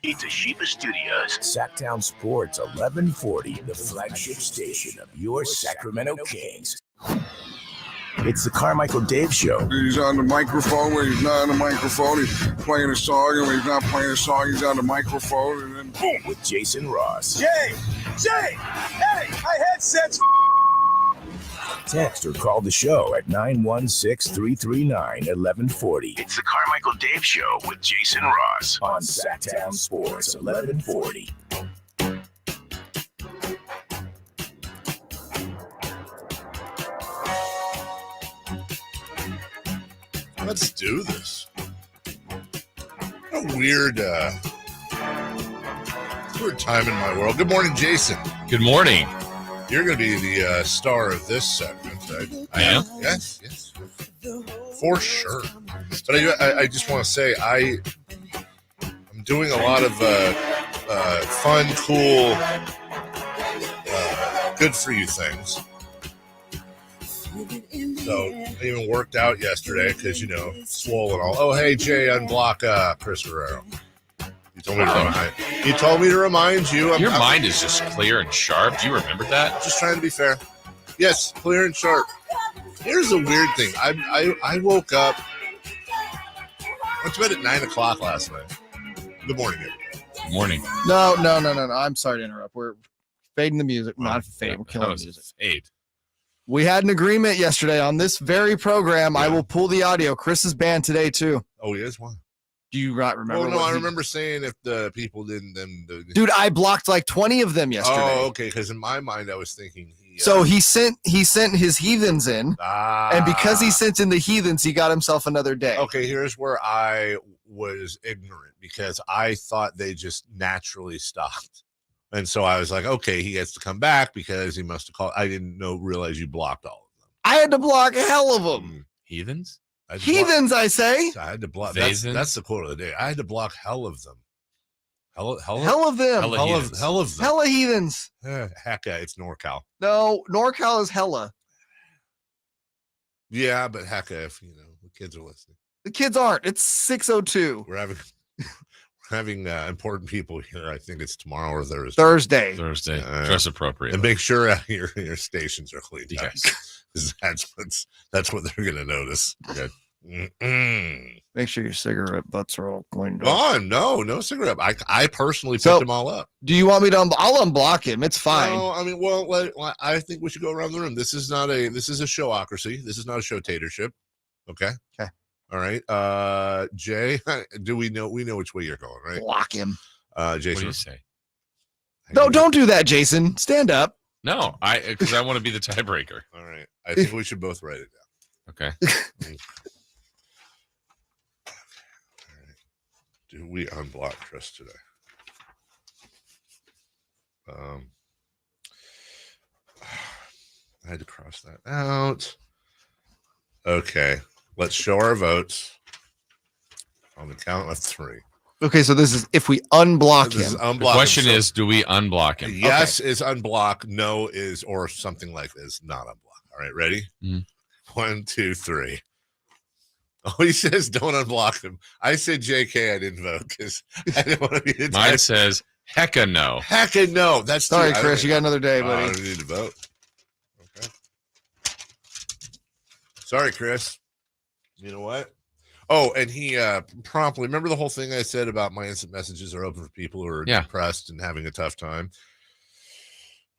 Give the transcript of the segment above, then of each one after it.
Toshiba Studios. Sactown Sports 1140, the flagship station of your Sacramento Kings. It's the Carmichael Dave Show. He's on the microphone when he's not on the microphone. He's playing a song, and when he's not playing a song, he's on the microphone. And then Boom with Jason Ross. Jay, hey, my headset's Text or call the show at 916-339-1140. It's the Carmichael Dave Show with Jason Ross on Sactown Sports 1140. Let's do this. What a weird time in my world. Good morning, Jason. Good morning. You're going to be the star of this segment, right? I am? Yes. For sure. But I just want to say I'm doing a lot of fun, cool, good for you things. So I even worked out yesterday because, swole and all. Oh, hey, Jay, unblock Chris Ferrero. You told me to remind you. Your mind is just clear and sharp. Do you remember that? Just trying to be fair. Yes, clear and sharp. Here's a weird thing. I woke up. I went to bed at 9 o'clock last night. Good morning, everybody. Good morning. No. I'm sorry to interrupt. We're fading the music. Not fading. We're killing the music. Fade. We had an agreement yesterday on this very program. Yeah. I will pull the audio. Chris is banned today, too. Oh, he is? Why? Do you not remember? Oh, no, I remember saying if the people didn't, then... Dude, I blocked like 20 of them yesterday. Oh, okay, because in my mind, I was thinking... So he sent his heathens in, and because he sent in the heathens, he got himself another day. Okay, here's where I was ignorant, because I thought they just naturally stopped. And so I was like, okay, he gets to come back because he must have called. I didn't realize you blocked all of them. I had to block hell of them. Heathens? Heathens, I say. I had to block. That's the quote of the day. I had to block hell of them. Hell of them. Hell of them. Hella heathens. Hecka, it's NorCal. No, NorCal is hella. Yeah, but hecka, if the kids are listening. The kids aren't. It's 6:02. We're having important people here. I think it's tomorrow or Thursday. Thursday. Dress appropriate. And make sure your stations are cleaned up. Yes. That's what they're going to notice. Okay. Make sure your cigarette butts are all cleaned up. Oh, no cigarette. I personally picked them all up. Do you want me to? I'll unblock him. It's fine. No, I mean, I think we should go around the room. This is a showocracy. This is not a showtatorship. Okay. Okay. All right. Jay, we know which way you're going, right? Block him. Jason. What do you say? No, don't do that, Jason. Stand up. No, because I want to be the tiebreaker. All right. I think we should both write it down. Okay. All right. Do we unblock Chris today? I had to cross that out. Okay. Let's show our votes on the count of 3. Okay, so this is if we unblock him. The question is, do we unblock him? Yes is unblock. No is, or something like this, not unblock. All right, ready? 1, 2, 3. Oh, he says don't unblock him. I said JK. I didn't vote because I didn't want to be the Mine says hecka no. Hecka no. That's sorry, Chris. You got another day, buddy. I don't need to vote. Okay. Sorry, Chris. You know what? Oh, and he promptly, remember the whole thing I said about my instant messages are open for people who are depressed and having a tough time?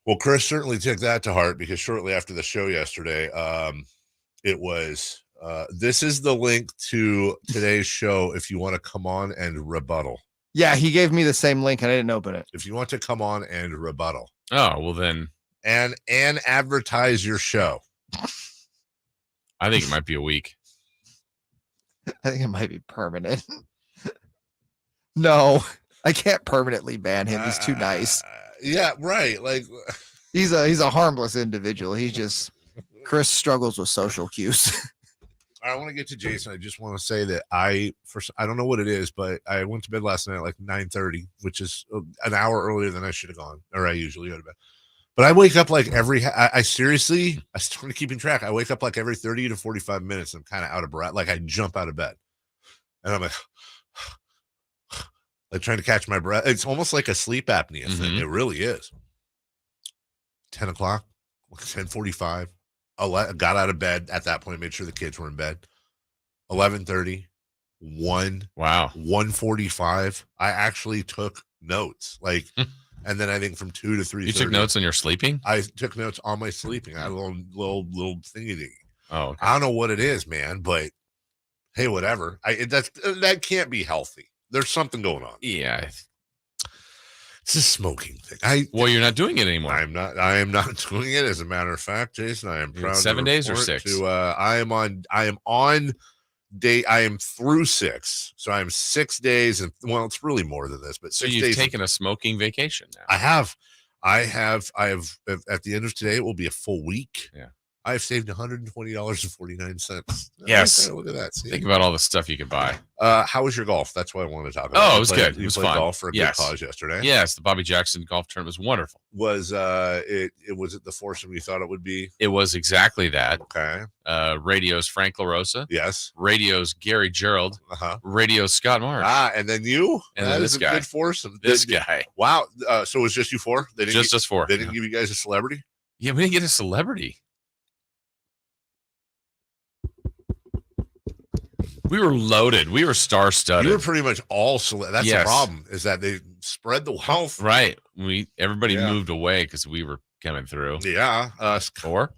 Well, Chris certainly took that to heart because shortly after the show yesterday, it was, this is the link to today's show if you want to come on and rebuttal. Yeah, he gave me the same link and I didn't open it. If you want to come on and rebuttal. Oh, well then. And advertise your show. I think it might be a week. I think it might be permanent. No, I can't permanently ban him. He's too nice. Yeah, right. Like he's a harmless individual. He's just Chris struggles with social cues. I want to get to Jason. I just want to say that I don't know what it is, but I went to bed last night at like 9:30, which is an hour earlier than I should have gone, or I usually go to bed. But I wake up like I seriously, I started keeping track. I wake up like every 30 to 45 minutes. I'm kind of out of breath. Like I jump out of bed and I'm like, like trying to catch my breath. It's almost like a sleep apnea thing. It really is. 10 o'clock, 10:45. Got out of bed at that point, made sure the kids were in bed. 11:30, 1. Wow. 1:45. I actually took notes. Like, and then I think from 2 to 3. You took notes on your sleeping? I took notes on my sleeping. I had a little thingy. Oh, okay. I don't know what it is, man, but hey, whatever. That can't be healthy. There's something going on. Yeah. It's a smoking thing. Well, you're not doing it anymore. I am not doing it. As a matter of fact, Jason, I am proud. 7 days or 6? I am on day. I am through 6. So I am 6 days, and well, it's really more than this. But 6 so you've days taken a smoking vacation now. I have. At the end of today, it will be a full week. Yeah. I have saved $120.49. Yes. Right, look at that. See? Think about all the stuff you could buy. How was your golf? That's what I wanted to talk about. Oh, it was good. It was played fun. Golf for a good cause yesterday. Yes, the Bobby Jackson golf tournament was wonderful. Was it was it the foursome you thought it would be? It was exactly that. Okay. Radio's Frank LaRosa. Yes. Radio's Gary Gerald. Radio's Scott Marsh. And then you. And that then is this a guy. good foursome. This guy. Wow. So it was just you 4? They didn't just us 4. They didn't give you guys a celebrity? Yeah, we didn't get a celebrity. We were loaded. We were star-studded. You were pretty much all That's the problem, is that they spread the wealth. Right. Everybody moved away because we were coming through. Yeah. Scott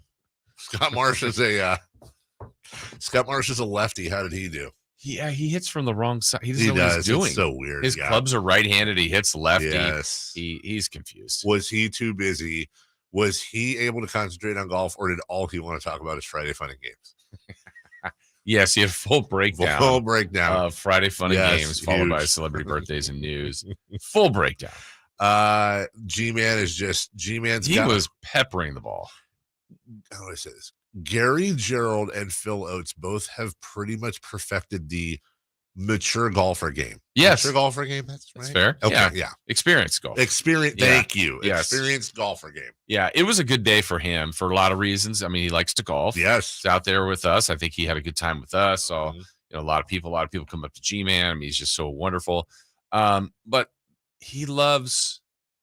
Marsh is a lefty. How did he do? Yeah, he hits from the wrong side. He doesn't know what he's doing. It's so weird. His clubs are right-handed. He hits lefty. Yes. He's confused. Was he too busy? Was he able to concentrate on golf, or did all he want to talk about is Friday Fun and Games? Yes, he had a full breakdown. Of Friday Fun and Games, followed by celebrity birthdays and news. Full breakdown. G-Man was peppering the ball. How do I say this? Gary Gerald and Phil Oates both have pretty much perfected the mature golfer game. Yes. Mature golfer game. That's right. That's fair. Okay. Yeah. Experienced golf. Thank you. Yes. Experienced golfer game. Yeah. It was a good day for him for a lot of reasons. I mean, he likes to golf. Yes. He's out there with us. I think he had a good time with us. So, a lot of people come up to G-Man. I mean, he's just so wonderful. But he loves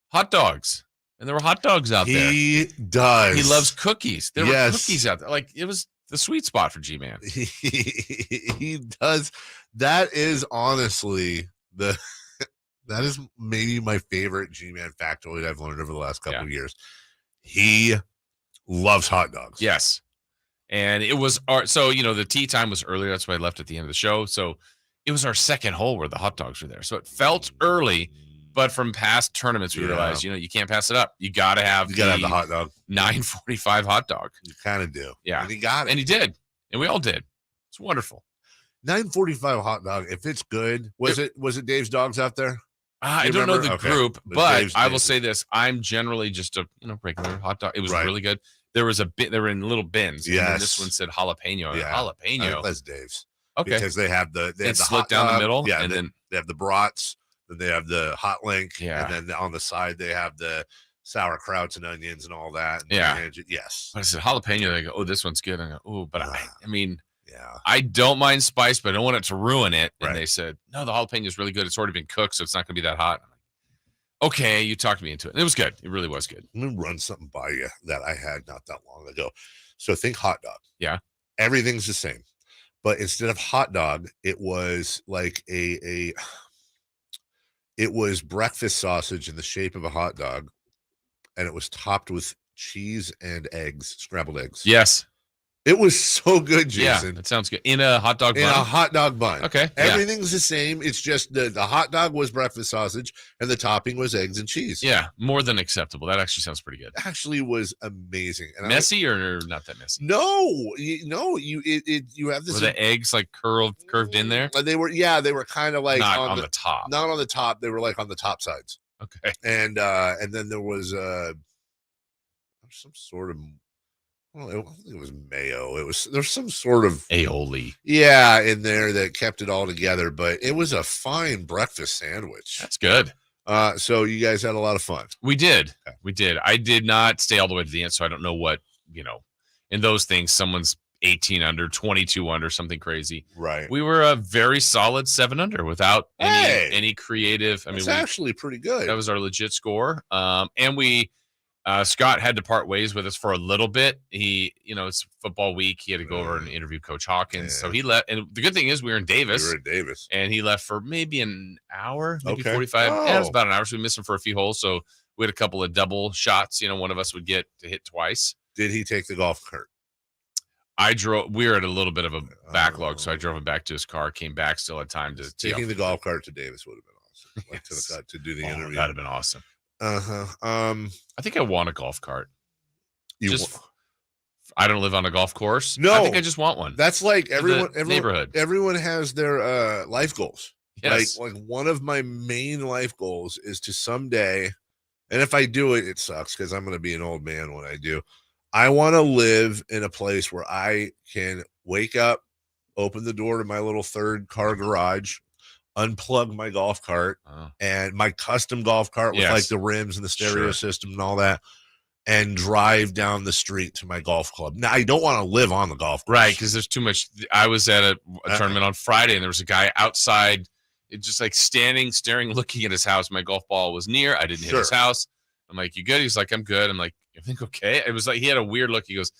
hot dogs. And there were hot dogs out there. He does. He loves cookies. There were cookies out there. Like, it was the sweet spot for G-Man. He does. That is honestly that is maybe my favorite G-Man factoid I've learned over the last couple of years. He loves hot dogs. Yes. And it was the tea time was earlier. That's why I left at the end of the show. So it was our second hole where the hot dogs were there. So it felt early, but from past tournaments, we realized, you can't pass it up. You got to have the hot dog. 9:45 hot dog. You kind of do. Yeah. And he got it. And he did. And we all did. It's wonderful. 9:45 hot dog. If it's good, was it Dave's Dogs out there? I don't know the group, but I will say this: I'm generally just a regular hot dog. It was really good. There was they were in little bins. Yes. And this one said jalapeno. Yeah. Jalapeno. That's Dave's. Okay. Because they have the split down the middle. Yeah. And then they have the brats. Then they have the hot link. Yeah. And then on the side they have the sauerkrauts and onions and all that. And yes. I said jalapeno. They go, oh, this one's good. I go, oh, but I mean. Yeah. I don't mind spice, but I don't want it to ruin it. And they said, no, the jalapeno is really good. It's already been cooked, so it's not going to be that hot. I'm like, okay, you talked me into it. And it was good. It really was good. I'm going to run something by you that I had not that long ago. So think hot dog. Yeah. Everything's the same. But instead of hot dog, it was like it was breakfast sausage in the shape of a hot dog. And it was topped with cheese and eggs, scrambled eggs. Yes. It was so good, Jason. Yeah, that sounds good. In a hot dog bun? In a hot dog bun. Okay. Everything's the same. It's just the hot dog was breakfast sausage and the topping was eggs and cheese. Yeah, more than acceptable. That actually sounds pretty good. Actually was amazing. And messy or not that messy? No, you have this. Were the eggs like curved in there? They were kind of like not on the top. Not on the top. They were like on the top sides. Okay. And then there was some sort of, well, I don't think it was mayo. There's some sort of aioli. Yeah, in there that kept it all together. But it was a fine breakfast sandwich. That's good. So you guys had a lot of fun. We did. Okay. We did. I did not stay all the way to the end, so I don't know what, in those things, someone's 18 under, 22 under, something crazy. Right. We were a very solid 7 under without any creative. I mean, it's actually pretty good. That was our legit score. And we, Scott had to part ways with us for a little bit. He, it's football week. He had to go over and interview Coach Hawkins. So he left. And the good thing is we were in Davis. And he left for maybe an hour, maybe 45. Yeah, it was about an hour. So we missed him for a few holes. So we had a couple of double shots. One of us would get to hit twice. Did he take the golf cart? We were at a little bit of a backlog. So I drove him back to his car, came back, still had time to taking the golf cart to Davis would have been awesome. Like yes. to do the interview. That'd have been awesome. I think I want a golf cart. I don't live on a golf course. No, I think I just want one. That's like everyone neighborhood. Everyone has their life goals. Yes. Like one of my main life goals is to someday, and if I do it, it sucks because I'm going to be an old man when I do. I want to live in a place where I can wake up, open the door to my little 3rd car garage, unplug my golf cart and my custom golf cart with like the rims and the stereo system and all that, and drive down the street to my golf club. Now, I don't want to live on the golf course. Right, because there's too much. I was at a tournament on Friday, and there was a guy outside, just like standing, staring, looking at his house. My golf ball was near. I didn't hit his house. I'm like, you good? He's like, I'm good. I'm like, you think okay? It was like he had a weird look. He goes,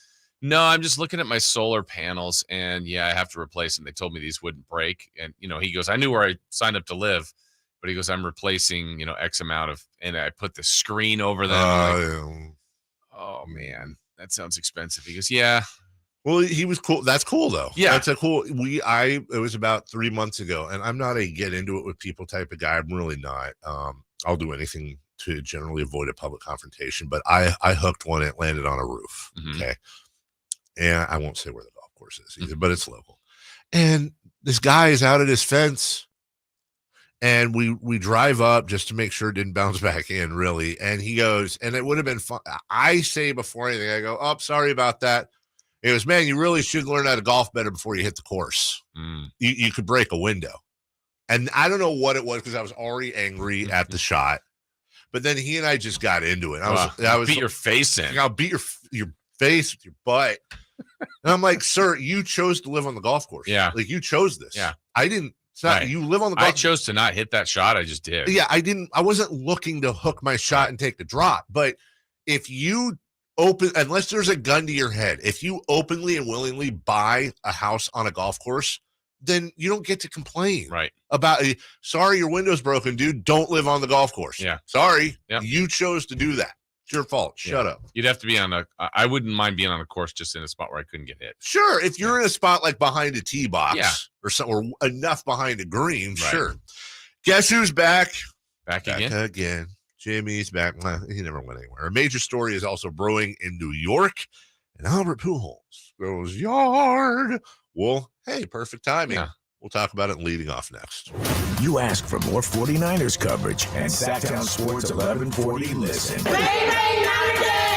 no, I'm just looking at my solar panels, and I have to replace them. They told me these wouldn't break. And, he goes, I knew where I signed up to live, but he goes, I'm replacing, X amount of, and I put the screen over them. Oh man, that sounds expensive. He goes, yeah. Well, he was cool. That's cool though. Yeah. That's a cool, it was about 3 months ago, and I'm not a get into it with people type of guy. I'm really not. I'll do anything to generally avoid a public confrontation, but I hooked one. It landed on a roof. Mm-hmm. Okay. And I won't say where the golf course is either, but it's local. And this guy is out at his fence, and we drive up just to make sure it didn't bounce back in, really. And he goes, and it would have been fun. I say before anything, I go, oh, sorry about that. He goes, man, you really should learn how to golf better before you hit the course. You could break a window. And I don't know what it was because I was already angry at the shot. But then he and I just got into it. I was beat your face in. I'll beat your face with your butt. And I'm like, sir, you chose to live on the golf course. Yeah. Like you chose this. Yeah. I didn't. It's not, you live on the golf I chose to not hit that shot. I just did. Yeah. I wasn't looking to hook my shot and take the drop. But if you unless there's a gun to your head, if you openly and willingly buy a house on a golf course, then you don't get to complain. Right. About, sorry, your window's broken, dude. Don't live on the golf course. Yeah. Sorry. Yeah. You chose to do that. It's your fault. Shut up. You'd have to be I wouldn't mind being on a course just in a spot where I couldn't get hit. Sure. If you're in a spot like behind a tee box or something, or enough behind a green, sure. Guess who's back? Back again. Jimmy's back. He never went anywhere. A major story is also brewing in New York, and Albert Pujols goes yard. Well, hey, perfect timing. Yeah. We'll talk about it leading off next. You ask for more 49ers coverage, and Sactown Sports 1140 listen.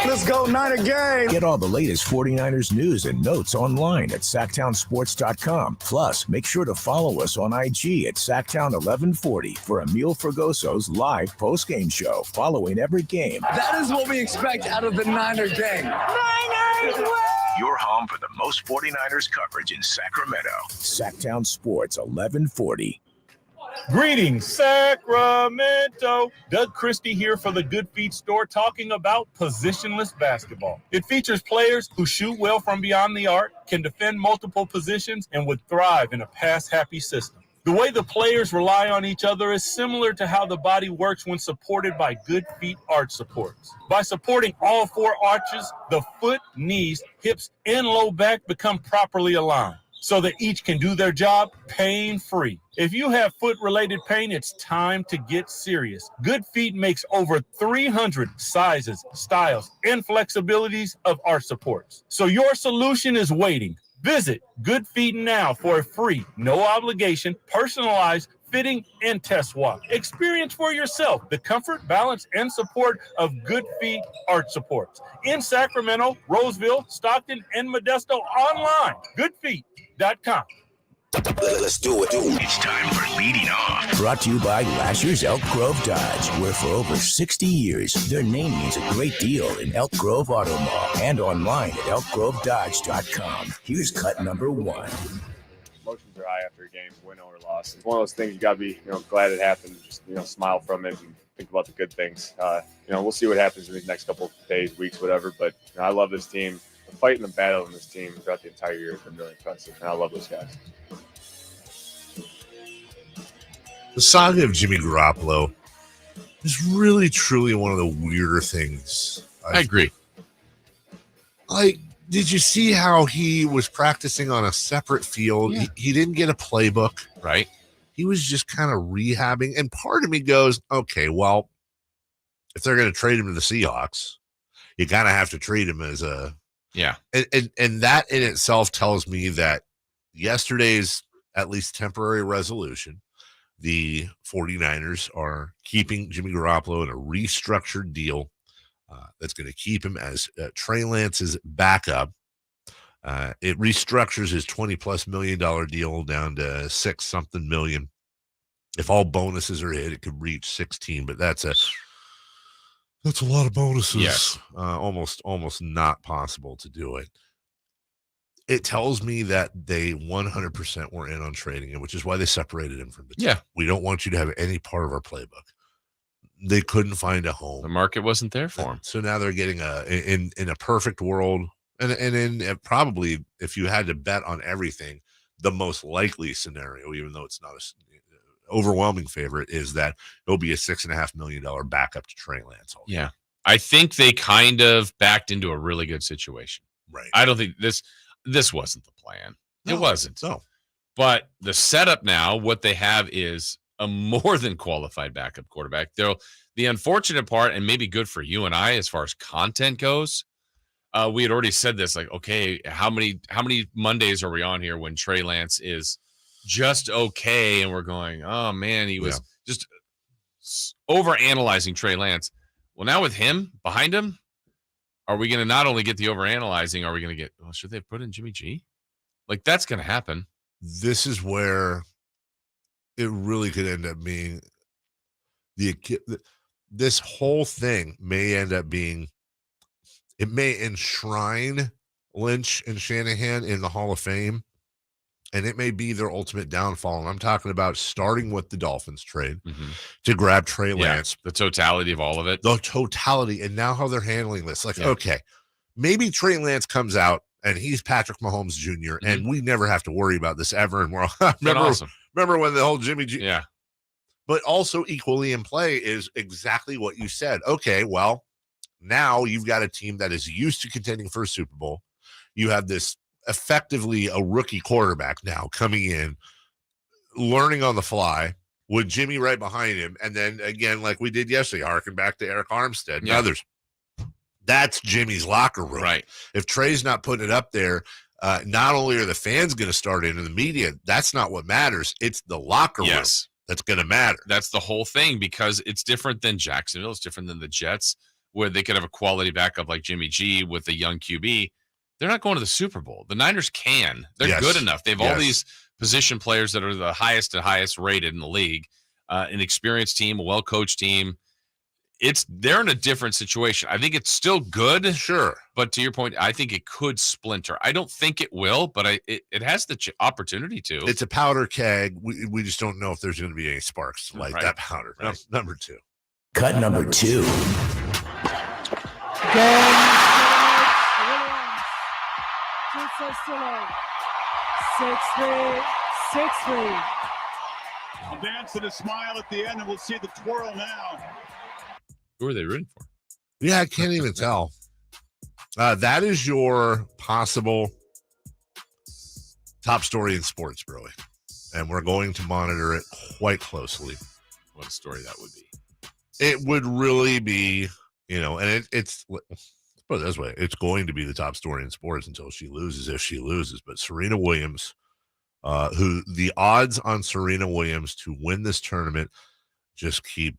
Let's go, Niner gang! Get all the latest 49ers news and notes online at SactownSports.com. Plus, make sure to follow us on IG at Sactown1140 for Emil Fergoso's live post-game show following every game. That is what we expect out of the Niner gang. Niners win! Your home for the most 49ers coverage in Sacramento. Sactown Sports 1140. Greetings, Sacramento. Doug Christie here for the Good Feet store, talking about positionless basketball. It features players who shoot well from beyond the arc, can defend multiple positions, and would thrive in a pass-happy system. The way the players rely on each other is similar to how the body works when supported by Good Feet arch supports. By supporting all four arches, the foot, knees, hips, and low back become properly aligned so that each can do their job pain-free. If you have foot-related pain, it's time to get serious. Good Feet makes over 300 sizes, styles, and flexibilities of arch supports. So your solution is waiting. Visit Good Feet now for a free, no obligation, personalized fitting and test walk. Experience for yourself the comfort, balance, and support of Good Feet arch supports. In Sacramento, Roseville, Stockton, and Modesto online. Goodfeet.com. Let's do it. It's time for Leading Off. Brought to you by Lasher's Elk Grove Dodge, where for over 60 years, their name means a great deal in Elk Grove Auto Mall and online at elkgrovedodge.com. Here's cut number 1. Emotions are high after a game, win or loss. It's one of those things you got to be, glad it happened. Just, smile from it and think about the good things. We'll see what happens in these next couple of days, weeks, whatever. But I love this team. The fight and the battle in this team throughout the entire year has been really impressive, and I love those guys. The saga of Jimmy Garoppolo is really, truly one of the weirder things. I agree. Like, did you see how he was practicing on a separate field? Yeah. He didn't get a playbook. Right. He was just kind of rehabbing. And part of me goes, okay, well, if they're going to trade him to the Seahawks, you kind of have to treat him as a – yeah. And that in itself tells me that yesterday's at least temporary resolution, the 49ers are keeping Jimmy Garoppolo in a restructured deal that's going to keep him as Trey Lance's backup. It restructures his $20+ million deal down to $6-something million. If all bonuses are hit, it could reach 16, but that's a lot of bonuses. Yes. Almost not possible to do it. It tells me that they 100% were in on trading him, which is why they separated him from the team. Yeah. We don't want you to have any part of our playbook. They couldn't find a home. The market wasn't there for him. So now they're getting in a perfect world, and in probably, if you had to bet on everything, the most likely scenario, even though it's not an overwhelming favorite, is that it'll be a $6.5 million backup to Trey Lance. Yeah. I think they kind of backed into a really good situation. Right. I don't think this wasn't the plan. No, it wasn't. No. But the setup now, what they have is a more than qualified backup quarterback. The unfortunate part, and maybe good for you and I as far as content goes, we had already said this, like, okay, how many Mondays are we on here when Trey Lance is just okay, and we're going, oh man, he was just over analyzing Trey Lance. Well, now with him behind him, are we going to not only get the over analyzing, are we going to get, well, should they put in Jimmy G? Like, that's going to happen. This is where it really could end up being this whole thing may end up being, it may enshrine Lynch and Shanahan in the Hall of Fame, and it may be their ultimate downfall. And I'm talking about starting with the Dolphins trade to grab Trey Lance. The totality of all of it. The totality, and now how they're handling this. Like, okay, maybe Trey Lance comes out and he's Patrick Mahomes Jr., and we never have to worry about this ever. And we're all, remember when the whole Jimmy G. Yeah. But also equally in play is exactly what you said. Okay, well, now you've got a team that is used to contending for a Super Bowl. You have this effectively a rookie quarterback now coming in, learning on the fly with Jimmy right behind him. And then again, like we did yesterday, harken back to Eric Armstead and others. That's Jimmy's locker room. Right. If Trey's not putting it up there, not only are the fans going to start into the media, that's not what matters. It's the locker room that's going to matter. That's the whole thing, because it's different than Jacksonville. It's different than the Jets, where they could have a quality backup like Jimmy G with a young QB. They're not going to the Super Bowl. The Niners can. They're good enough. They have all these position players that are the highest and highest rated in the league, an experienced team, a well-coached team. They're in a different situation. I think it's still good. Sure. But to your point, I think it could splinter. I don't think it will, but it has the opportunity to. It's a powder keg. We just don't know if there's going to be any sparks to light that powder. Right. Number 2. Cut number 2. A dance and a smile at the end, and we'll see the twirl now. Who are they rooting for? Yeah, I can't even tell. That is your possible top story in sports brewing, and we're going to monitor it quite closely. What a story that would be. It would really be, and it's put it this way, it's going to be the top story in sports until she loses, if she loses. But Serena Williams, who the odds on Serena Williams to win this tournament just keep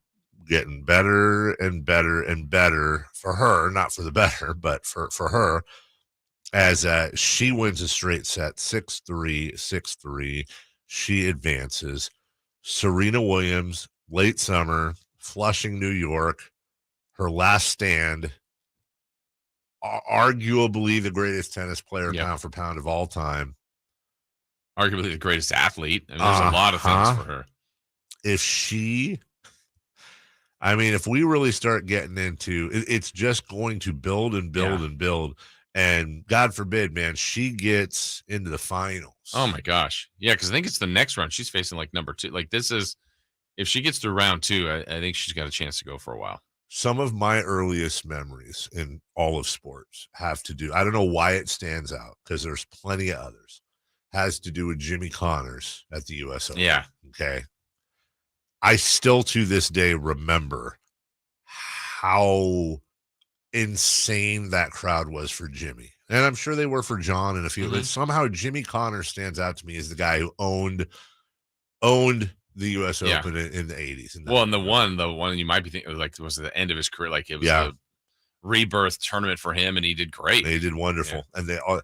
getting better and better and better for her, not for the better, but for her. as she wins a straight set, 6-3, 6-3. She advances. Serena Williams, late summer, Flushing, New York, her last stand, arguably the greatest tennis player pound for pound of all time. Arguably the greatest athlete. And there's a lot of things for her. If we really start getting into it's just going to build and build and build. And God forbid, man, she gets into the finals. Oh my gosh. Yeah, because I think it's the next round. She's facing like number 2. Like this is, if she gets to round 2, I think she's got a chance to go for a while. Some of my earliest memories in all of sports have to do, I don't know why it stands out because there's plenty of others, has to do with Jimmy Connors at the U.S. Open. Yeah. Okay. I still to this day remember how insane that crowd was for Jimmy. And I'm sure they were for John and a few, but somehow Jimmy Connors stands out to me as the guy who owned the U.S. Open in the 80s. And the one you might be thinking was the end of his career. Like it was a rebirth tournament for him, and he did great. They did wonderful. Yeah. And they all,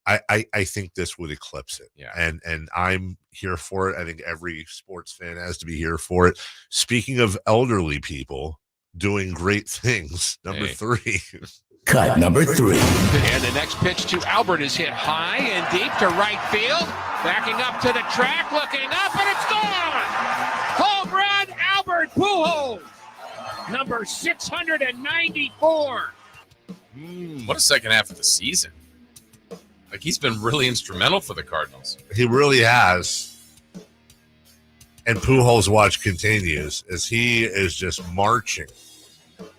I think this would eclipse it. Yeah. And I'm here for it. I think every sports fan has to be here for it. Speaking of elderly people doing great things, number 3. Cut number 3. And the next pitch to Albert is hit high and deep to right field. Backing up to the track, looking up, and it's gone! Home run, Albert Pujols! Number 694. What a second half of the season. Like, he's been really instrumental for the Cardinals. He really has. And Pujols' watch continues as he is just marching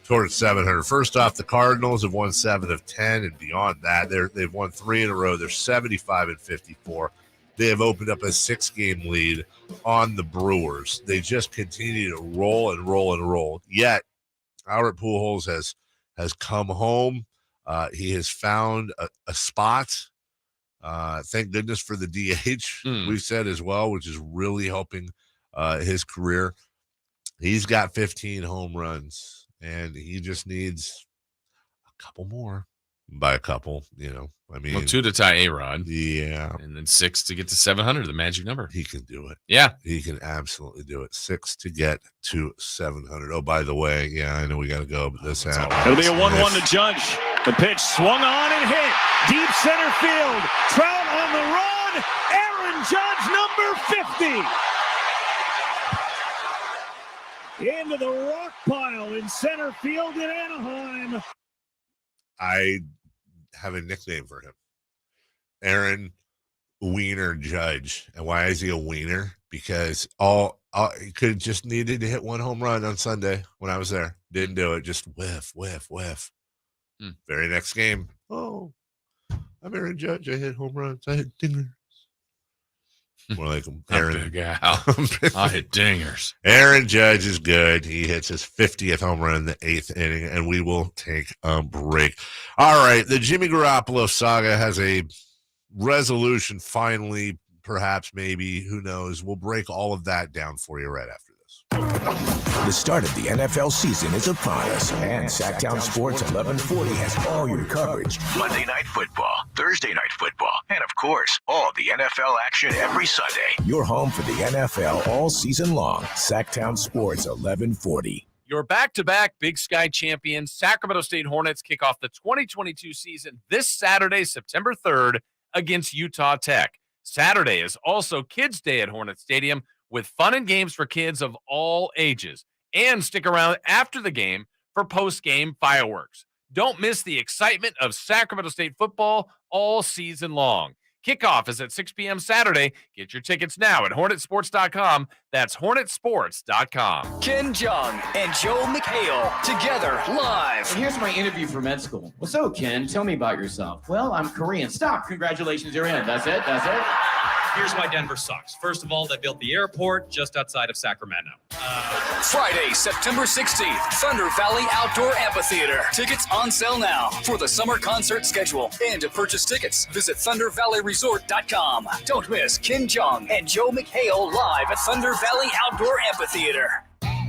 towards 700. First off, the Cardinals have won 7 of 10, and beyond that, they've won 3 in a row. They're 75-54. They have opened up a 6-game lead on the Brewers. They just continue to roll and roll and roll. Yet, Albert Pujols has come home. He has found a spot. Thank goodness for the DH, we've said as well, which is really helping his career. He's got 15 home runs, and he just needs a couple more. By a couple, 2 to tie A-Rod. Yeah. And then 6 to get to 700, the magic number. He can do it. Yeah. He can absolutely do it. 6 to get to 700. Oh, by the way, I know we got to go, but this happened. It'll be a 1-1 to Judge. The pitch swung on and hit. Deep center field. Trout on the run. Aaron Judge, number 50. Into the rock pile in center field in Anaheim. I have a nickname for him. Aaron Wiener Judge. And why is he a wiener? Because he could have just needed to hit 1 home run on Sunday when I was there. Didn't do it. Just whiff. Very next game. Oh, I'm Aaron Judge. I hit home runs. I hit dingers. More like Aaron. I hit dingers. Aaron Judge is good. He hits his 50th home run in the 8th inning, and we will take a break. All right, the Jimmy Garoppolo saga has a resolution finally, perhaps, maybe, who knows. We'll break all of that down for you right after this. The start of the NFL season is upon us, and Sactown Sports 1140 has all your coverage. Monday Night Football, Thursday Night Football, and of course, all the NFL action every Sunday. Your home for the NFL all season long. Sactown Sports 1140. Your back-to-back Big Sky champions, Sacramento State Hornets, kick off the 2022 season this Saturday, September 3rd, against Utah Tech. Saturday is also Kids Day at Hornet Stadium, with fun and games for kids of all ages. And stick around after the game for post-game fireworks. Don't miss the excitement of Sacramento State football all season long. Kickoff is at 6 p.m. Saturday. Get your tickets now at hornetsports.com. That's hornetsports.com. Ken Jeong and Joe McHale together live. And here's my interview for med school. Well, so, Ken, tell me about yourself. Well, I'm Korean. Stop. Congratulations, you're in. That's it. Here's why Denver sucks. First of all, they built the airport just outside of Sacramento. Friday, September 16th, Thunder Valley Outdoor Amphitheater. Tickets on sale now for the summer concert schedule. And to purchase tickets, visit ThunderValleyResort.com. Don't miss Ken Jeong and Joe McHale live at Thunder Valley Outdoor Amphitheater.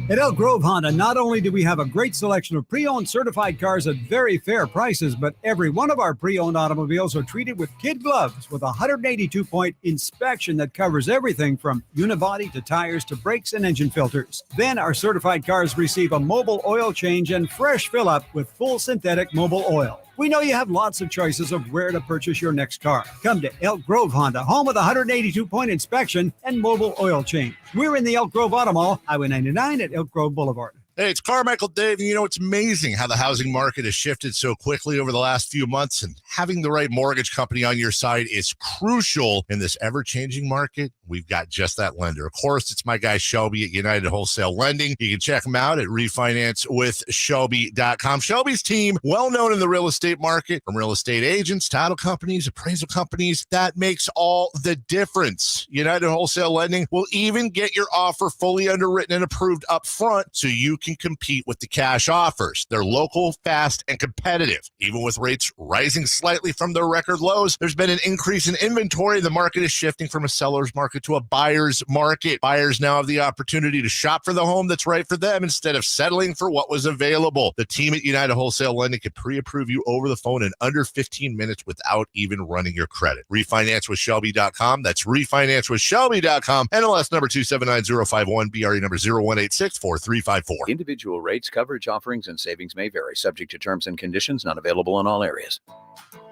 At Elk Grove Honda, not only do we have a great selection of pre-owned certified cars at very fair prices, but every one of our pre-owned automobiles are treated with kid gloves with a 182-point inspection that covers everything from unibody to tires to brakes and engine filters. Then our certified cars receive a mobile oil change and fresh fill-up with full synthetic mobile oil. We know you have lots of choices of where to purchase your next car. Come to Elk Grove Honda, home of the 182-point inspection and mobile oil change. We're in the Elk Grove Auto Mall, Highway 99 at Elk Grove Boulevard. Hey, it's Carmichael, Dave. And it's amazing how the housing market has shifted so quickly over the last few months, and having the right mortgage company on your side is crucial in this ever-changing market. We've got just that lender. Of course, it's my guy Shelby at United Wholesale Lending. You can check him out at refinancewithshelby.com. Shelby's team, well known in the real estate market, from real estate agents, title companies, appraisal companies. That makes all the difference. United Wholesale Lending will even get your offer fully underwritten and approved up front so you can compete with the cash offers. They're local, fast, and competitive. Even with rates rising slightly from their record lows, there's been an increase in inventory. The market is shifting from a seller's market to a buyer's market. Buyers now have the opportunity to shop for the home that's right for them instead of settling for what was available. The team at United Wholesale Lending can pre-approve you over the phone in under 15 minutes without even running your credit. Refinancewithshelby.com. That's refinancewithshelby.com. NLS number 279051, BRE number 01864354. Individual rates, coverage offerings, and savings may vary, subject to terms and conditions, not available in all areas.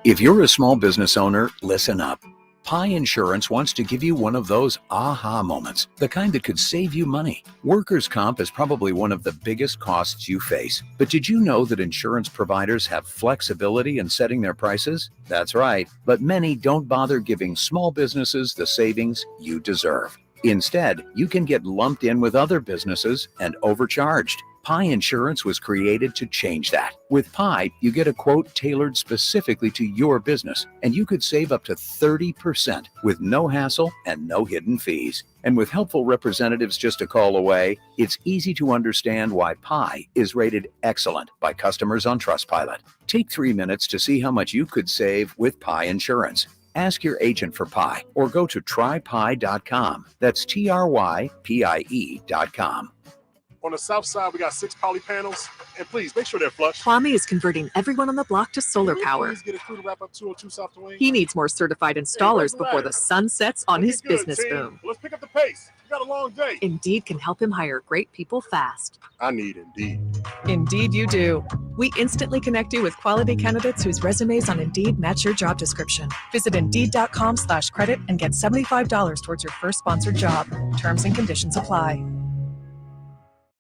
If you're a small business owner, listen up. Pi Insurance wants to give you one of those aha moments, the kind that could save you money. Workers' comp is probably one of the biggest costs you face. But did you know that insurance providers have flexibility in setting their prices? That's right, but many don't bother giving small businesses the savings you deserve. Instead, you can get lumped in with other businesses and overcharged. Pi Insurance was created to change that. With Pi, you get a quote tailored specifically to your business, and you could save up to 30% with no hassle and no hidden fees. And with helpful representatives just a call away, it's easy to understand why Pi is rated excellent by customers on Trustpilot. Take 3 minutes to see how much you could save with Pi Insurance. Ask your agent for Pi or go to trypi.com. That's TRYPIE.com. On the south side, we got 6 poly panels, and please make sure they're flush. Kwame is converting everyone on the block to solar power. Please get a crew to wrap up 202 South Dwayne. He needs more certified installers before the sun sets on his business boom. Let's pick up the pace. We got a long day. Indeed can help him hire great people fast. I need Indeed. Indeed you do. We instantly connect you with quality candidates whose resumes on Indeed match your job description. Visit Indeed.com/credit and get $75 towards your first sponsored job. Terms and conditions apply.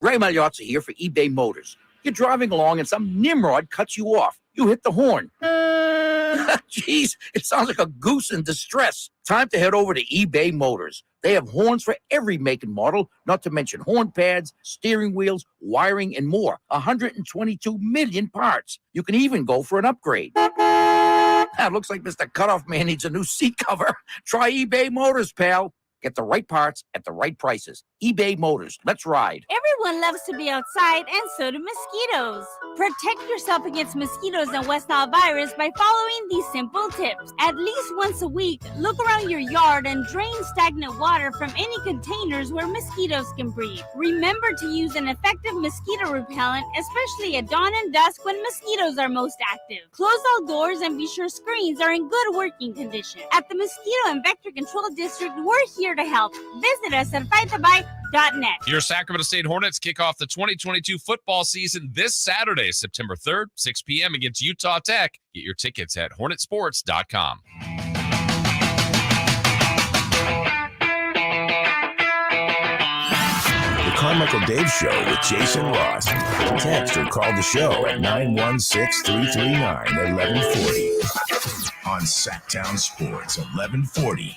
Ray Magliozzi here for eBay Motors. You're driving along and some nimrod cuts you off. You hit the horn. Jeez, it sounds like a goose in distress. Time to head over to eBay Motors. They have horns for every make and model, not to mention horn pads, steering wheels, wiring, and more. 122 million parts. You can even go for an upgrade. Looks like Mr. Cutoff Man needs a new seat cover. Try eBay Motors, pal. Get the right parts at the right prices. eBay Motors. Let's ride. Everyone loves to be outside, and so do mosquitoes. Protect yourself against mosquitoes and West Nile virus by following these simple tips. At least once a week, look around your yard and drain stagnant water from any containers where mosquitoes can breed. Remember to use an effective mosquito repellent, especially at dawn and dusk when mosquitoes are most active. Close all doors and be sure screens are in good working condition. At the Mosquito and Vector Control District, we're here to help. Visit us at fightthebite.net. Your Sacramento State Hornets kick off the 2022 football season this Saturday, September 3rd, 6 p.m. against Utah Tech. Get your tickets at hornetsports.com. The Carmichael Dave Show with Jason Ross. Text or call the show at 916-339-1140 on Sactown Sports 1140.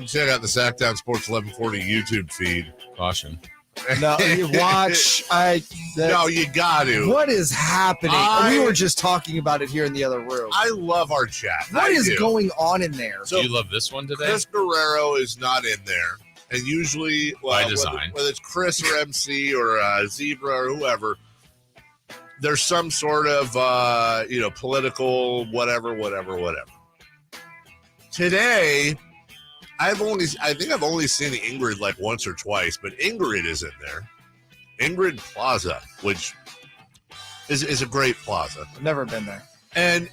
Check out the Sactown Sports 1140 YouTube feed. Caution. No, you watch. No, you got to. What is happening? We were just talking about it here in the other room. I love our chat. What is going on in there? So, do you love this one today? Chris Guerrero is not in there. And usually, by design, whether it's Chris or MC or Zebra or whoever, there's some sort of, political whatever. Today, I think I've only seen Ingrid like once or twice, but Ingrid is in there. Ingrid Plaza, which is a great plaza. Never been there. And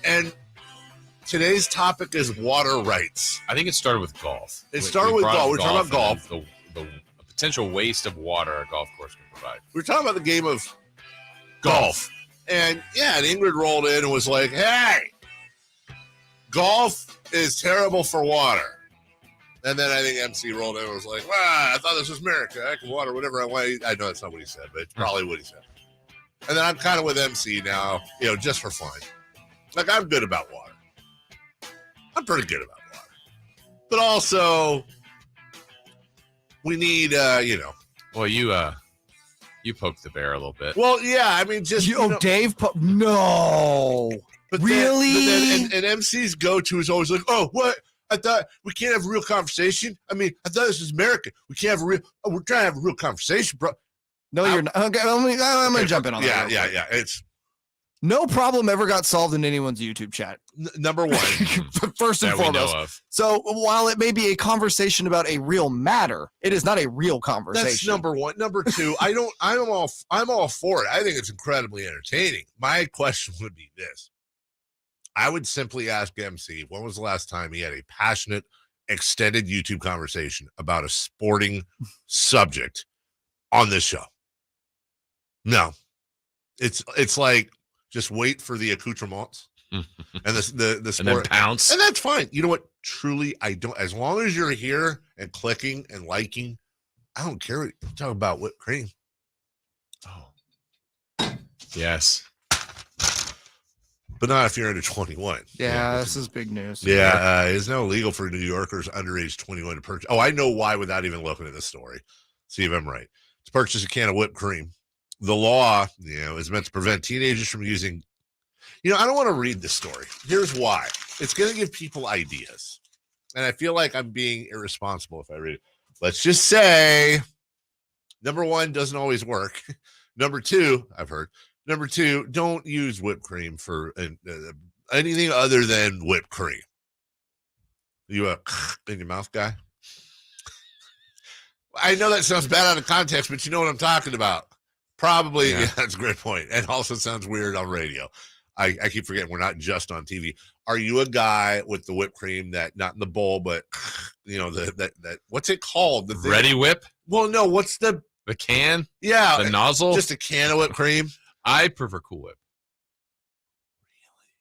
today's topic is water rights. I think it started with golf. It started with golf. We're talking about golf. The potential waste of water a golf course can provide. We're talking about the game of golf. And Ingrid rolled in and was like, hey, golf is terrible for water. And then I think MC rolled in and was like, I thought this was America. I can water whatever I want. I know that's not what he said, but it's probably what he said. And then I'm kind of with MC now, just for fun. Like, I'm good about water. I'm pretty good about water. But also, we need, Well, you poked the bear a little bit. Well, yeah, I mean, just... Dave... No! But really? And MC's go-to is always like, oh, what? I thought we can't have a real conversation. I mean, I thought this was America. We can't have we're trying to have a real conversation, bro. No, you're not. Okay, I'm going to jump in on that. Yeah. It's no problem ever got solved in anyone's YouTube chat. Number one. First and foremost. So while it may be a conversation about a real matter, it is not a real conversation. That's number one. Number two, I'm all for it. I think it's incredibly entertaining. My question would be this. I would simply ask MC, when was the last time he had a passionate, extended YouTube conversation about a sporting subject on this show? No. It's like, just wait for the accoutrements and the sport. And then pounce. And that's fine. You know what? Truly, I don't. As long as you're here and clicking and liking, I don't care what you're talking about whipped cream. Oh. Yes. But not if you're under 21. Yeah, this is big news. Yeah, it's now illegal for New Yorkers under age 21 to purchase. Oh, I know why without even looking at the story. See if I'm right. To purchase a can of whipped cream. The law, is meant to prevent teenagers from using. I don't want to read this story. Here's why. It's going to give people ideas. And I feel like I'm being irresponsible if I read it. Let's just say, number one, doesn't always work. Number two, I've heard. Number two, don't use whipped cream for anything other than whipped cream. You a in your mouth guy? I know that sounds bad out of context, but you know what I'm talking about. Probably, yeah, that's a great point. And also sounds weird on radio. I keep forgetting we're not just on TV. Are you a guy with the whipped cream that not in the bowl, but that what's it called? The Ready Whip? Well, no. What's the can? Yeah, the nozzle. Just a can of whipped cream. I prefer Cool Whip.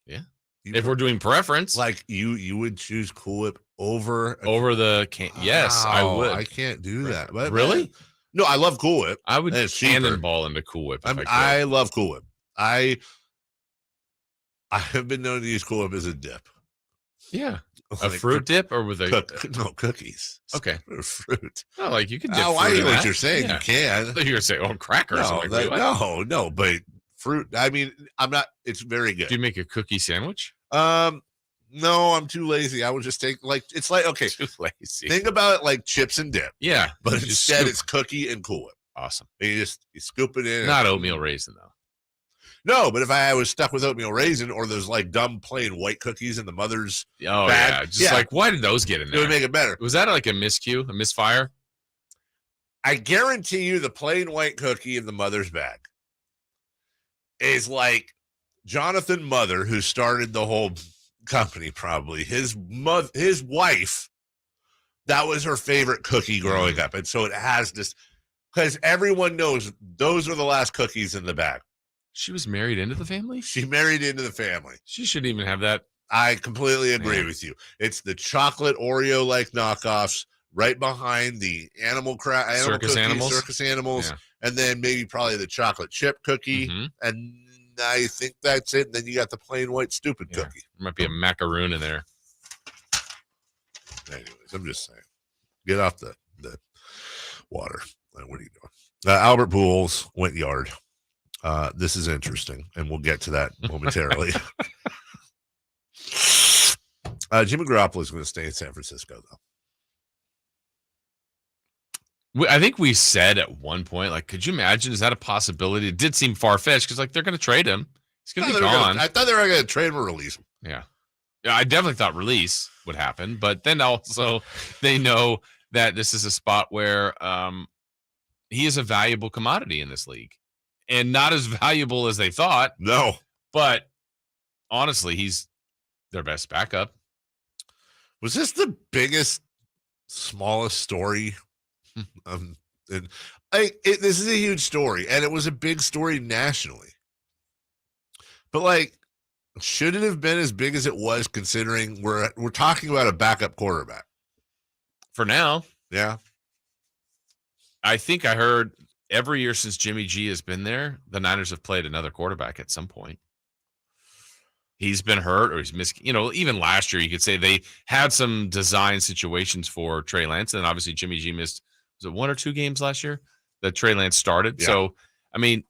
Really? Yeah. If we're doing preference, like you would choose Cool Whip over the can. Yes, I would. I can't do that. But really? No, I love Cool Whip. I would cannonball into Cool Whip. I love Cool Whip. I have been known to use Cool Whip as a dip. Yeah. A fruit dip or with cookies. Okay. Fruit. Oh, like you can dip I know what you're saying. Yeah. You can. I thought you were saying, crackers. No, but fruit. I mean, I'm not. It's very good. Do you make a cookie sandwich? No, I'm too lazy. I would just take it's like okay. Too lazy. Think about it like chips and dip. Yeah, but instead it's cookie and Cool Whip. Awesome. And you scoop it in. Not oatmeal raisin though. No, but if I was stuck with oatmeal raisin or those like dumb plain white cookies in the mother's bag, like why did those get in there? It would make it better. Was that like a miscue, a misfire? I guarantee you the plain white cookie in the mother's bag is like Jonathan Mother, who started the whole company, probably his wife, that was her favorite cookie growing up. And so it has this, because everyone knows those are the last cookies in the bag. She was married into the family? She married into the family. She shouldn't even have that. I completely agree with you. It's the chocolate Oreo like knockoffs right behind the circus animals, and then maybe probably the chocolate chip cookie, and I think that's it. And then you got the plain white stupid cookie. There might be a macaroon in there. Anyways, I'm just saying, get off the water. What are you doing? Albert Pujols went yard. This is interesting, and we'll get to that momentarily. Jimmy Garoppolo is going to stay in San Francisco, though. I think we said at one point, like, could you imagine? Is that a possibility? It did seem far-fetched because, like, they're going to trade him. He's going to be gone. I thought they were going to trade him or release him. Yeah, I definitely thought release would happen, but then also they know that this is a spot where he is a valuable commodity in this league, and not as valuable as they thought. No, but honestly, he's their best backup. Was this the biggest, smallest story? This is a huge story, and it was a big story nationally. But like, should it have been as big as it was, considering we're talking about a backup quarterback for now? Yeah, I think I heard every year since Jimmy G has been there, the Niners have played another quarterback at some point. He's been hurt or he's missed. Even last year, you could say they had some design situations for Trey Lance, and obviously Jimmy G missed. Was it 1 or 2 games last year that Trey Lance started? Yeah. So, I mean,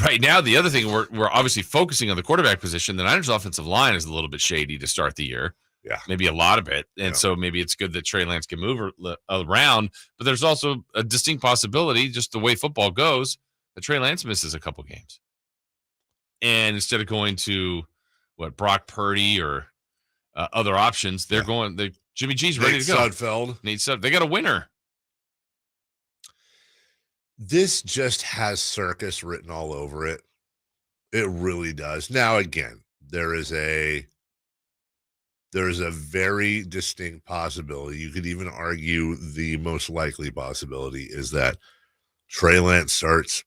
right now, the other thing we're obviously focusing on the quarterback position. The Niners' offensive line is a little bit shady to start the year. Yeah, maybe a lot of it, and so maybe it's good that Trey Lance can move around. But there's also a distinct possibility, just the way football goes, that Trey Lance misses a couple games, and instead of going to Brock Purdy or other options, they're going. Jimmy G's ready to go. Sudfeld. They got a winner. This just has circus written all over it. It really does. Now, again, there is a very distinct possibility. You could even argue the most likely possibility is that Trey Lance starts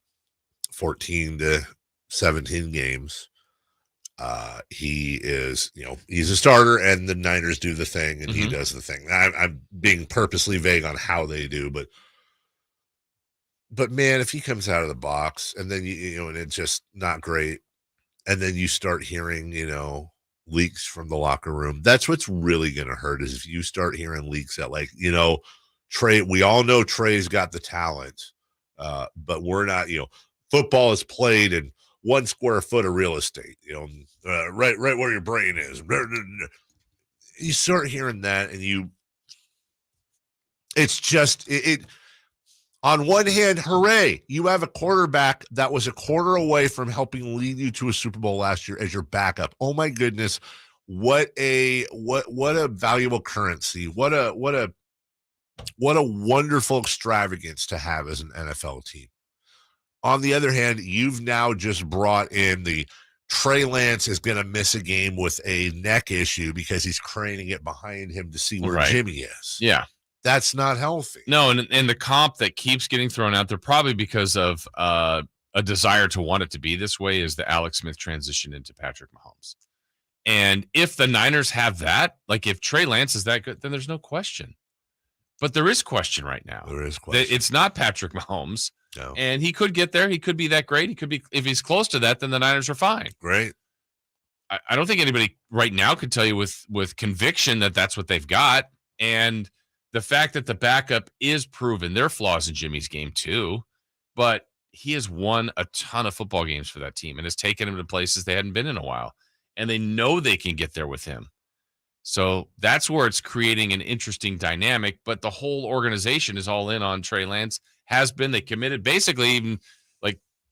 14 to 17 games. He is, he's a starter, and the Niners do the thing, and he does the thing. I'm being purposely vague on how they do, but man, if he comes out of the box and then and it's just not great, and then you start hearing, leaks from the locker room, that's what's really going to hurt, is if you start hearing leaks that Trey, we all know Trey's got the talent, but we're not, football is played in 1 square foot of real estate, right where your brain is. You start hearing that, and it's just it. On one hand, hooray, you have a quarterback that was a quarter away from helping lead you to a Super Bowl last year as your backup. Oh my goodness, what a valuable currency. What a wonderful extravagance to have as an NFL team. On the other hand, you've now just brought in the Trey Lance is going to miss a game with a neck issue because he's craning it behind him to see where Jimmy is. Yeah. That's not healthy. No, and the comp that keeps getting thrown out there, probably because of a desire to want it to be this way, is the Alex Smith transition into Patrick Mahomes. And if the Niners have that, if Trey Lance is that good, then there's no question. But there is question right now. There is question. It's not Patrick Mahomes. No. And he could get there. He could be that great. He could be, if he's close to that, then the Niners are fine. Great. I don't think anybody right now could tell you with conviction that that's what they've got. And the fact that the backup is proven, there are flaws in Jimmy's game too, but he has won a ton of football games for that team and has taken them to places they hadn't been in a while, and they know they can get there with him. So that's where it's creating an interesting dynamic, but the whole organization is all in on Trey Lance. Has been. They committed basically, even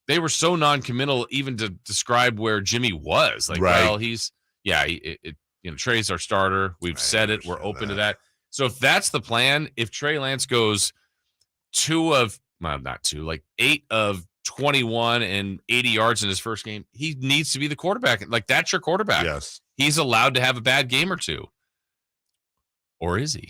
they were so non-committal even to describe where Jimmy was. Well, Trey's our starter. We've said it. We're open to that. So if that's the plan, if Trey Lance goes 8 of 21 and 80 yards in his first game, he needs to be the quarterback. That's your quarterback. Yes. He's allowed to have a bad game or two. Or is he?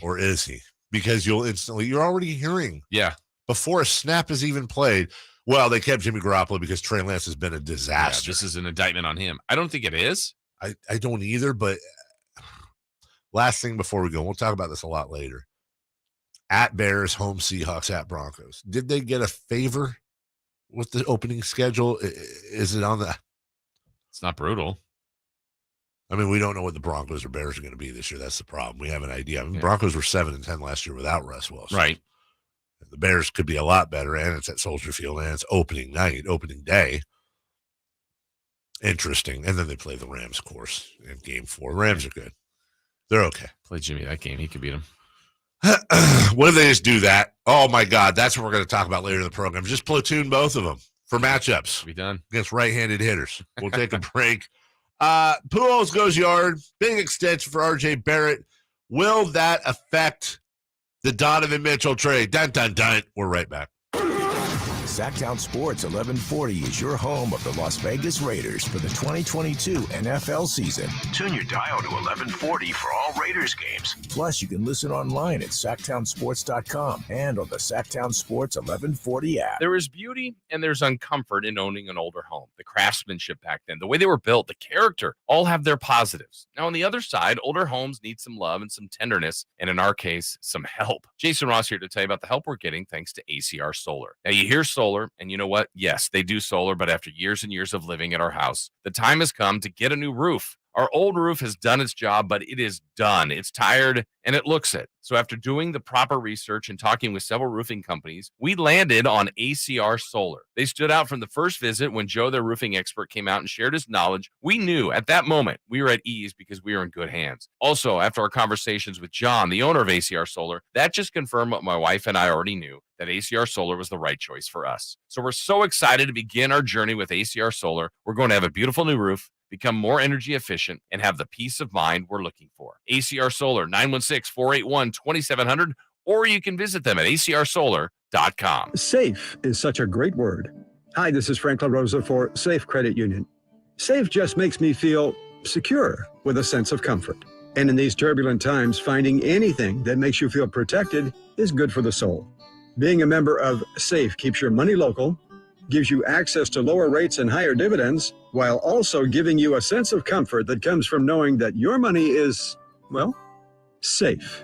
Because you're already hearing. Yeah. Before a snap is even played, well, they kept Jimmy Garoppolo because Trey Lance has been a disaster. Yeah, this is an indictment on him. I don't think it is. I don't either, but last thing before we go, we'll talk about this a lot later. At Bears, home Seahawks, at Broncos. Did they get a favor with the opening schedule? Is it on the... It's not brutal. I mean, we don't know what the Broncos or Bears are going to be this year. That's the problem. We have an idea. I mean, Broncos were 7-10 last year without Russ Wilson. Right. The Bears could be a lot better, and it's at Soldier Field, and it's opening day. Interesting. And then they play the Rams, of course, in game 4. Rams are good. They're okay. Play Jimmy that game. He could beat them. What if they just do that? Oh, my God. That's what we're going to talk about later in the program. Just platoon both of them for matchups. Be done. Against right-handed hitters. We'll take a break. Pujols goes yard. Big extension for R.J. Barrett. Will that affect the Donovan Mitchell trade? Dun, dun, dun. We're right back. Sactown Sports 1140 is your home of the Las Vegas Raiders for the 2022 NFL season. Tune your dial to 1140 for all Raiders games. Plus, you can listen online at SactownSports.com and on the Sactown Sports 1140 app. There is beauty and there's uncomfort in owning an older home. The craftsmanship back then, the way they were built, the character, all have their positives. Now, on the other side, older homes need some love and some tenderness, and in our case, some help. Jason Ross here to tell you about the help we're getting thanks to ACR Solar. Now, you hear solar, and you know what? Yes, they do solar, but after years and years of living at our house, the time has come to get a new roof. Our old roof has done its job, but it is done. It's tired, and it looks it. So after doing the proper research and talking with several roofing companies, we landed on ACR Solar. They stood out from the first visit when Joe, their roofing expert, came out and shared his knowledge. We knew at that moment we were at ease because we were in good hands. Also, after our conversations with John, the owner of ACR Solar, that just confirmed what my wife and I already knew, that ACR Solar was the right choice for us. So we're so excited to begin our journey with ACR Solar. We're going to have a beautiful new roof, become more energy efficient, and have the peace of mind we're looking for. ACR Solar, 916-481-2700, or you can visit them at acrsolar.com. Safe is such a great word. Hi, this is Frank LaRosa for Safe Credit Union. Safe just makes me feel secure with a sense of comfort. And in these turbulent times, finding anything that makes you feel protected is good for the soul. Being a member of Safe keeps your money local, gives you access to lower rates and higher dividends, while also giving you a sense of comfort that comes from knowing that your money is, well, safe.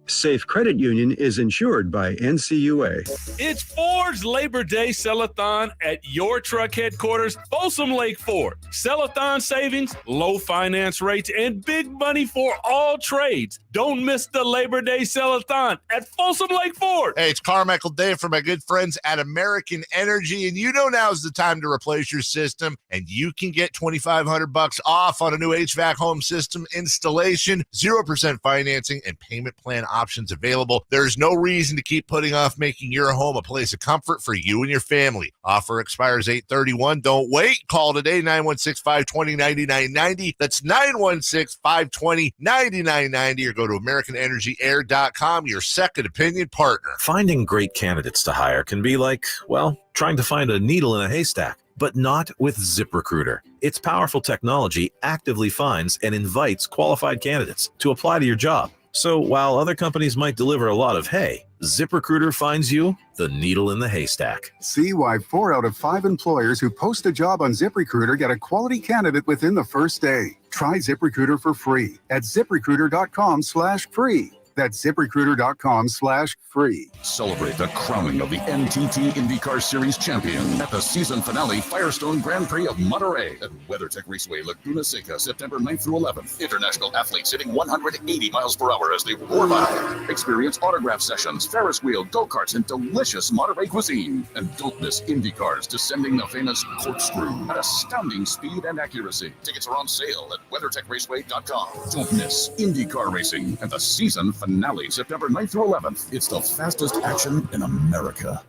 Safe Credit Union is insured by NCUA. It's Ford's Labor Day Sell-a-thon at your truck headquarters, Folsom Lake Ford. Sell-a-thon savings, low finance rates, and big money for all trades. Don't miss the Labor Day Sell-a-thon at Folsom Lake Ford. Hey, it's Carmichael Dave for my good friends at American Energy, and you know now's the time to replace your system, and you can get $2,500 off on a new HVAC home system installation, 0% financing, and payment plan options available. There's no reason to keep putting off making your home a place of comfort for you and your family. Offer expires 8/31. Don't wait. Call today, 916-520-9990. That's 916-520-9990, or go to AmericanEnergyAir.com, your second opinion partner. Finding great candidates to hire can be like, well, trying to find a needle in a haystack, but not with ZipRecruiter. Its powerful technology actively finds and invites qualified candidates to apply to your job. So while other companies might deliver a lot of hay, ZipRecruiter finds you the needle in the haystack. See why 4 out of 5 employers who post a job on ZipRecruiter get a quality candidate within the first day. Try ZipRecruiter for free at ZipRecruiter.com/free. That's ZipRecruiter.com/free. Celebrate the crowning of the NTT IndyCar Series champion at the season finale Firestone Grand Prix of Monterey at WeatherTech Raceway, Laguna Seca, September 9th through 11th. International athletes hitting 180 miles per hour as they roar by. Experience autograph sessions, Ferris wheel, go-karts, and delicious Monterey cuisine. And don't miss IndyCars descending the famous corkscrew at astounding speed and accuracy. Tickets are on sale at WeatherTechRaceway.com. Don't miss IndyCar racing at the season finale, September 9th through 11th. It's the fastest action in America.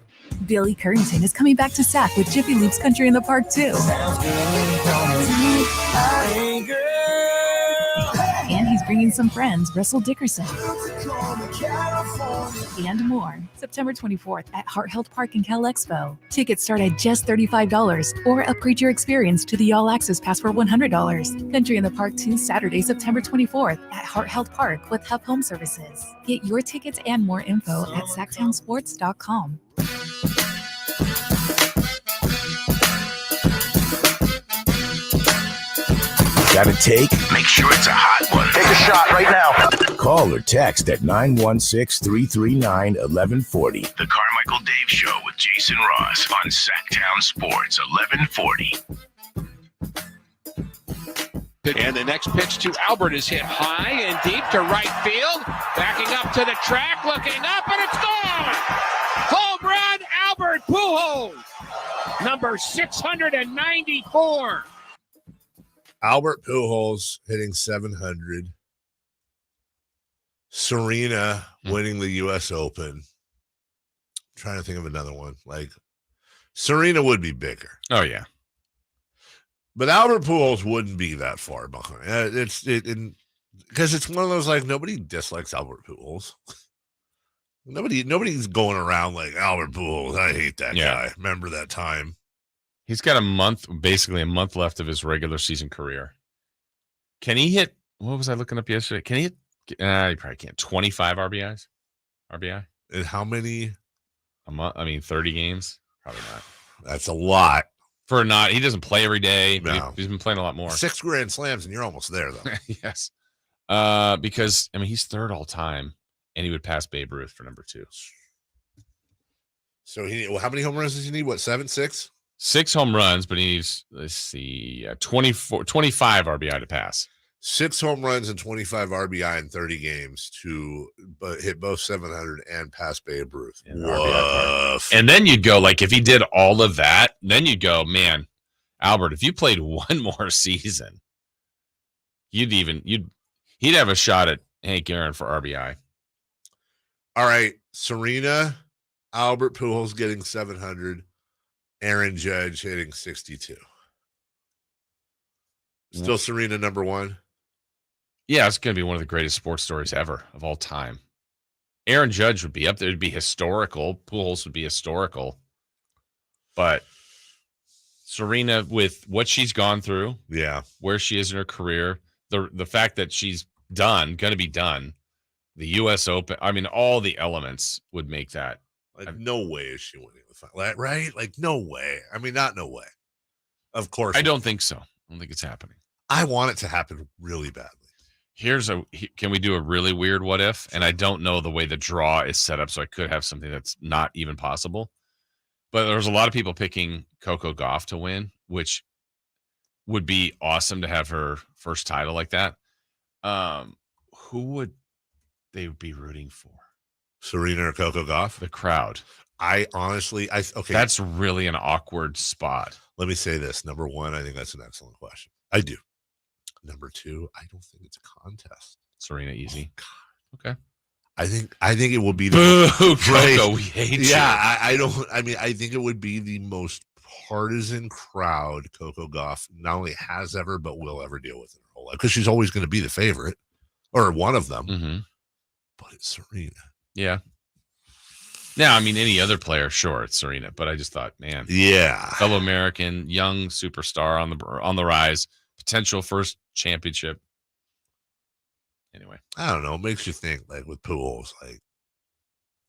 Billy Currington is coming back to SAC with Jiffy Lube's Country in the Park too. And he's bringing some friends, Russell Dickerson. And more. September 24th at Heart Health Park in Cal Expo. Tickets start at just $35 or upgrade your experience to the All Access Pass for $100. Country in the Park 2, Saturday, September 24th at Heart Health Park with Hub Home Services. Get your tickets and more info at SactownSports.com. Got a take? Make sure it's a hot one. Take a shot right now. Call or text at 916-339-1140. The Carmichael Dave Show with Jason Ross on Sactown Sports 1140. And the next pitch to Albert is hit high and deep to right field. Backing up to the track, looking up, and it's gone! Home run, Albert Pujols! Number 694. Albert Pujols hitting 700. Serena winning the U.S. Open. I'm trying to think of another one. Like, Serena would be bigger. Oh, yeah. But Albert Pujols wouldn't be that far behind. Because it's one of those, like, nobody dislikes Albert Pujols. Nobody's going around like Albert Pujols. I hate that guy. Remember that time? He's got basically a month left of his regular season career. Can he hit? What was I looking up yesterday? Can he hit? He probably can't. 25 RBI. And how many? A month? 30 games. Probably not. That's a lot. He doesn't play every day. No. He's been playing a lot more. 6 grand slams, and you're almost there, though. Yes. Because he's third all time, and he would pass Babe Ruth for number 2. So how many home runs does he need? What, 7, 6? 6 home runs, but he needs 25 RBI to pass. 6 home runs and 25 RBI in 30 games to hit both 700 and pass Babe Ruth. And then you'd go, like, if he did all of that, then you'd go, man, Albert, if you played one more season, he'd have a shot at Hank Aaron for RBI. All right, Serena, Albert Pujols getting 700, Aaron Judge hitting 62. Still Serena number 1? Yeah, it's going to be one of the greatest sports stories ever of all time. Aaron Judge would be up there. It'd be historical. Pujols would be historical. But Serena, with what she's gone through, where she is in her career, the fact that she's going to be done, the U.S. Open, all the elements would make that. Like, no way is she winning the final, right? Like, no way. Not no way. Of course. I don't think so. I don't think it's happening. I want it to happen really badly. Can we do a really weird what if? And I don't know the way the draw is set up, so I could have something that's not even possible. But there's a lot of people picking Coco Gauff to win, which would be awesome to have her first title like that. Who would they be rooting for? Serena or Coco Gauff? The crowd. Okay. That's really an awkward spot. Let me say this. Number 1, I think that's an excellent question. I do. Number 2, I don't think it's a contest. Serena easy. Oh, okay. I think it will be the Coco, we hate you. I think it would be the most partisan crowd Coco Gauff not only has ever but will ever deal with in her whole life, because she's always going to be the favorite or one of them. Mm-hmm. But it's Serena. Yeah. Now, any other player, sure, it's Serena, but I just thought, man, fellow American, young superstar on the rise, potential first championship. Anyway, I don't know. It makes you think, like, with Pujols, like,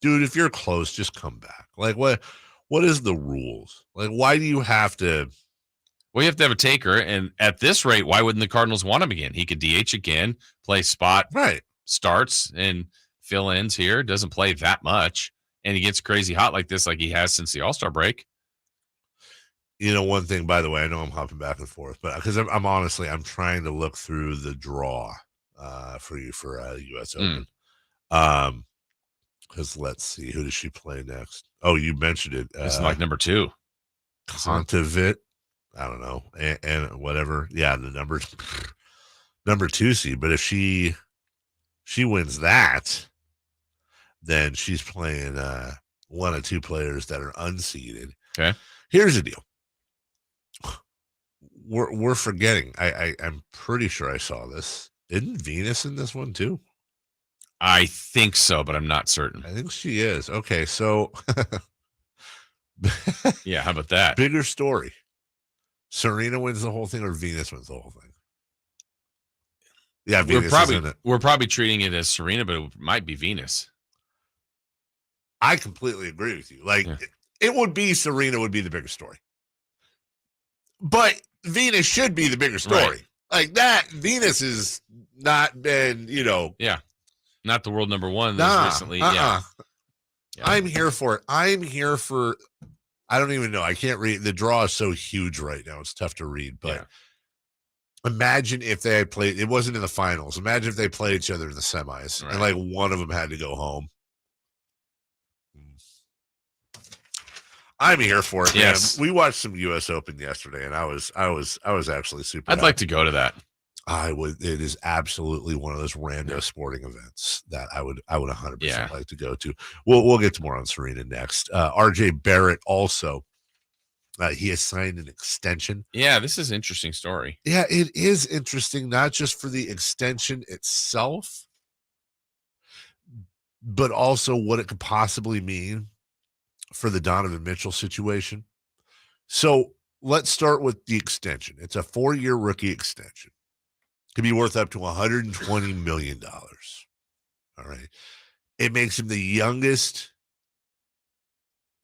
dude, if you're close, just come back. Like, what is the rules? Like, why do you have to? Well, you have to have a taker, and at this rate, why wouldn't the Cardinals want him again? He could DH again, play spot, starts and fill-ins here. Doesn't play that much, and he gets crazy hot like this, like he has since the All-Star break. One thing, by the way, I know I'm hopping back and forth, but because I'm trying to look through the draw for you for U.S. Open. Because let's see, who does she play next? Oh, you mentioned it. This is like number 2. Contavit. I don't know, and whatever. Yeah, the number 2 seed. But if she wins that, then she's playing one of 2 players that are unseeded. Okay. Here's the deal. We're forgetting. I'm pretty sure I saw this. Isn't Venus in this one too? I think so, but I'm not certain. I think she is. Okay, so yeah, how about that? Bigger story. Serena wins the whole thing or Venus wins the whole thing? Yeah, Venus is in it. We're probably treating it as Serena, but it might be Venus. I completely agree with you. Like, it would be Serena would be the bigger story. But Venus should be the bigger story. Right. Like that, Venus has not been, Yeah. Not the world number 1 recently. Yeah. I'm here for it. I'm here for, I don't even know. I can't read. The draw is so huge right now. It's tough to read. But imagine if they had played, it wasn't in the finals. Imagine if they played each other in the semis and like one of them had to go home. I'm here for it. Yes. Man. We watched some U.S. Open yesterday, and I was actually super. I'd like to go to that. I would. It is absolutely one of those random sporting events that I would 100% like to go to. We'll get to more on Serena next. RJ Barrett also. He has signed an extension. Yeah, this is an interesting story. Yeah, it is interesting, not just for the extension itself, but also what it could possibly mean for the Donovan Mitchell situation. So let's start with the extension. It's a 4-year rookie extension. Could be worth up to $120 million. All right. It makes him the youngest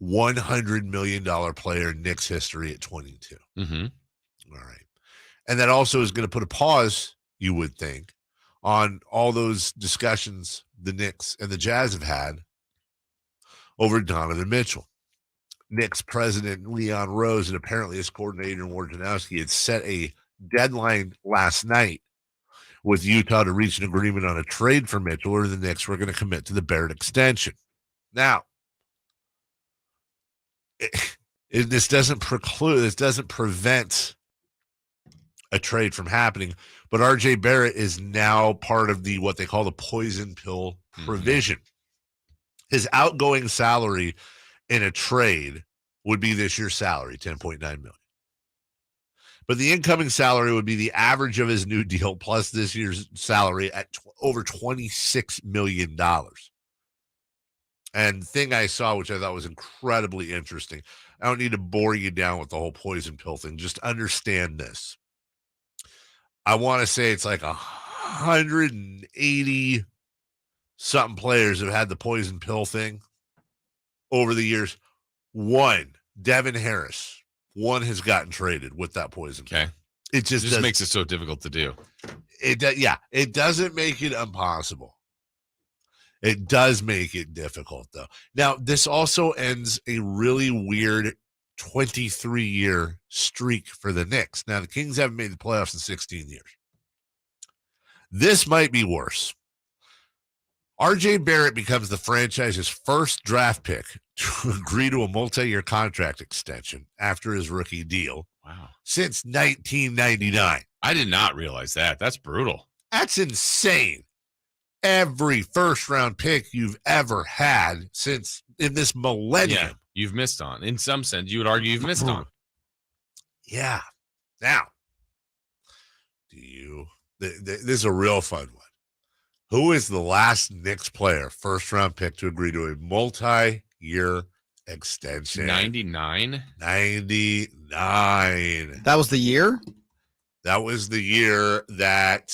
$100 million player in Knicks history at 22. Mm-hmm. All right. And that also is going to put a pause, you would think, on all those discussions the Knicks and the Jazz have had over Donovan Mitchell. Knicks president Leon Rose and apparently his coordinator Wojnarowski had set a deadline last night with Utah to reach an agreement on a trade for Mitchell, or the Knicks were going to commit to the Barrett extension. Now, this doesn't prevent a trade from happening, but RJ Barrett is now part of what they call the poison pill provision. His outgoing salary in a trade would be this year's salary, $10.9 million. But the incoming salary would be the average of his new deal plus this year's salary at over $26 million. And the thing I saw, which I thought was incredibly interesting, I don't need to bore you down with the whole poison pill thing. Just understand this. I want to say it's like 180 something players have had the poison pill thing over the years. One, Devin Harris, one has gotten traded with that poison pill. Okay. It just makes it so difficult to do. It doesn't make it impossible. It does make it difficult, though. Now, this also ends a really weird 23-year streak for the Knicks. Now, the Kings haven't made the playoffs in 16 years. This might be worse. RJ Barrett becomes the franchise's first draft pick to agree to a multi-year contract extension after his rookie deal. Wow. Since 1999. I did not realize that. That's brutal. That's insane. Every first-round pick you've ever had since in this millennium. You've missed on. In some sense, you would argue you've missed on. Yeah. Now, this is a real fun one. Who is the last Knicks player, first-round pick, to agree to a multi-year extension? 99? 99. That was the year? That was the year that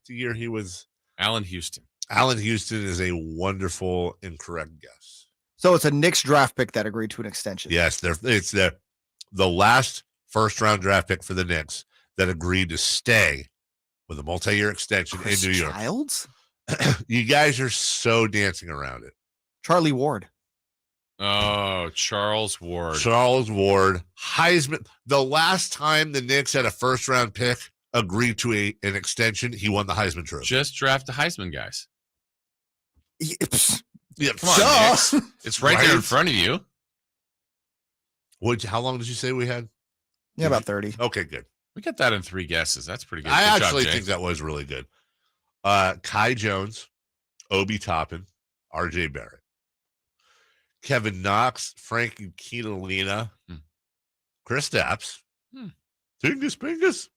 the year he was? Allen Houston. Allen Houston is a wonderful, incorrect guess. So it's a Knicks draft pick that agreed to an extension. Yes, it's the last first-round draft pick for the Knicks that agreed to stay with a multi-year extension in New York. Childs? You guys are so dancing around it. Charlie Ward. Oh, Charles Ward. Charles Ward. Heisman. The last time the Knicks had a first-round pick agreed to an extension, he won the Heisman Trophy. Just draft the Heisman guys. Yeah, come on, Knicks. It's right there in front of you. How long did you say we had? Yeah, about 30. Okay, good. We got that in 3 guesses. That's pretty good. I Good actually job, Jay. think that was really good. Kai Jones, Obi Toppin, RJ Barrett, Kevin Knox, Frankie Quinolina, Chris Stapps, Tingus Pingus.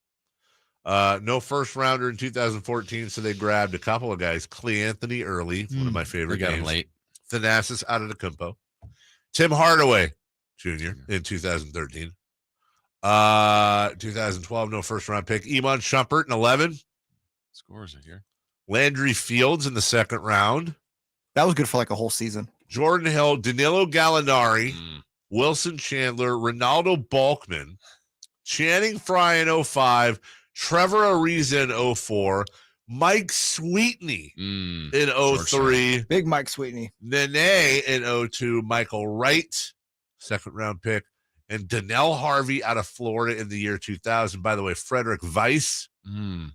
No first rounder in 2014, so they grabbed a couple of guys. Clay Anthony early, one of my favorite They got him names. late. Thanasis Antetokounmpo. Tim Hardaway Jr. in 2013. 2012, no first round pick. Iman Shumpert in 11. Scores are here. Landry Fields in the second round. That was good for like a whole season. Jordan Hill, Danilo Gallinari, Wilson Chandler, Ronaldo Balkman, Channing Frye in 05, Trevor Ariza in 04, Mike Sweetney in 03, Big Mike Sweetney, Nene in 02, Michael Wright, second round pick, and Donnell Harvey out of Florida in the year 2000. By the way, Frederick Weiss in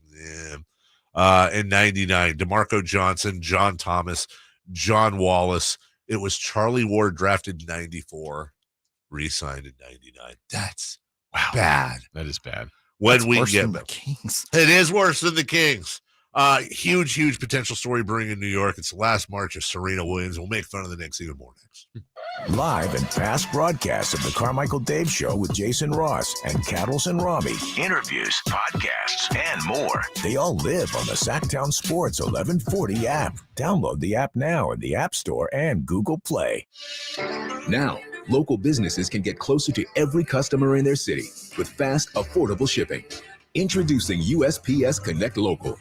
99, DeMarco Johnson, John Thomas, John Wallace. It was Charlie Ward drafted in 94, re-signed in 99. That's bad. That is bad. When That's we worse get than them. the Kings. It is worse than the Kings. Huge potential story brewing in New York. It's the last march of Serena Williams. We'll make fun of the Knicks even more next. Live and past broadcasts of the Carmichael Dave Show with Jason Ross and Cattles and Rami. Interviews, podcasts, and more. They all live on the Sactown Sports 1140 app. Download the app now in the App Store and Google Play. Now, local businesses can get closer to every customer in their city with fast, affordable shipping. Introducing USPS Connect Local.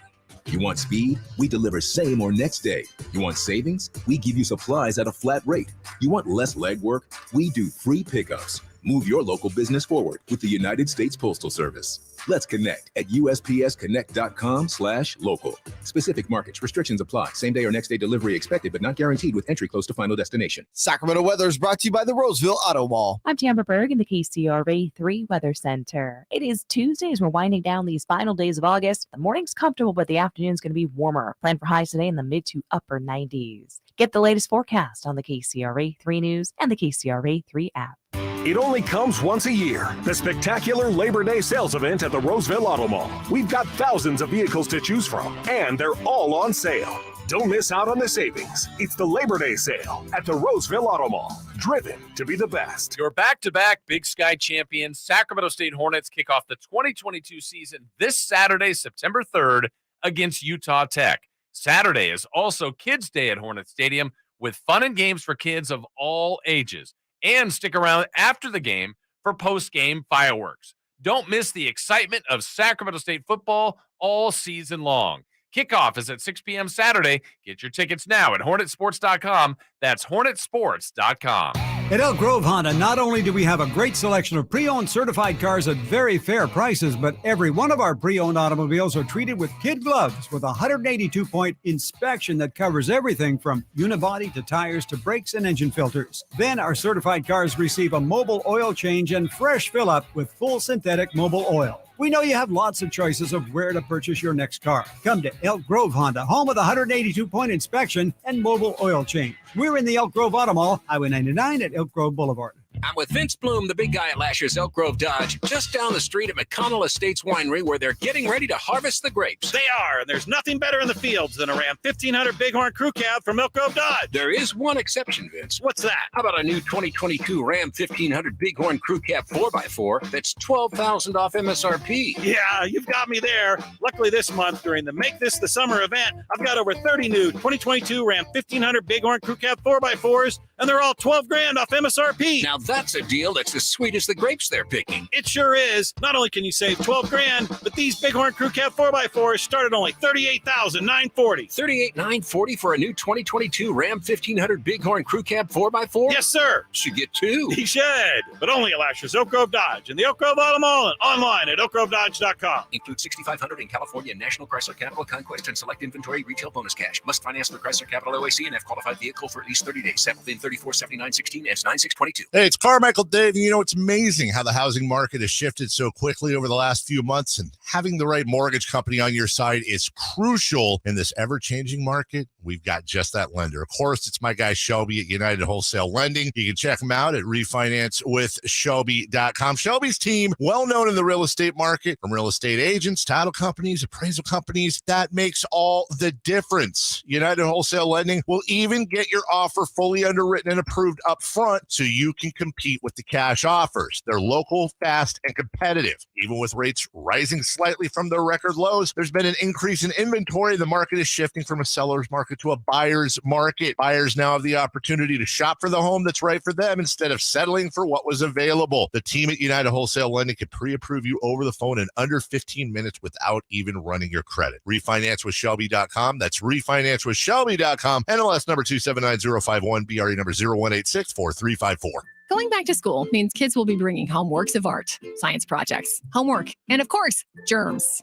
You want speed? We deliver same or next day. You want savings? We give you supplies at a flat rate. You want less legwork? We do free pickups. Move your local business forward with the United States Postal Service. Let's connect at USPSconnect.com/local. Specific markets, restrictions apply. Same day or next day delivery expected, but not guaranteed with entry close to final destination. Sacramento weather is brought to you by the Roseville Auto Mall. I'm Tamara Berg in the KCRA 3 Weather Center. It is Tuesday as we're winding down these final days of August. The morning's comfortable, but the afternoon's going to be warmer. Plan for highs today in the mid to upper 90s. Get the latest forecast on the KCRA 3 News and the KCRA 3 app. It only comes once a year, the spectacular Labor Day sales event at the Roseville Auto Mall. We've got thousands of vehicles to choose from, and they're all on sale. Don't miss out on the savings. It's the Labor Day sale at the Roseville Auto Mall. Driven to be the best. Your back-to-back Big Sky champions, Sacramento State Hornets, kick off the 2022 season this Saturday, September 3rd, against Utah Tech. Saturday is also Kids Day at Hornet Stadium with fun and games for kids of all ages. And stick around after the game for post-game fireworks. Don't miss the excitement of Sacramento State football all season long. Kickoff is at 6 p.m. Saturday. Get your tickets now at HornetSports.com. That's HornetSports.com. At Elk Grove Honda, not only do we have a great selection of pre-owned certified cars at very fair prices, but every one of our pre-owned automobiles are treated with kid gloves with a 182-point inspection that covers everything from unibody to tires to brakes and engine filters. Then our certified cars receive a mobile oil change and fresh fill-up with full synthetic mobile oil. We know you have lots of choices of where to purchase your next car. Come to Elk Grove Honda, home of the 182-point inspection and mobile oil change. We're in the Elk Grove Auto Mall, Highway 99 at Elk Grove Boulevard. I'm with Vince Bloom, the big guy at Lasher's Elk Grove Dodge, just down the street at McConnell Estates Winery, where they're getting ready to harvest the grapes. They are, and there's nothing better in the fields than a Ram 1500 Bighorn Crew Cab from Elk Grove Dodge. There is one exception, Vince. What's that? How about a new 2022 Ram 1500 Bighorn Crew Cab 4x4 that's $12,000 off MSRP? Yeah, you've got me there. Luckily this month, during the Make This the Summer event, I've got over 30 new 2022 Ram 1500 Bighorn Crew Cab 4x4s, and they're all $12,000 off MSRP. Now that's a deal that's as sweet as the grapes they're picking. It sure is. Not only can you save $12,000, but these Bighorn Crew Cab 4x4s start at only $38,940. $38,940 for a new 2022 Ram 1500 Bighorn Crew Cab 4x4? Yes, sir. Should get two. He should, but only at Lasher's Elk Grove Dodge and the Elk Grove Auto Mall and online at elkgrovedodge.com. Include 6,500 in California National Chrysler Capital Conquest and select inventory retail bonus cash. Must finance through Chrysler Capital OAC and have qualified vehicle for at least 30 days. Settled in 347916 S 9622. Hey, it's Carmichael Dave. You know, it's amazing how the housing market has shifted so quickly over the last few months, and having the right mortgage company on your side is crucial in this ever-changing market. We've got just that lender. Of course, it's my guy Shelby at United Wholesale Lending. You can check him out at refinancewithshelby.com. Shelby's team, well known in the real estate market, from real estate agents, title companies, appraisal companies. That makes all the difference. United Wholesale Lending will even get your offer fully underwritten and approved up front so you can compete with the cash offers. They're local, fast, and competitive. Even with rates rising slightly from their record lows, there's been an increase in inventory. The market is shifting from a seller's market to a buyer's market. Buyers now have the opportunity to shop for the home that's right for them instead of settling for what was available. The team at United Wholesale Lending can pre-approve you over the phone in under 15 minutes without even running your credit. Refinancewithshelby.com. That's refinancewithshelby.com. NLS number 279051, BRE number 01864354. Going back to school means kids will be bringing home works of art, science projects, homework, and of course, germs.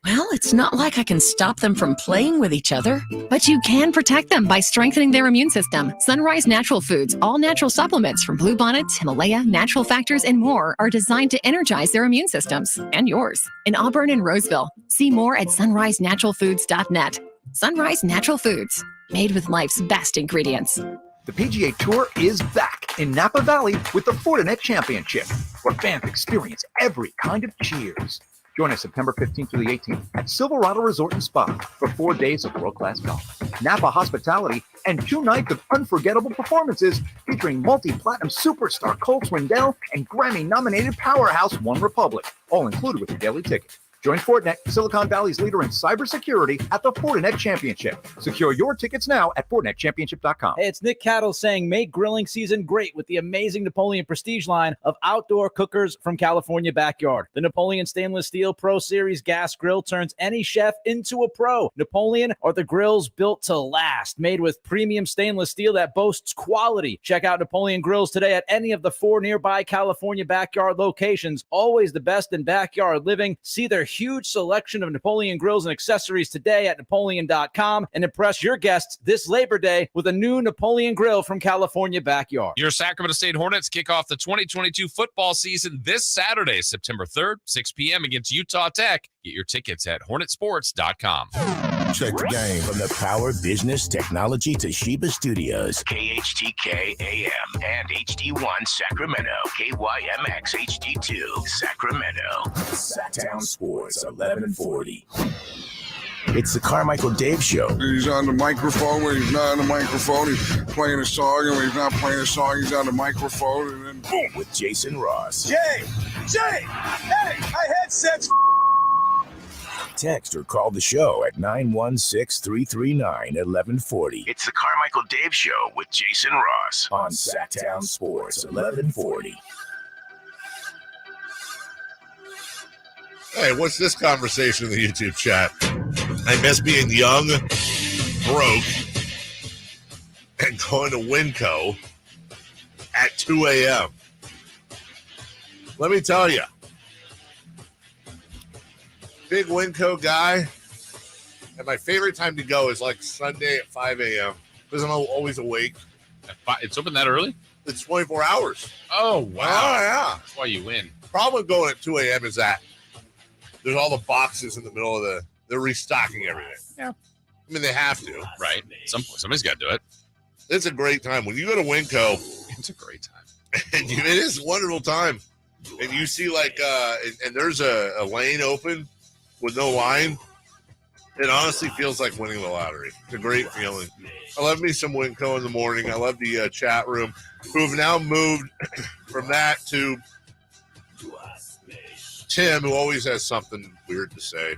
Well, it's not like I can stop them from playing with each other. But you can protect them by strengthening their immune system. Sunrise Natural Foods, all natural supplements from Bluebonnet, Himalaya, Natural Factors, and more are designed to energize their immune systems and yours. In Auburn and Roseville, see more at sunrisenaturalfoods.net. Sunrise Natural Foods, made with life's best ingredients. The PGA Tour is back in Napa Valley with the Fortinet Championship, where fans experience every kind of cheers. Join us September 15th through the 18th at Silverado Resort and Spa for 4 days of world-class golf, Napa hospitality, and 2 nights of unforgettable performances featuring multi-platinum superstar Cole Swindell and Grammy-nominated powerhouse One Republic, all included with your daily ticket. Join Fortinet, Silicon Valley's leader in cybersecurity, at the Fortinet Championship. Secure your tickets now at FortinetChampionship.com. Hey, it's Nick Cattle saying make grilling season great with the amazing Napoleon Prestige line of outdoor cookers from California Backyard. The Napoleon Stainless Steel Pro Series gas grill turns any chef into a pro. Napoleon are the grills built to last, made with premium stainless steel that boasts quality. Check out Napoleon Grills today at any of the 4 nearby California Backyard locations. Always the best in backyard living. See their huge selection of Napoleon grills and accessories today at Napoleon.com and impress your guests this Labor Day with a new Napoleon grill from California Backyard. Your Sacramento State Hornets kick off the 2022 football season this Saturday, September 3rd, 6 p.m. against Utah Tech. Get your tickets at hornetsports.com. Check the game from the Power Business Technology Toshiba Studios. KHTK AM and HD1 Sacramento. KYMX HD2 Sacramento. Sactown Sports 1140. It's the Carmichael Dave Show. He's on the microphone when he's not on the microphone. He's playing a song, and when he's not playing a song, he's on the microphone, and then boom. With Jason Ross. Jay, hey, my headset's Text or call the show at 916-339-1140. It's the Carmichael Dave Show with Jason Ross on Sactown Sports 1140. Hey, what's this conversation in the YouTube chat? I miss being young, broke, and going to Winco at 2 a.m. Let me tell you, big Winco guy, and my favorite time to go is like Sunday at 5 a.m. because I'm always awake. It's open that early? It's 24 hours. Oh, wow. Oh, yeah. That's why you win. Problem with going at 2 a.m. is that there's all the boxes in the middle of they're restocking everything. Yeah. I mean, they have to. Right. Somebody's got to do it. It's a great time. When you go to Winco, it's a great time. And it is a wonderful time. And you see and there's a lane open with no line. It honestly feels like winning the lottery. It's a great feeling. I love me some Winco in the morning. I love the chat room, who have now moved from that to Tim, who always has something weird to say.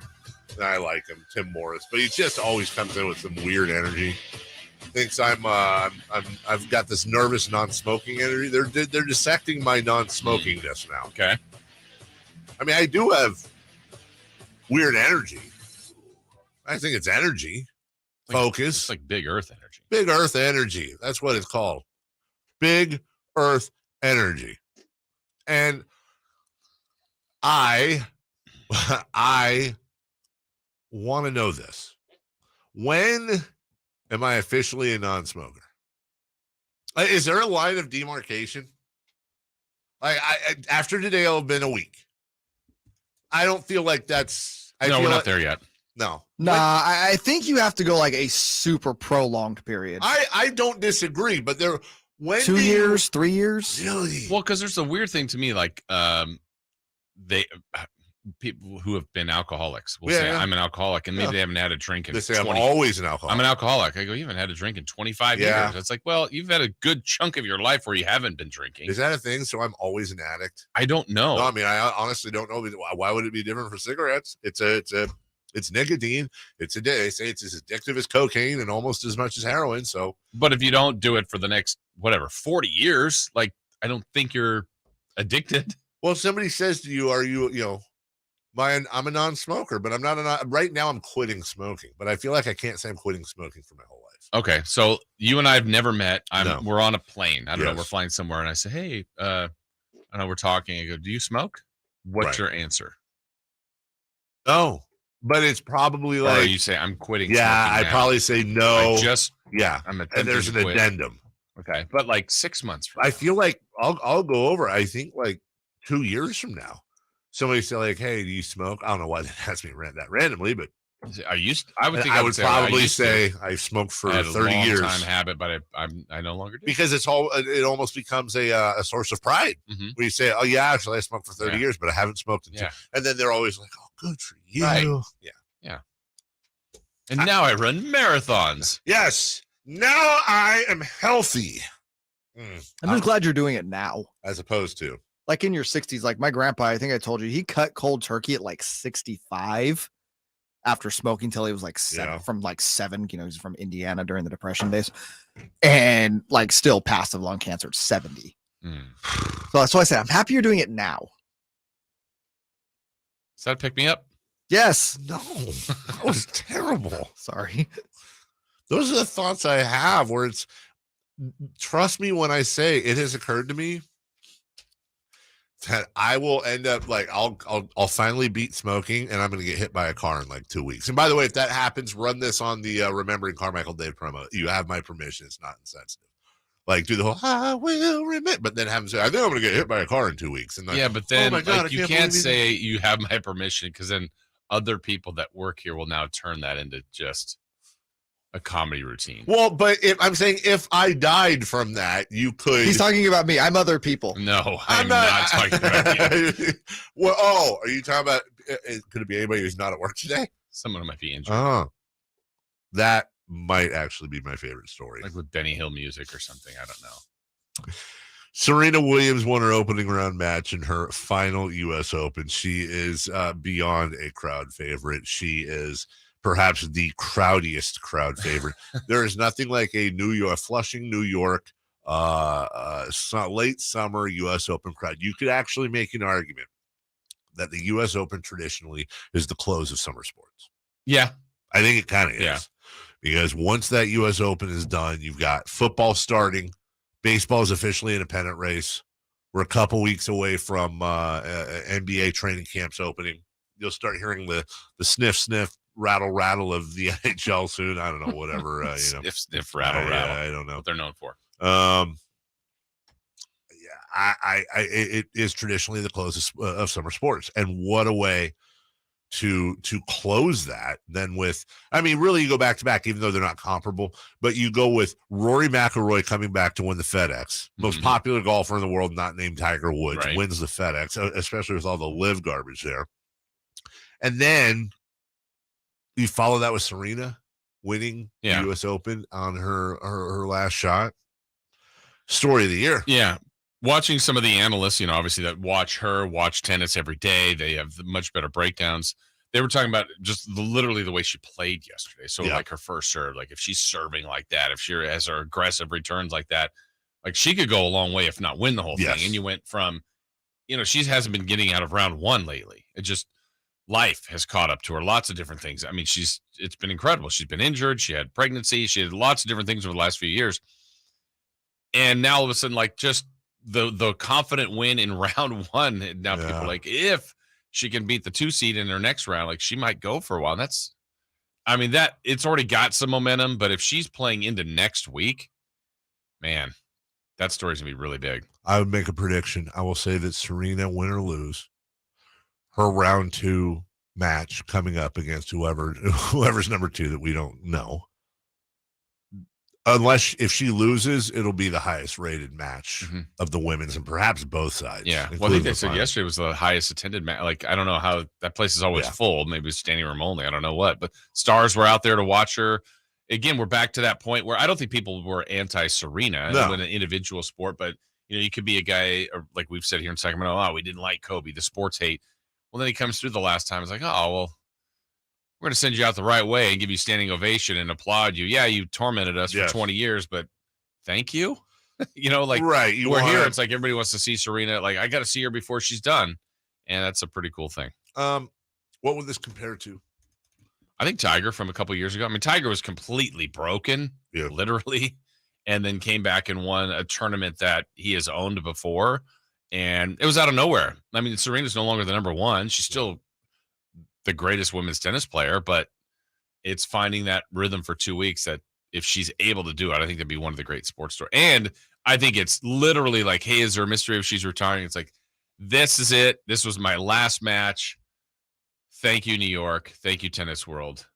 And I like him, Tim Morris, but he just always comes in with some weird energy. Thinks I've got this nervous non-smoking energy. They're dissecting my non-smokingness now. Okay. I mean, I do have weird energy. I think it's energy, focus. It's like big earth energy. Big earth energy. That's what it's called. Big earth energy. And I want to know this. When am I officially a non-smoker? Is there a line of demarcation? After today, it'll have been a week. I don't feel like that's... we're not there yet. No. Nah, I think you have to go like a super prolonged period. I don't disagree, but there... 2 years, 3 years? Really? Well, because there's a weird thing to me, like people who have been alcoholics will say, I'm an alcoholic, and maybe they haven't had a drink in They say, I'm always an alcoholic. I'm an alcoholic. I go, you haven't had a drink in 25 years. It's like, well, you've had a good chunk of your life where you haven't been drinking. Is that a thing? So I'm always an addict? I don't know. No, I mean, I honestly don't know. Why would it be different for cigarettes? It's nicotine. They say it's as addictive as cocaine and almost as much as heroin. So, but if you don't do it for the next 40 years, like, I don't think you're addicted. Well, if somebody says to you, "Are you I'm a non-smoker," but I'm not right now. I'm quitting smoking, but I feel like I can't say I'm quitting smoking for my whole life. Okay, so you and I have never met. We're on a plane. I don't know. We're flying somewhere, and I say, "Hey, I know we're talking." I go, "Do you smoke?" What's your answer? No, but it's probably like, or you say, "I'm quitting." Yeah, I'd probably say no. I'm and there's an addendum. Okay, but like 6 months. I feel like I'll go over. I think like 2 years from now. Somebody say like, "Hey, do you smoke?" I don't know why that has me that randomly, but I would probably say I smoked for 30 years. Time habit, but I no longer do, because it almost becomes a source of pride when you say, "Oh yeah, actually I smoked for 30 years, but I haven't smoked in 2." And then they're always like, "Oh good for you. Right. Yeah. Yeah. And now I run marathons. Yes. Now I am healthy. I'm just glad you're doing it now. As opposed to. Like in your 60s, like my grandpa, I think I told you, he cut cold turkey at like 65 after smoking till he was like 7, from like 7, he's from Indiana during the Depression days, and like still passed of lung cancer at 70. So that's why I said, I'm happy you're doing it now. Does that pick me up? Yes. No, that was terrible. Sorry. Those are the thoughts I have where it's, trust me when I say it has occurred to me that I will end up like, I'll finally beat smoking and I'm going to get hit by a car in like 2 weeks. And by the way, if that happens, run this on the Remembering Carmichael Day promo. You have my permission. It's not insensitive. Like do the whole, I will remember, but then have them say, I think I'm going to get hit by a car in 2 weeks. And like, yeah, but then oh my God, you can't say you have my permission because then other people that work here will now turn that into just a comedy routine. Well, but I'm saying if I died from that, you could. He's talking about me. I'm other people. No, I'm not talking about you. Well, are you talking about, could it be anybody who's not at work today? Someone might be injured. Oh, that might actually be my favorite story. Like with Benny Hill music or something. I don't know. Serena Williams won her opening round match in her final U.S. Open. She is beyond a crowd favorite. She is perhaps the crowdiest crowd favorite. There is nothing like a Flushing, New York, late summer U.S. Open crowd. You could actually make an argument that the U.S. Open traditionally is the close of summer sports. Yeah. I think it kind of is. Yeah. Because once that U.S. Open is done, you've got football starting. Baseball is officially an independent race. We're a couple weeks away from NBA training camps opening. You'll start hearing the sniff, rattle of the NHL soon. I don't know, whatever. Sniff, rattle. I don't know what they're known for. It is traditionally the closest of summer sports, and what a way to close that then with, really you go back to back, even though they're not comparable, but you go with Rory McIlroy coming back to win the FedEx, most popular golfer in the world, not named Tiger Woods, wins the FedEx, especially with all the live garbage there. And then you follow that with Serena winning the U.S. Open on her last shot. Story of the year. Yeah. Watching some of the analysts, obviously that watch tennis every day. They have much better breakdowns. They were talking about just literally the way she played yesterday. So like her first serve, like if she's serving like that, if she has her aggressive returns like that, like she could go a long way, if not win the whole thing. And you went from, she hasn't been getting out of round one lately. It just, life has caught up to her. Lots of different things. It's been incredible. She's been injured. She had pregnancy. She had lots of different things over the last few years. And now all of a sudden, like just the confident win in round one. And now people are like, if she can beat the 2 seed in her next round, like she might go for a while. And that it's already got some momentum, but if she's playing into next week, man, that story's gonna be really big. I would make a prediction. I will say that Serena, win or lose, her round 2 match coming up against whoever's number 2 that we don't know. Unless if she loses, it'll be the highest rated match of the women's and perhaps both sides. Yeah. Well, I think they said yesterday was the highest attended match. Like, I don't know how that place is always full. Maybe it's standing room only. I don't know what, but stars were out there to watch her. Again, we're back to that point where I don't think people were anti-Serena in an individual sport, but you could be a guy, or like we've said here in Sacramento, we didn't like Kobe, the sports hate. Well, then he comes through the last time. It's like, we're going to send you out the right way and give you standing ovation and applaud you. Yeah, you tormented us for 20 years, but thank you. Right. We're here. It's like everybody wants to see Serena. Like, I got to see her before she's done. And that's a pretty cool thing. What would this compare to? I think Tiger from a couple years ago. Tiger was completely broken, literally, and then came back and won a tournament that he has owned before. And it was out of nowhere. Serena's no longer the number 1. She's still the greatest women's tennis player, but it's finding that rhythm for 2 weeks that if she's able to do it, I think that'd be one of the great sports stories. And I think it's literally like, hey, is there a mystery if she's retiring? It's like, this is it. This was my last match. Thank you, New York. Thank you, tennis world.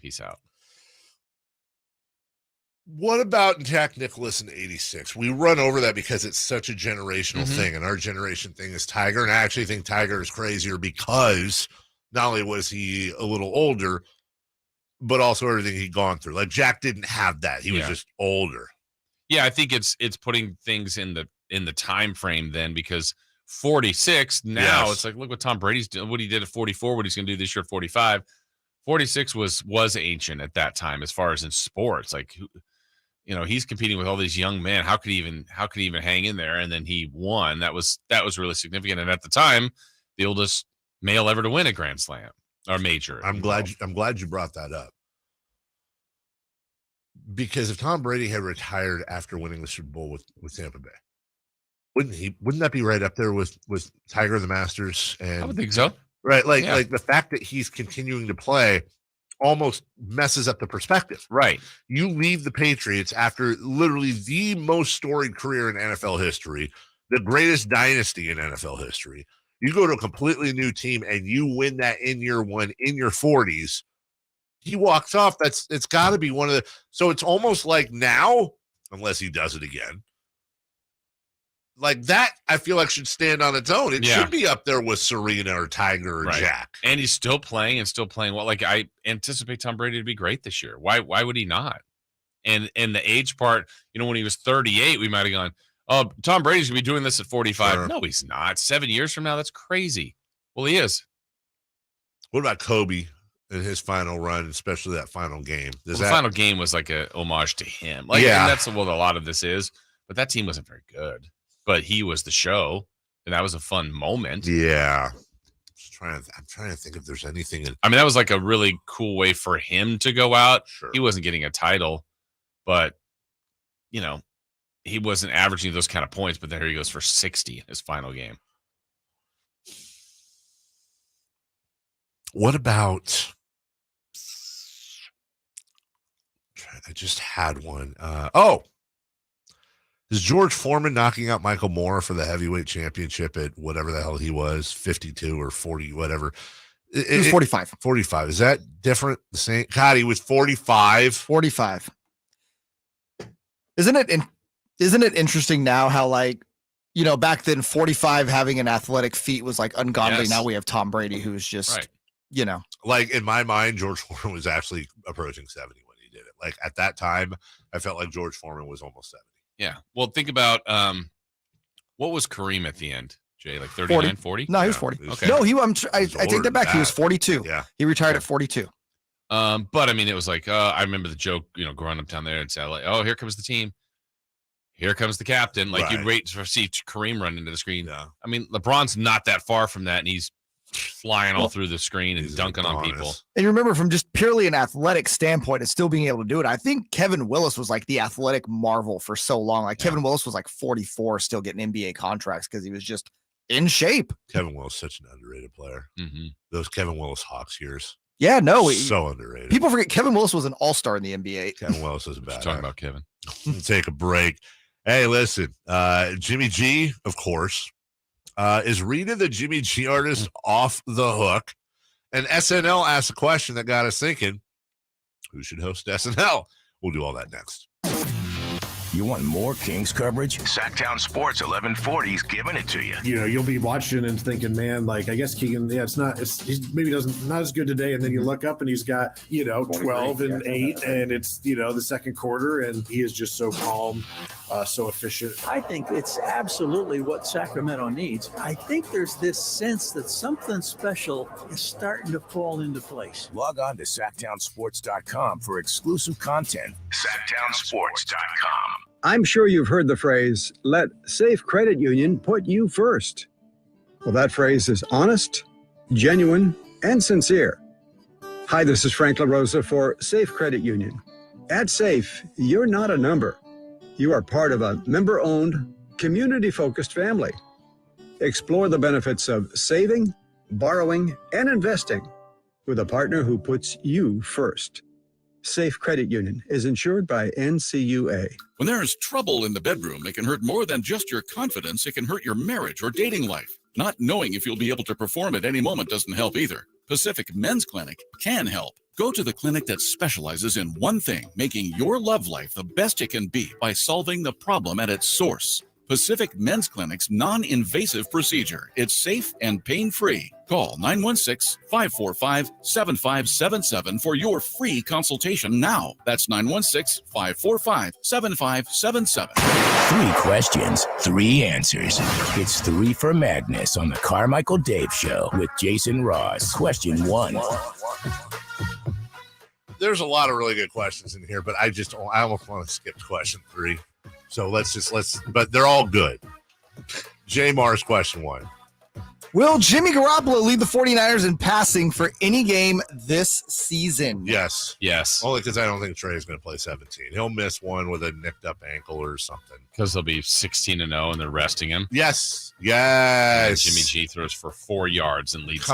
Peace out. What about Jack Nicklaus in 86? We run over that because it's such a generational thing, and our generation thing is Tiger. And I actually think Tiger is crazier because not only was he a little older, but also everything he'd gone through. Like Jack didn't have that. He was just older. Yeah, I think it's putting things in the time frame then, because 46 now it's like, look what Tom Brady's doing, what he did at 44, what he's going to do this year at 45. 46 was ancient at that time as far as in sports. Like, he's competing with all these young men. How could he even hang in there? And then he won. That was really significant. And at the time, the oldest male ever to win a Grand Slam or major. I'm glad you brought that up. Because if Tom Brady had retired after winning the Super Bowl with Tampa Bay, wouldn't that be right up there with Tiger, the Masters? And I would think so. Right. Like the fact that he's continuing to play almost messes up the perspective. Right. You leave the Patriots after literally the most storied career in NFL history, the greatest dynasty in NFL history. You go to a completely new team and you win that in year one, in your 40s. He walks off. It's got to be one of the. So it's almost like now, unless he does it again, like that, I feel like should stand on its own. It should be up there with Serena or Tiger or Jack. And he's still playing well. Like, I anticipate Tom Brady to be great this year. Why would he not? And the age part, when he was 38, we might have gone, oh, Tom Brady's gonna be doing this at 45. Sure. No, he's not. 7 years from now, that's crazy. Well, he is. What about Kobe in his final run, especially that final game? The final game was like a homage to him. Like, and that's what a lot of this is. But that team wasn't very good. But he was the show, and that was a fun moment. Yeah. I'm trying to think if there's anything. That was like a really cool way for him to go out. Sure. He wasn't getting a title, but, he wasn't averaging those kind of points, but then here he goes for 60 in his final game. What about, I just had one. Is George Foreman knocking out Michael Moore for the heavyweight championship at whatever the hell he was, 52 or 40, whatever? He was 45. 45. Is that different? The same? God, he was 45. 45. Isn't it interesting now how, like, back then 45 having an athletic feat was like ungodly. Yes. Now we have Tom Brady, who's just, Like, in my mind, George Foreman was actually approaching 70 when he did it. Like, at that time, I felt like George Foreman was almost 70. Yeah. Well, think about what was Kareem at the end, Jay? Like 39, 40? No, he was 40. Okay. No, I take that back. He was 42. Yeah. He retired at 42. But it was like, I remember the joke, growing up down there and say, like, oh, here comes the team. Here comes the captain. Like, you'd wait to see Kareem run into the screen. Yeah. LeBron's not that far from that, and he's flying all through the screen and dunking on people. And you remember, from just purely an athletic standpoint and still being able to do it, I think Kevin Willis was like the athletic marvel for so long. Like, Kevin Willis was like 44 still getting NBA contracts because he was just in shape. Kevin Willis, such an underrated player. Mm-hmm. Those Kevin Willis Hawks years. Yeah, no. So underrated. People forget Kevin Willis was an all-star in the NBA. Kevin Willis is a bad. Talking about Kevin. Take a break. Hey, listen, Jimmy G, of course. Is Rita the Jimmy G artist off the hook? And SNL asked a question that got us thinking, who should host SNL? We'll do all that next. You want more Kings coverage? Sactown Sports 1140's giving it to you. You'll be watching and thinking, man, like, I guess Keegan, he's maybe not as good today. And then you look up and he's got, 12 and 8, and it's, the second quarter, and he is just so calm, so efficient. I think it's absolutely what Sacramento needs. I think there's this sense that something special is starting to fall into place. Log on to SactownSports.com for exclusive content. SactownSports.com. I'm sure you've heard the phrase, let Safe Credit Union put you first. Well, that phrase is honest, genuine, and sincere. Hi, this is Frank LaRosa for Safe Credit Union. At Safe, you're not a number. You are part of a member-owned, community-focused family. Explore the benefits of saving, borrowing, and investing with a partner who puts you first. Safe Credit Union is insured by NCUA. When there is trouble in the bedroom, it can hurt more than just your confidence. It can hurt your marriage or dating life. Not knowing if you'll be able to perform at any moment doesn't help either. Pacific Men's Clinic can help. Go to the clinic that specializes in one thing, making your love life the best it can be by solving the problem at its source. Pacific Men's Clinic's non-invasive procedure. It's safe and pain-free. Call 916-545-7577 for your free consultation now. That's 916-545-7577. 3 questions, 3 answers. It's 3 for Madness on the Carmichael Dave Show with Jason Ross. Question 1. There's a lot of really good questions in here, but I almost want to skip question 3. So but they're all good. J. Mars, question 1. Will Jimmy Garoppolo lead the 49ers in passing for any game this season? Yes. Yes. Only because I don't think Trey is going to play 17. He'll miss one with a nicked up ankle or something. Because he'll be 16-0 and they're resting him. Yes. Yes. And Jimmy G throws for 4 yards and leads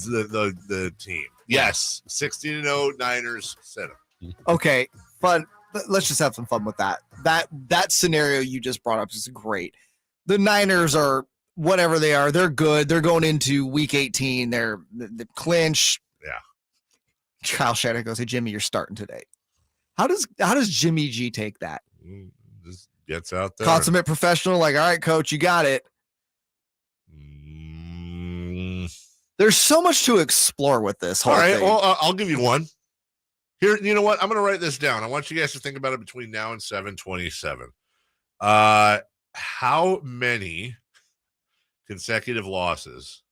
the team. Yes. 16-0 Niners set him. Okay, but let's just have some fun with that. That scenario you just brought up is great. The Niners are whatever they are. They're good. They're going into week 18. They're the clinch. Yeah. Kyle Shanahan goes, "Hey Jimmy, you're starting today." How does Jimmy G take that? Just gets out there. Consummate professional, like, all right, coach, you got it. There's so much to explore with this whole thing. Well, I'll give you one. Here, you know what? I'm going to write this down. I want you guys to think about it between now and 7/27. How many consecutive losses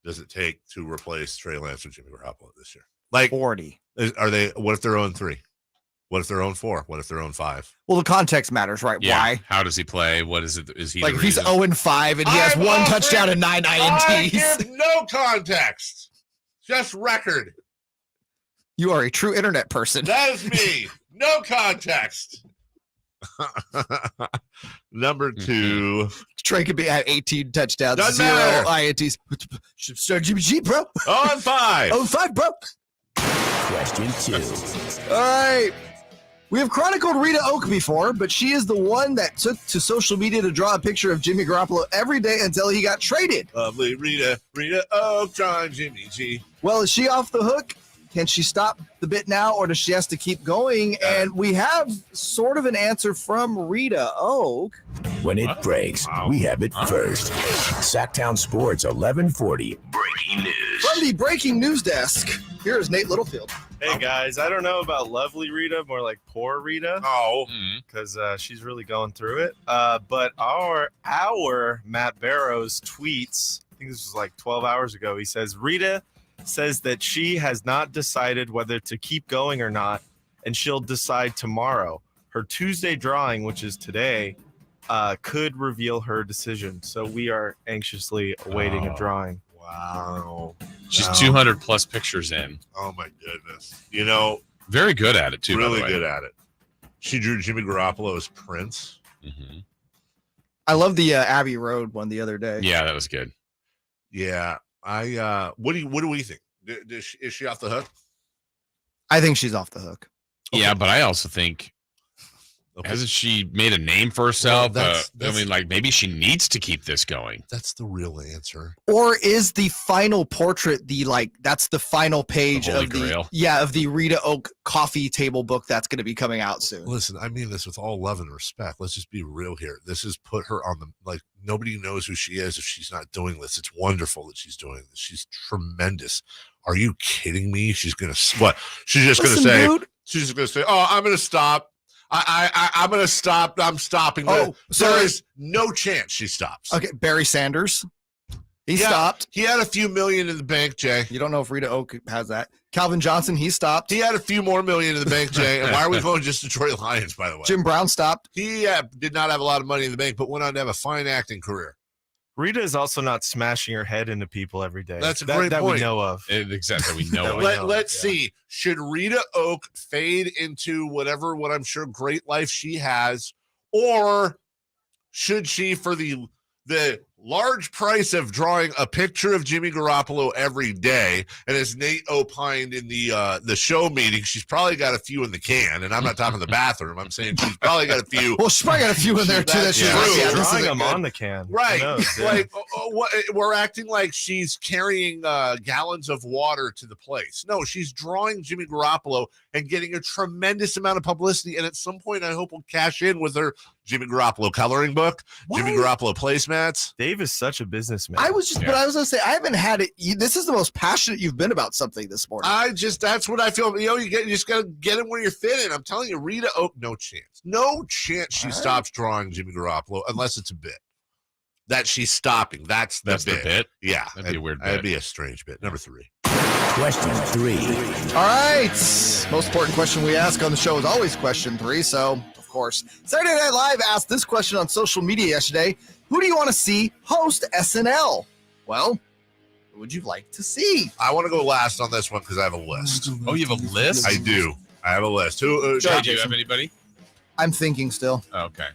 does it take to replace Trey Lance with Jimmy Garoppolo this year? Like 40. Are they? What if they're 0-3? What if they're 0-4? What if they're 0-5? Well, the context matters, right? Yeah. Why? How does he play? What is it? Is he like if he's 0-5 and he has 1 touchdown and 9 INTs? I give no context, just record. You are a true internet person. That is me. No context. Number 2. Trey could be at 18 touchdowns, Doesn't 0 matter. INTs. Should start Jimmy G, bro. 0-5. 0-5, bro. Question 2. All right. We have chronicled Rita Oak before, but she is the one that took to social media to draw a picture of Jimmy Garoppolo every day until he got traded. Lovely Rita Oak drawing Jimmy G. Well, is she off the hook? Can she stop the bit now, or does she have to keep going? And we have sort of an answer from Rita Oak. When it breaks, we have it first. Sactown Sports 1140. Breaking news. From the breaking news desk, here is Nate Littlefield. Hey guys, I don't know about lovely Rita, more like poor Rita. Oh, because she's really going through it. But our Matt Barrows tweets, I think this was like 12 hours ago. He says Rita says that she has not decided whether to keep going or not, and she'll decide tomorrow. Her Tuesday drawing, which is today, could reveal her decision. So we are anxiously awaiting a drawing. Wow. She's 200 plus pictures in. Oh my goodness. You know, very good at it too. Really by the way. good at it. She drew Jimmy Garoppolo as Prince. Mm-hmm. I love the Abbey Road one the other day. Yeah, that was good. Yeah. What do we think? Is she off the hook? I think she's off the hook. Okay. Yeah, but I also think hasn't she made a name for herself? Well, that's, I mean, like maybe she needs to keep this going. That's the real answer. Or is the final portrait that's the final page the Holy of Grail. of the Rita Oak coffee table book that's going to be coming out soon? Listen, I mean this with all love and respect. Let's just be real here. This has put her on the nobody knows who she is if she's not doing this. It's wonderful that she's doing this. She's tremendous. Are you kidding me? She's gonna what? She's just gonna say. Dude. She's just gonna say, "Oh, I'm gonna stop. I'm gonna stop. I'm stopping." Oh, there is no chance she stops. Okay, Barry Sanders. He stopped. He had a few million in the bank, Jay. You don't know if Rita Oak has that. Calvin Johnson, he stopped. He had a few more million in the bank, Jay. And why are we going just Detroit Lions, by the way? Jim Brown stopped. He did not have a lot of money in the bank, but went on to have a fine acting career. Rita is also not smashing her head into people every day. That's a great that point. we know of. Exactly, we know of. Let's see. Should Rita Oak fade into what I'm sure great life she has, or should she, for the large price of drawing a picture of Jimmy Garoppolo every day, and as Nate opined in the show meeting, she's probably got a few in the can, and I'm not talking the bathroom. I'm saying she's probably got a few. Well, she's probably got a few in there too. That she's drawing them on the can, right? We're acting like she's carrying gallons of water to the place. No, she's drawing Jimmy Garoppolo and getting a tremendous amount of publicity, and at some point, I hope we'll cash in with her Jimmy Garoppolo coloring book, Jimmy Garoppolo placemats. Dave is such a businessman. But I was gonna say, I haven't had it. This is the most passionate you've been about something this morning. That's what I feel. You just gotta get it where you're fitting. I'm telling you, Rita Oak, no chance she stops drawing Jimmy Garoppolo unless it's a bit that she's stopping. That's the bit. Yeah, that'd be a weird bit. That'd be a strange bit. Number 3. Question 3. All right. Most important question we ask on the show is always question 3. So, of course, Saturday Night Live asked this question on social media yesterday. Who do you want to see host SNL? Well, who would you like to see? I want to go last on this one because I have a list. Oh, you have a list? I do. I have a list. Who? Do you have anybody? I'm thinking still. Okay.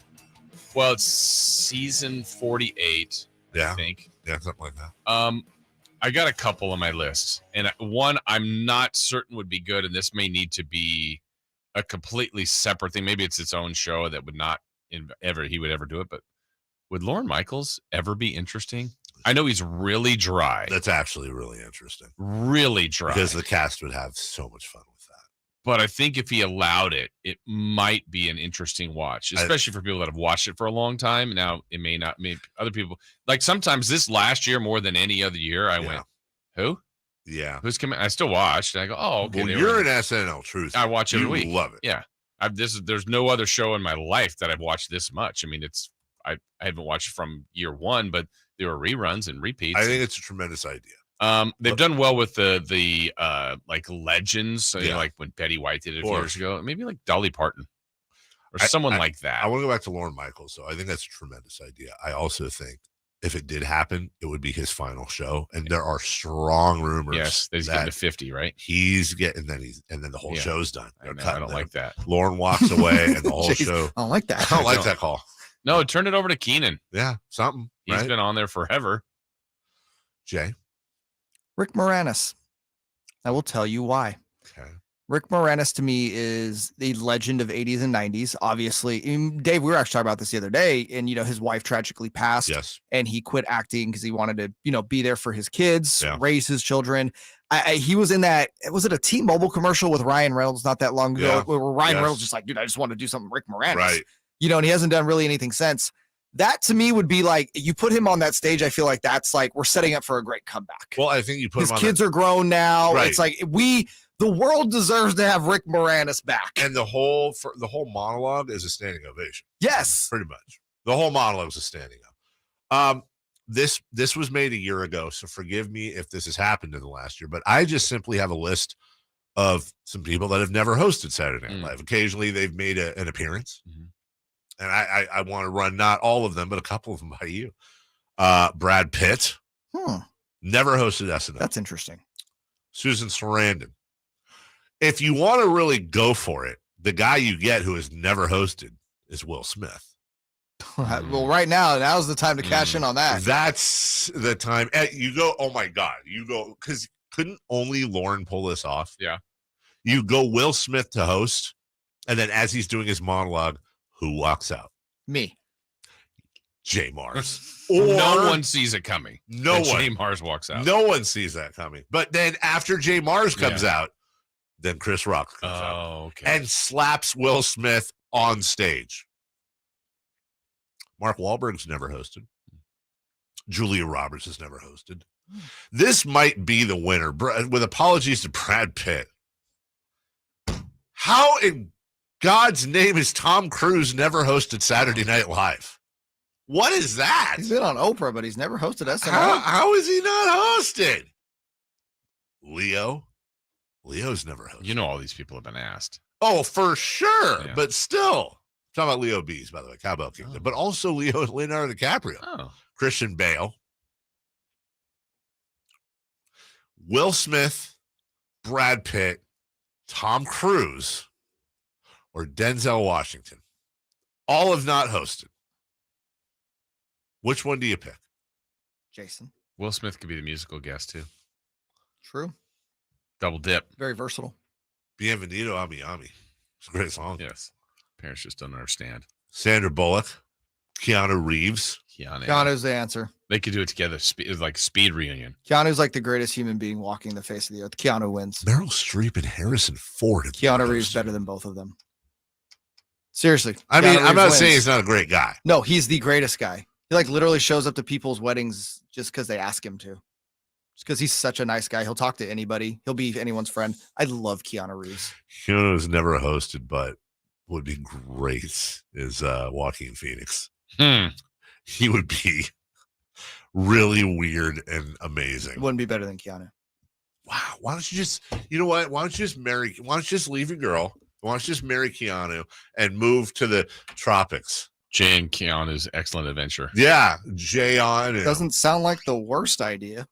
Well, it's season 48, I think. Yeah, something like that. I got a couple on my list, and one I'm not certain would be good, and this may need to be a completely separate thing. Maybe it's its own show that would not he would ever do it, but would Lorne Michaels ever be interesting? I know he's really dry. That's actually really interesting. Really dry. Because the cast would have so much fun with that. But I think if he allowed it, it might be an interesting watch, especially for people that have watched it for a long time. Now, it may not. Maybe other people, like sometimes this last year more than any other year, I went, who? Yeah. Who's coming? I still watched. And I go, oh, okay. Well, you're an SNL truth. I watch every week. Love it. Yeah. There's no other show in my life that I've watched this much. I mean, I haven't watched from year one, but there were reruns and repeats. I think it's a tremendous idea. They've done well with the like legends, you know, like when Betty White did it a few years ago. Maybe like Dolly Parton or someone like that. I want to go back to Lorne Michaels, so I think that's a tremendous idea. I also think if it did happen, it would be his final show, and there are strong rumors. Yes, that he's getting to 50, right? He's getting, and then the whole show's done. I don't like that. Lorne walks away, and the whole show. I don't like that. I don't like that call. No, turn it over to Keenan. Yeah, something. He's been on there forever. Jay. Rick Moranis. I will tell you why. Okay. Rick Moranis to me is the legend of 80s and 90s. Obviously, Dave, we were actually talking about this the other day, and his wife tragically passed. Yes. And he quit acting because he wanted to, be there for his kids, raise his children. He was in that. Was it a T-Mobile commercial with Ryan Reynolds not that long ago? Where Ryan Reynolds just like, dude, I just want to do something Rick Moranis. Right. And he hasn't done really anything since. That to me would be like, you put him on that stage. I feel like that's like we're setting up for a great comeback. Well, I think you put his him on kids are grown now. Right. It's like the world deserves to have Rick Moranis back. And the whole monologue is a standing ovation. Yes, pretty much. The whole monologue is a standing up. This was made a year ago, so forgive me if this has happened in the last year. But I just simply have a list of some people that have never hosted Saturday Night Live. Occasionally, they've made an appearance. Mm-hmm. And I want to run not all of them, but a couple of them by you. Brad Pitt. Never hosted SNL. That's interesting. Susan Sarandon. If you want to really go for it, the guy you get who has never hosted is Will Smith. Well, right now's the time to cash in on that. That's the time. You go, oh my God. You go, because couldn't only Lauren pull this off? Yeah. You go Will Smith to host, and then as he's doing his monologue, who walks out? Me. Jay Mars. No one sees it coming. No one. Jay Mars walks out. No one sees that coming. But then after Jay Mars comes out, then Chris Rock comes out. Okay. And slaps Will Smith on stage. Mark Wahlberg's never hosted. Julia Roberts has never hosted. This might be the winner. With apologies to Brad Pitt. How in God's name is Tom Cruise never hosted Saturday Night Live? What is that? He's been on Oprah, but he's never hosted SNL. How is he not hosted? Leo's never hosted. You know all these people have been asked. Oh, for sure. Yeah. But still. I'm talking about Leo B's, by the way, Cowbell Kingdom. But also Leonardo DiCaprio. Christian Bale. Will Smith, Brad Pitt, Tom Cruise, or Denzel Washington. All have not hosted. Which one do you pick? Jason. Will Smith could be the musical guest, too. True. Double dip. Very versatile. Bienvenido a Miami. It's a great song. Yes. Parents just don't understand. Sandra Bullock. Keanu Reeves. Keanu's the answer. They could do it together. It's like speed reunion. Keanu's like the greatest human being walking the face of the earth. Keanu wins. Meryl Streep and Harrison Ford. Keanu Reeves better than both of them. Seriously. I mean, I'm not wins. saying he's not a great guy. No, he's the greatest guy. He like literally shows up to people's weddings just because they ask him to. Just because he's such a nice guy. He'll talk to anybody. He'll be anyone's friend. I love Keanu Reeves. Keanu's never hosted, but would be great is Joaquin Phoenix. He would be really weird and amazing. Wouldn't be better than Keanu. Wow. Why don't you just, you know what? Why don't you just leave your girl? Why don't you just marry Keanu and move to the tropics? Jay and Keanu's excellent adventure. Yeah. Jay on. Doesn't sound like the worst idea.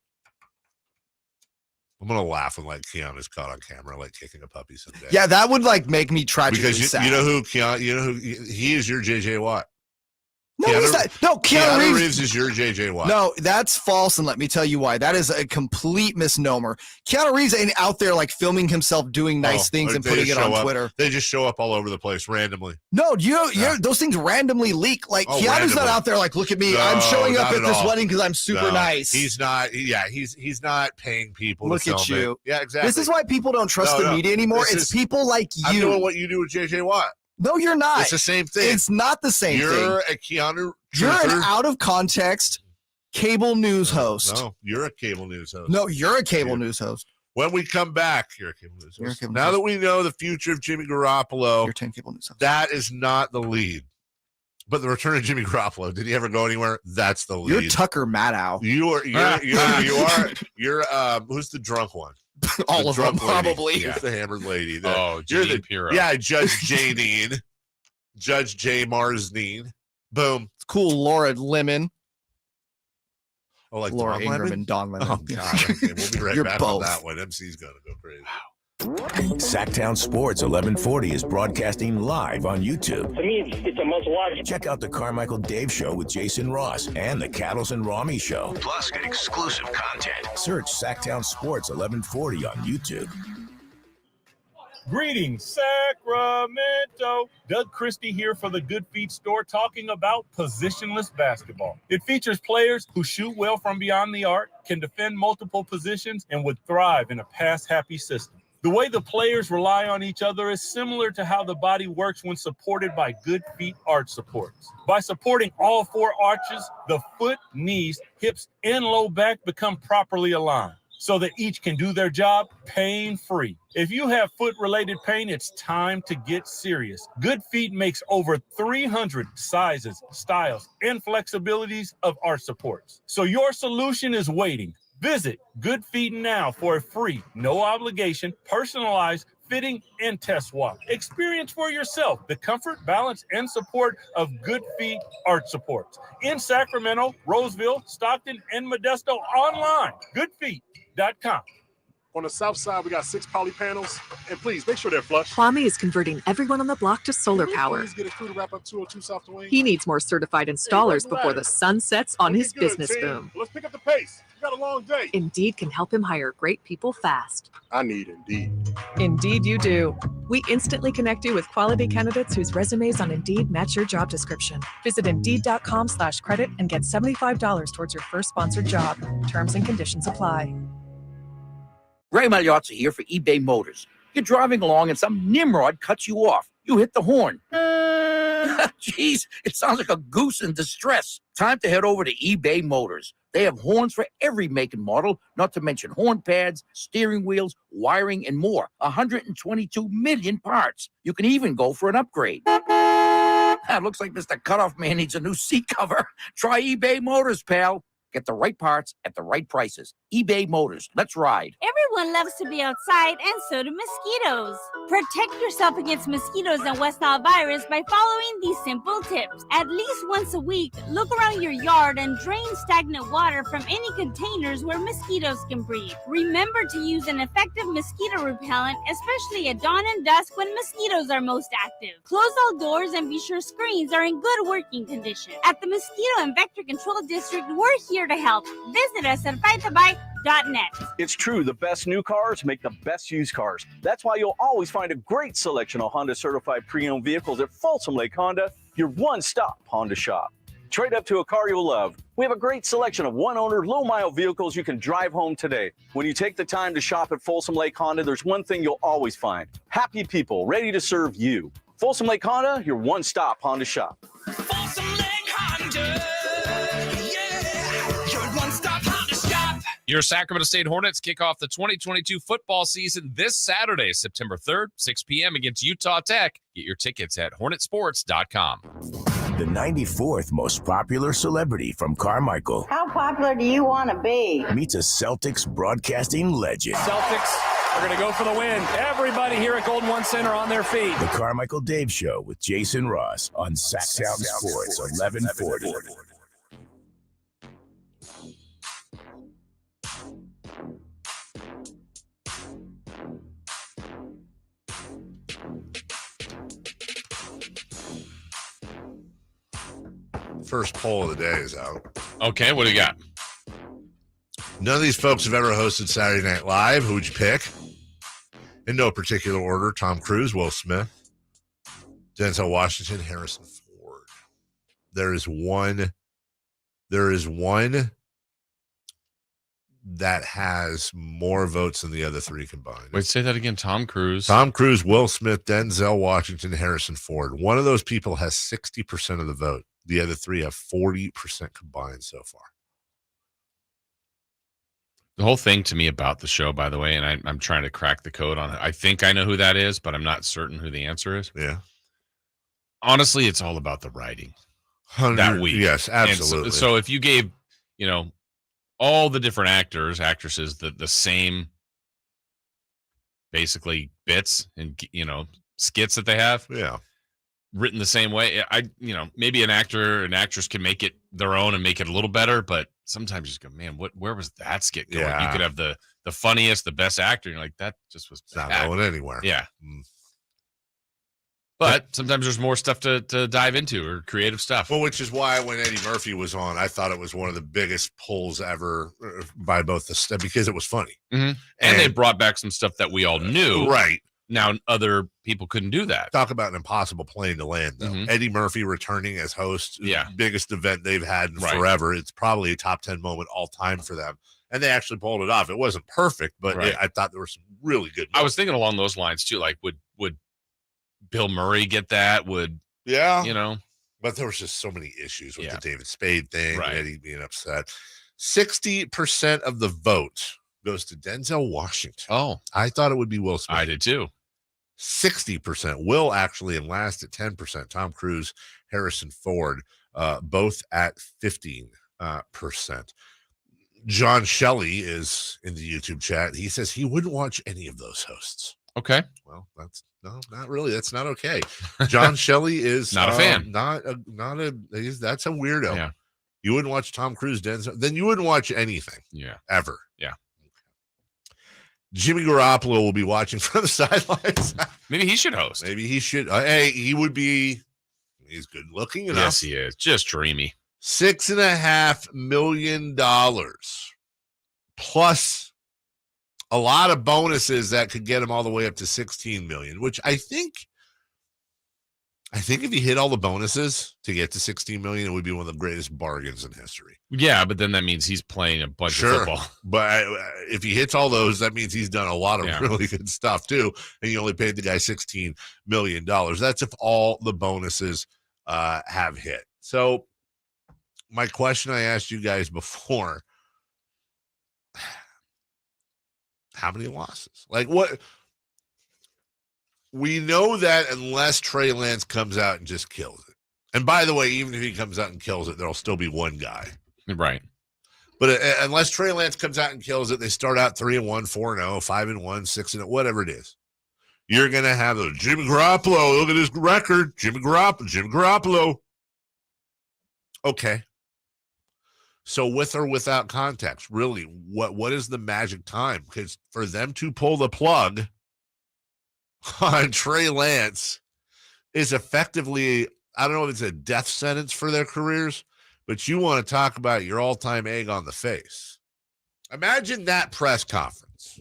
I'm going to laugh when like Keanu's caught on camera, like kicking a puppy someday. Yeah, that would like make me tragically sad. You know who he is your JJ Watt. No, he's not. No, Keanu Reeves is your JJ Watt. No, that's false, and let me tell you why. That is a complete misnomer. Keanu Reeves ain't out there like filming himself doing nice things and putting it on Twitter. They just show up all over the place randomly. No, those things randomly leak. Like Keanu's not out there like, look at me, I'm showing up at this wedding because I'm super nice. He's not. Yeah, he's not paying people. Look to at film you. It. Yeah, exactly. This is why people don't trust the media anymore. It's people like you. I'm doing what you do with JJ Watt. No, you're not. It's the same thing. It's not the same thing. You're a Keanu. You're an out of context cable news host. No, you're a cable news host. No, you're a cable news host. When we come back, you're a cable news host. Now that we know the future of Jimmy Garoppolo, you're 10 cable news host. That is not the lead. But the return of Jimmy Garoppolo, did he ever go anywhere? That's the lead. You're Tucker Maddow. You're who's the drunk one? All of them, probably. Yeah. The hammered lady. You're the Piro. Yeah, Judge Janine. Judge J. Marsneen. Boom. It's cool, Laura Lemon. Oh, like Laura Don Ingram Lemon? and Don Lemon. Oh, God. Okay, we'll be right You're back both. on that one. MC's going to go crazy. Sactown Sports 1140 is broadcasting live on YouTube. To me, it's a must-watch. Check out the Carmichael Dave Show with Jason Ross and the Cattles and Rami Show. Plus, get exclusive content. Search Sactown Sports 1140 on YouTube. Greetings, Sacramento. Doug Christie here for the Good Feet store talking about positionless basketball. It features players who shoot well from beyond the arc, can defend multiple positions, and would thrive in a pass-happy system. The way the players rely on each other is similar to how the body works when supported by Good Feet arch supports. By supporting all four arches, the foot, knees, hips, and low back become properly aligned, so that each can do their job pain-free. If you have foot-related pain, it's time to get serious. Good Feet makes over 300 sizes, styles, and flexibilities of arch supports. So your solution is waiting. Visit Good Feet now for a free, no-obligation, personalized fitting and test walk. Experience for yourself the comfort, balance, and support of Good Feet arch supports. In Sacramento, Roseville, Stockton, and Modesto online. GoodFeet.com. On the south side, we got 6 poly panels, and please make sure they're flush. Kwame is converting everyone on the block to solar power. Please get a crew to wrap up 202 South Wayne. He needs more certified installers before the sun sets on his business boom. Let's pick up the pace. We got a long day. Indeed can help him hire great people fast. I need Indeed. Indeed you do. We instantly connect you with quality candidates whose resumes on Indeed match your job description. Visit Indeed.com/credit and get $75 towards your first sponsored job. Terms and conditions apply. Ray Magliozzi here for eBay Motors. You're driving along and some nimrod cuts you off. You hit the horn. Jeez, it sounds like a goose in distress. Time to head over to eBay Motors. They have horns for every make and model, not to mention horn pads, steering wheels, wiring, and more. 122 million parts. You can even go for an upgrade. Looks like Mr. Cutoff Man needs a new seat cover. Try eBay Motors, pal. Get the right parts at the right prices. eBay Motors. Let's ride. Everyone loves to be outside, and so do mosquitoes. Protect yourself against mosquitoes and West Nile virus by following these simple tips. At least once a week, look around your yard and drain stagnant water from any containers where mosquitoes can breed. Remember to use an effective mosquito repellent, especially at dawn and dusk when mosquitoes are most active. Close all doors and be sure screens are in good working condition. At the Mosquito and Vector Control District, we're here to help. Visit us at fightthabite.net. It's true, the best new cars make the best used cars. That's why you'll always find a great selection of Honda certified pre-owned vehicles at Folsom Lake Honda, your one-stop Honda shop. Trade up to a car you'll love. We have a great selection of one-owner, low-mile vehicles you can drive home today. When you take the time to shop at Folsom Lake Honda, there's one thing you'll always find: happy people ready to serve you. Folsom Lake Honda, your one-stop Honda shop. Your Sacramento State Hornets kick off the 2022 football season this Saturday, September 3rd, 6 p.m. against Utah Tech. Get your tickets at hornetsports.com. The 94th most popular celebrity from Carmichael How popular do you want to be? meets a Celtics broadcasting legend. Celtics are going to go for the win. Everybody here at Golden One Center on their feet. The Carmichael Dave Show with Jason Ross on Sactown Sports 1140. First poll of the day is out. Okay, what do you got? None of these folks have ever hosted Saturday Night Live. Who would you pick? In no particular order: Tom Cruise, Will Smith, Denzel Washington, Harrison Ford. There is one that has more votes than the other three combined. Wait, say that again. Tom Cruise, Will Smith, Denzel Washington, Harrison Ford. One of those people has 60% of the vote. The other three have 40% combined so far. The whole thing to me about the show, by the way, and I'm trying to crack the code on it. I think I know who that is, but I'm not certain who the answer is. Yeah. Honestly, it's all about the writing that week. Yes, absolutely. So if you gave, all the different actors, actresses, the same basically bits and, skits that they have. Yeah. Written the same way. Maybe an actor and actress can make it their own and make it a little better, but sometimes you just go, man, where was that skit going? Yeah. You could have the funniest, the best actor. And you're like, that just was not going anywhere. Yeah. But sometimes there's more stuff to dive into or creative stuff. Well, which is why when Eddie Murphy was on, I thought it was one of the biggest polls ever by both because it was funny. Mm-hmm. And they brought back some stuff that we all knew. Right. Now, other people couldn't do that. Talk about an impossible plane to land, though. Mm-hmm. Eddie Murphy returning as host, biggest event they've had in Right. forever. It's probably a top 10 moment all time for them. And they actually pulled it off. It wasn't perfect, but Right. I thought there were some really good moments. I was thinking along those lines, too. Like, would Bill Murray get that? But there was just so many issues with the David Spade thing, Right. and Eddie being upset. 60% of the vote goes to Denzel Washington. Oh. I thought it would be Will Smith. I did, too. 60%. Will actually in last at 10%. Tom Cruise, Harrison Ford, both at 15%. John Shelley is in the YouTube chat. He says he wouldn't watch any of those hosts. Okay. Well, not really. That's not okay. John Shelley is Not a fan. That's a weirdo. Yeah. You wouldn't watch Tom Cruise, Denzel. Then you wouldn't watch anything. Yeah. Ever. Yeah. Jimmy Garoppolo will be watching from the sidelines. Maybe he should host. Maybe he should. Hey, he would be. He's good looking enough. Yes, he is. Just dreamy. $6.5 million plus a lot of bonuses that could get him all the way up to 16 million, which I think if he hit all the bonuses to get to 16 million, it would be one of the greatest bargains in history. Yeah, but then that means he's playing a bunch of football. But if he hits all those, that means he's done a lot of Yeah. really good stuff too. And you only paid the guy $16 million. That's if all the bonuses have hit. So my question I asked you guys before, how many losses? Like what? We know that unless Trey Lance comes out and just kills it. And by the way, even if he comes out and kills it, there'll still be one guy. Right. But unless Trey Lance comes out and kills it, they start out 3-1, 4-0, 5-1, 6-0, whatever it is. You're going to have those. Jimmy Garoppolo, look at his record. Jimmy Garoppolo. Okay. So with or without context, really, what is the magic time? Because for them to pull the plug on Trey Lance is effectively, I don't know if it's a death sentence for their careers, but you want to talk about your all-time egg on the face. Imagine that press conference.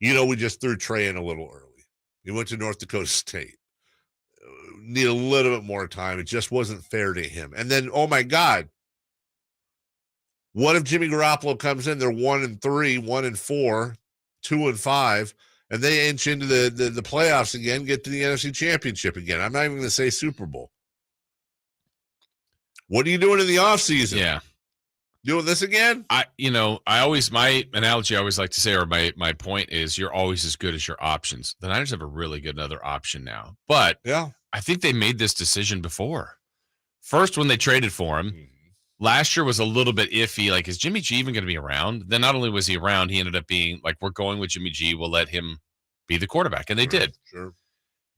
We just threw Trey in a little early. He went to North Dakota State. Need a little bit more time. It just wasn't fair to him. And then, oh my God, what if Jimmy Garoppolo comes in? They're 1-3, 1-4, 2-5, and they inch into the playoffs again, get to the NFC Championship again. I'm not even going to say Super Bowl. What are you doing in the offseason? Yeah. Doing this again? My analogy I always like to say, or my point is, you're always as good as your options. The Niners have a really good another option now. But yeah, I think they made this decision before. First, when they traded for him, last year was a little bit iffy. Like, is Jimmy G even going to be around? Then not only was he around, he ended up being like, we're going with Jimmy G. We'll let him be the quarterback. And they did. Sure.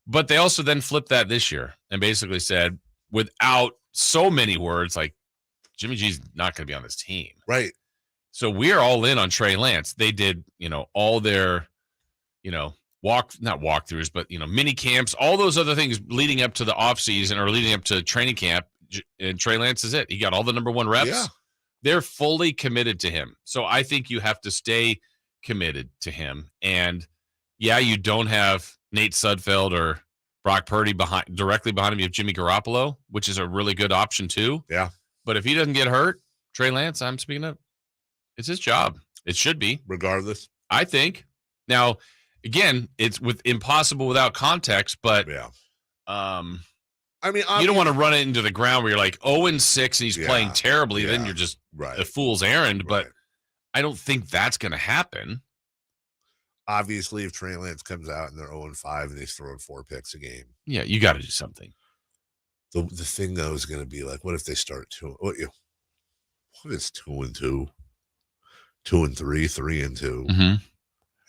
But they also then flipped that this year and basically said, without so many words, like, Jimmy G's not going to be on this team. Right. So we're all in on Trey Lance. They did, all their, not walkthroughs, but, mini camps, all those other things leading up to the offseason or leading up to training camp. And Trey Lance is it. He got all the number one reps. Yeah. They're fully committed to him. So I think you have to stay committed to him. And yeah, you don't have Nate Sudfeld or Brock Purdy directly behind him. You have Jimmy Garoppolo, which is a really good option too. Yeah. But if he doesn't get hurt, Trey Lance, I'm speaking of, it's his job. It should be. Regardless. I think. Now, again, it's impossible without context, but yeah. I mean, you don't want to run it into the ground where you're like 0-6 and he's playing terribly. Then you're just a fool's errand. But I don't think that's going to happen. Obviously, if Trey Lance comes out and they're 0-5 and he's throwing 4 picks a game. Yeah, you got to do something. The thing, though, is going to be like, what if they start 2? What if it's 2-2, 2-3, 3-2? Mm-hmm.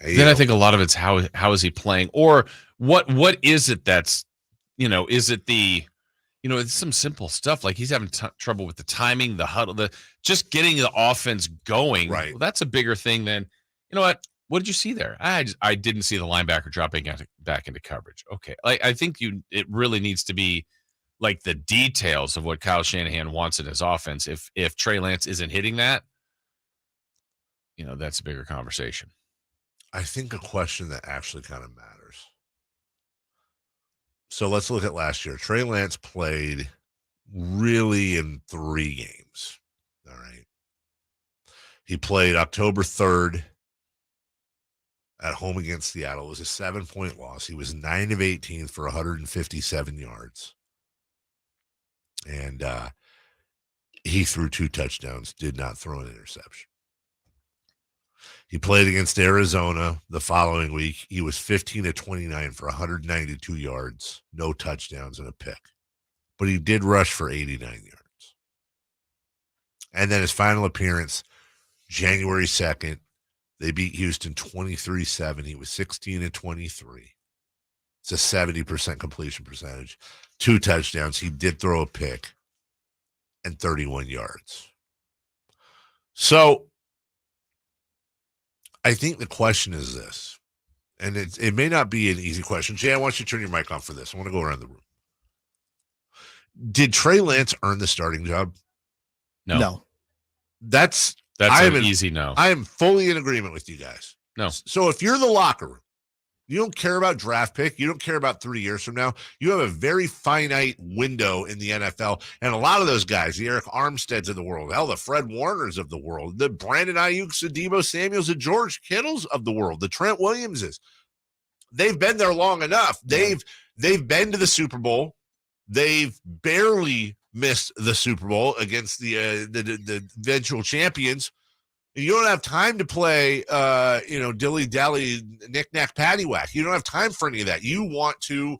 Hey, then I think a lot of it's how is he playing, or what is it that's, is it the, it's some simple stuff like he's having trouble with the timing, the huddle, just getting the offense going. Right. Well, that's a bigger thing than, what did you see there? I didn't see the linebacker dropping back into coverage. Okay, I think it really needs to be like the details of what Kyle Shanahan wants in his offense. If Trey Lance isn't hitting that, that's a bigger conversation. I think a question that actually kind of matters. So let's look at last year. Trey Lance played really in 3 games. All right. He played October 3rd at home against Seattle. It was a 7-point loss. He was 9 of 18 for 157 yards. And he threw 2 touchdowns, did not throw an interception. He played against Arizona the following week. He was 15 of 29 for 192 yards, no touchdowns and a pick. But he did rush for 89 yards. And then his final appearance, January 2nd, they beat Houston 23-7. He was 16 of 23. It's a 70% completion percentage. 2 touchdowns. He did throw a pick and 31 yards. So I think the question is this, and it may not be an easy question. Jay, I want you to turn your mic on for this. I want to go around the room. Did Trey Lance earn the starting job? No. That's an easy no. I am fully in agreement with you guys. No. So if you're the locker room, you don't care about draft pick. You don't care about 3 years from now. You have a very finite window in the NFL. And a lot of those guys, the Eric Armsteads of the world, hell, the Fred Warners of the world, the Brandon Ayuk's, the Deebo Samuels, the George Kittles of the world, the Trent Williamses, they've been there long enough. They've been to the Super Bowl. They've barely missed the Super Bowl against the eventual champions. You don't have time to play, dilly-dally, knick-knack, paddywhack. You don't have time for any of that. You want to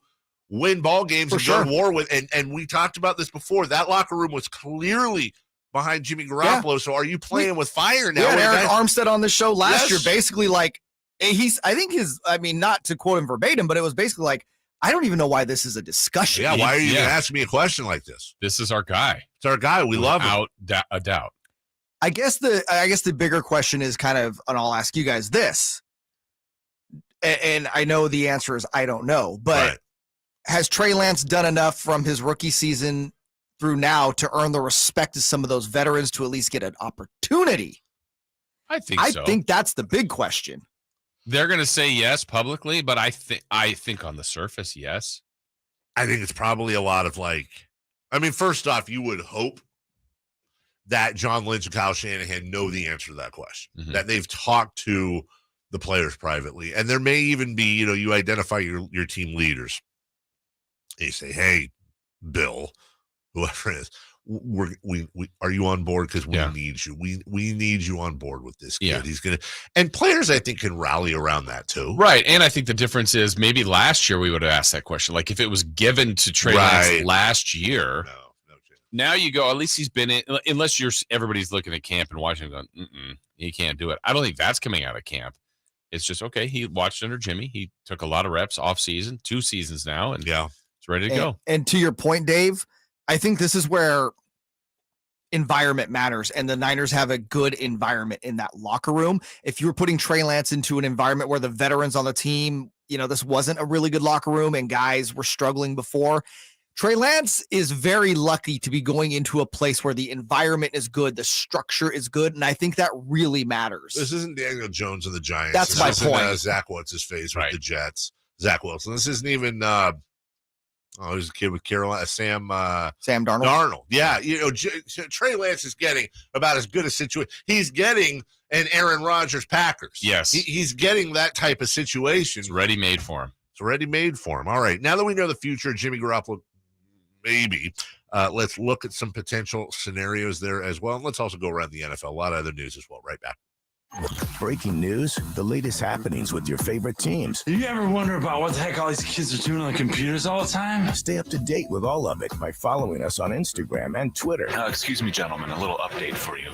win ball games and go to war with. And we talked about this before. That locker room was clearly behind Jimmy Garoppolo. Yeah. So are you playing with fire now? Yeah, Eric Armstead on the show last year, basically like not to quote him verbatim, but it was basically like, I don't even know why this is a discussion. Yeah, why are you going to ask me a question like this? This is our guy. It's our guy. We love him. Without a doubt. I guess the bigger question is kind of, and I'll ask you guys this, and I know the answer is I don't know, but has Trey Lance done enough from his rookie season through now to earn the respect of some of those veterans to at least get an opportunity? I think that's the big question. They're going to say yes publicly, but I think on the surface, yes. I think it's probably a lot of first off, you would hope that John Lynch and Kyle Shanahan know the answer to that question, that they've talked to the players privately. And there may even be, you identify your team leaders. You say, hey, Bill, whoever it is, we are you on board? Because we need you. We need you on board with this kid. Yeah. He's gonna, and players I think can rally around that too. Right. And I think the difference is maybe last year we would have asked that question. Like if it was given to Trey Lance last year, now you go, at least he's been in, unless everybody's looking at camp and watching him going, he can't do it. I don't think that's coming out of camp. It's just, okay, he watched under Jimmy. He took a lot of reps off season, 2 seasons now, and it's ready to go. And to your point, Dave, I think this is where environment matters, and the Niners have a good environment in that locker room. If you were putting Trey Lance into an environment where the veterans on the team, this wasn't a really good locker room and guys were struggling before, Trey Lance is very lucky to be going into a place where the environment is good, the structure is good, and I think that really matters. This isn't Daniel Jones and the Giants. That's my point. Zach What's-His-Face with the Jets. Zach Wilson. This isn't even he's a kid with Carolina, Sam Darnold. Yeah, Trey Lance is getting about as good a situation. He's getting an Aaron Rodgers Packers. Yes. He's getting that type of situation. It's ready-made for him. It's ready-made for him. All right, now that we know the future of Jimmy Garoppolo, maybe, let's look at some potential scenarios there as well. And let's also go around the NFL. A lot of other news as well. Right back. Breaking news, the latest happenings with your favorite teams. You ever wonder about what the heck all these kids are doing on the computers all the time? Stay up to date with all of it by following us on Instagram and Twitter. Excuse me, gentlemen, a little update for you.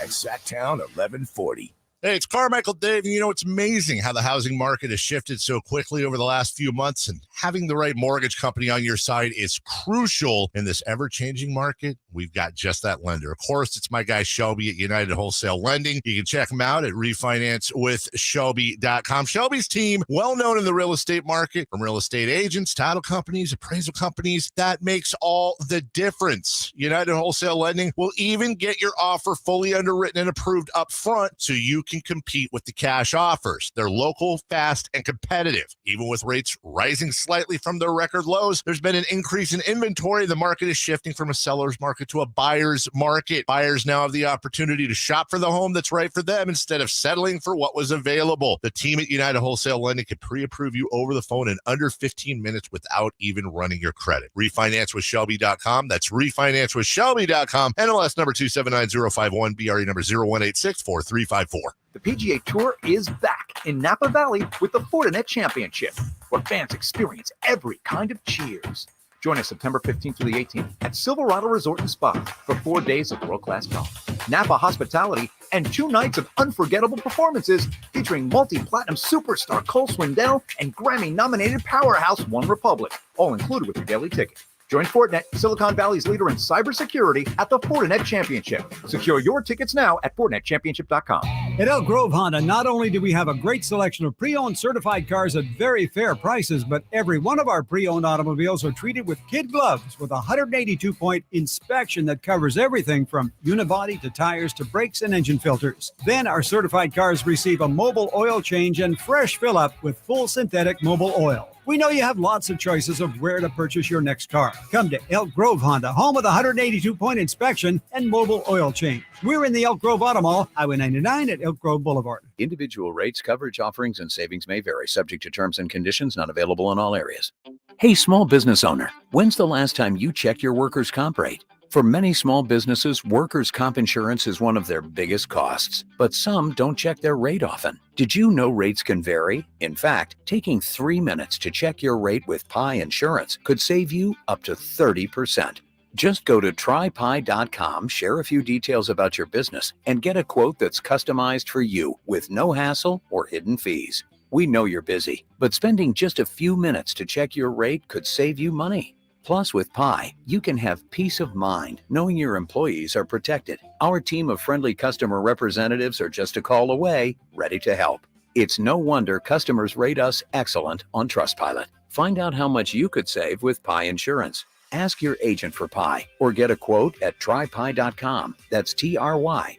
At Sactown 1140. Hey, it's Carmichael, Dave. And it's amazing how the housing market has shifted so quickly over the last few months, and having the right mortgage company on your side is crucial in this ever-changing market. We've got just that lender. Of course, it's my guy Shelby at United Wholesale Lending. You can check him out at refinancewithshelby.com. Shelby's team, well known in the real estate market, from real estate agents, title companies, appraisal companies. That makes all the difference. United Wholesale Lending will even get your offer fully underwritten and approved up front so you can compete with the cash offers. They're local, fast, and competitive. Even with rates rising slightly from their record lows, there's been an increase in inventory. The market is shifting from a seller's market to a buyer's market. Buyers now have the opportunity to shop for the home that's right for them instead of settling for what was available. The team at United Wholesale Lending can pre-approve you over the phone in under 15 minutes without even running your credit. Refinancewithshelby.com. That's refinancewithshelby.com. NMLS number 279051, BRE number 01864354. The PGA Tour is back in Napa Valley with the Fortinet Championship, where fans experience every kind of cheers. Join us September 15th through the 18th at Silverado Resort and Spa for 4 days of world-class golf, Napa hospitality, and 2 nights of unforgettable performances featuring multi-platinum superstar Cole Swindell and Grammy-nominated powerhouse One Republic, all included with your daily ticket. Join Fortinet, Silicon Valley's leader in cybersecurity, at the Fortinet Championship. Secure your tickets now at FortinetChampionship.com. At Elk Grove Honda, not only do we have a great selection of pre-owned certified cars at very fair prices, but every one of our pre-owned automobiles are treated with kid gloves with a 182-point inspection that covers everything from unibody to tires to brakes and engine filters. Then our certified cars receive a mobile oil change and fresh fill-up with full synthetic mobile oil. We know you have lots of choices of where to purchase your next car. Come to Elk Grove Honda, home of the 182-point inspection and mobile oil change. We're in the Elk Grove Auto Mall, Highway 99 at Elk Grove Boulevard. Individual rates, coverage, offerings, and savings may vary, subject to terms and conditions, not available in all areas. Hey, small business owner, when's the last time you checked your workers' comp rate? For many small businesses, workers' comp insurance is one of their biggest costs, but some don't check their rate often. Did you know rates can vary? In fact, taking 3 minutes to check your rate with Pi Insurance could save you up to 30%. Just go to trypi.com, share a few details about your business, and get a quote that's customized for you with no hassle or hidden fees. We know you're busy, but spending just a few minutes to check your rate could save you money. Plus, with Pi, you can have peace of mind knowing your employees are protected. Our team of friendly customer representatives are just a call away, ready to help. It's no wonder customers rate us excellent on Trustpilot. Find out how much you could save with Pi Insurance. Ask your agent for Pi or get a quote at trypi.com. That's TRYPIE.com.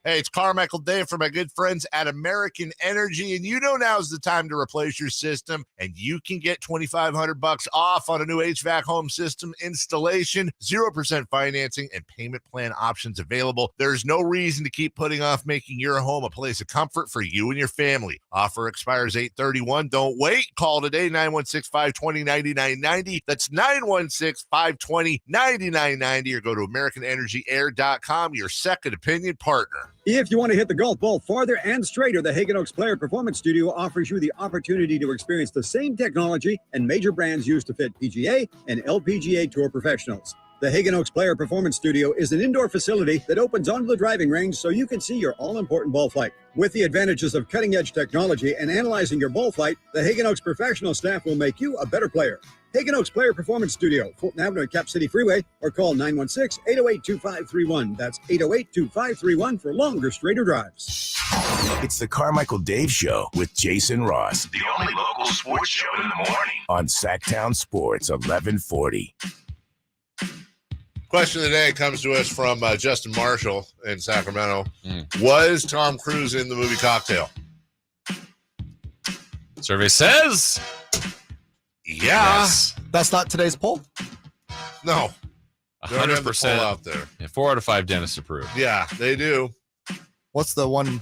Hey, it's Carmichael Dave for my good friends at American Energy, and you know now's the time to replace your system, and you can get $2,500 off on a new HVAC home system installation, 0% financing, and payment plan options available. There's no reason to keep putting off making your home a place of comfort for you and your family. Offer expires 8/31. Don't wait. Call today, 916-520-9990. That's 916-520-9990, or go to AmericanEnergyAir.com, your second opinion partner. If you want to hit the golf ball farther and straighter, the Hagen Oaks Player Performance Studio offers you the opportunity to experience the same technology and major brands used to fit PGA and LPGA Tour professionals. The Hagen Oaks Player Performance Studio is an indoor facility that opens onto the driving range so you can see your all-important ball flight. With the advantages of cutting-edge technology and analyzing your ball flight, the Hagen Oaks professional staff will make you a better player. Hagen Oaks Player Performance Studio, Fulton Avenue at Cap City Freeway, or call 916-808-2531. That's 808-2531 for longer, straighter drives. It's the Carmichael Dave Show with Jason Ross. The only local sports show in the morning. On Sactown Sports 1140. Question of the day comes to us from Justin Marshall in Sacramento. Was Tom Cruise in the movie Cocktail? Survey says... Yeah. Yes. That's not today's poll? No. 100% out there. Yeah, 4 out of 5 dentists approve. Yeah, they do. What's the one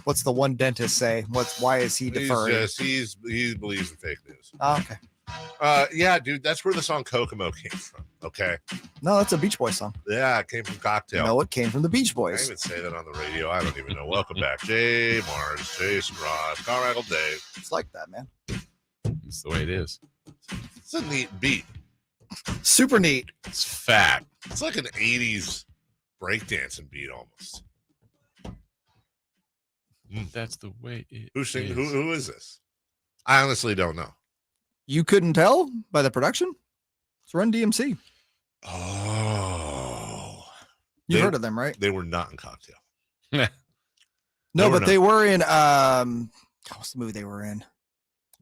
dentist say? Why is he deferring? He believes in fake news. Oh, okay. Yeah, dude, that's where the song Kokomo came from. Okay. No, that's a Beach Boys song. Yeah, it came from Cocktail. No, it came from the Beach I Boys. even say that on the radio. I don't even know. Welcome back. Jay Mars, Jason Ross, Carmichael Dave. It's like that, man. It's the way it is. It's a neat beat. Super neat. It's fat. It's like an 80s breakdancing beat almost. That's the way it is. is. Who is this? I honestly don't know. You couldn't tell by the production? It's Run DMC. Oh. You've heard of them, right? They were not in Cocktail. No, but they were in what's the movie they were in?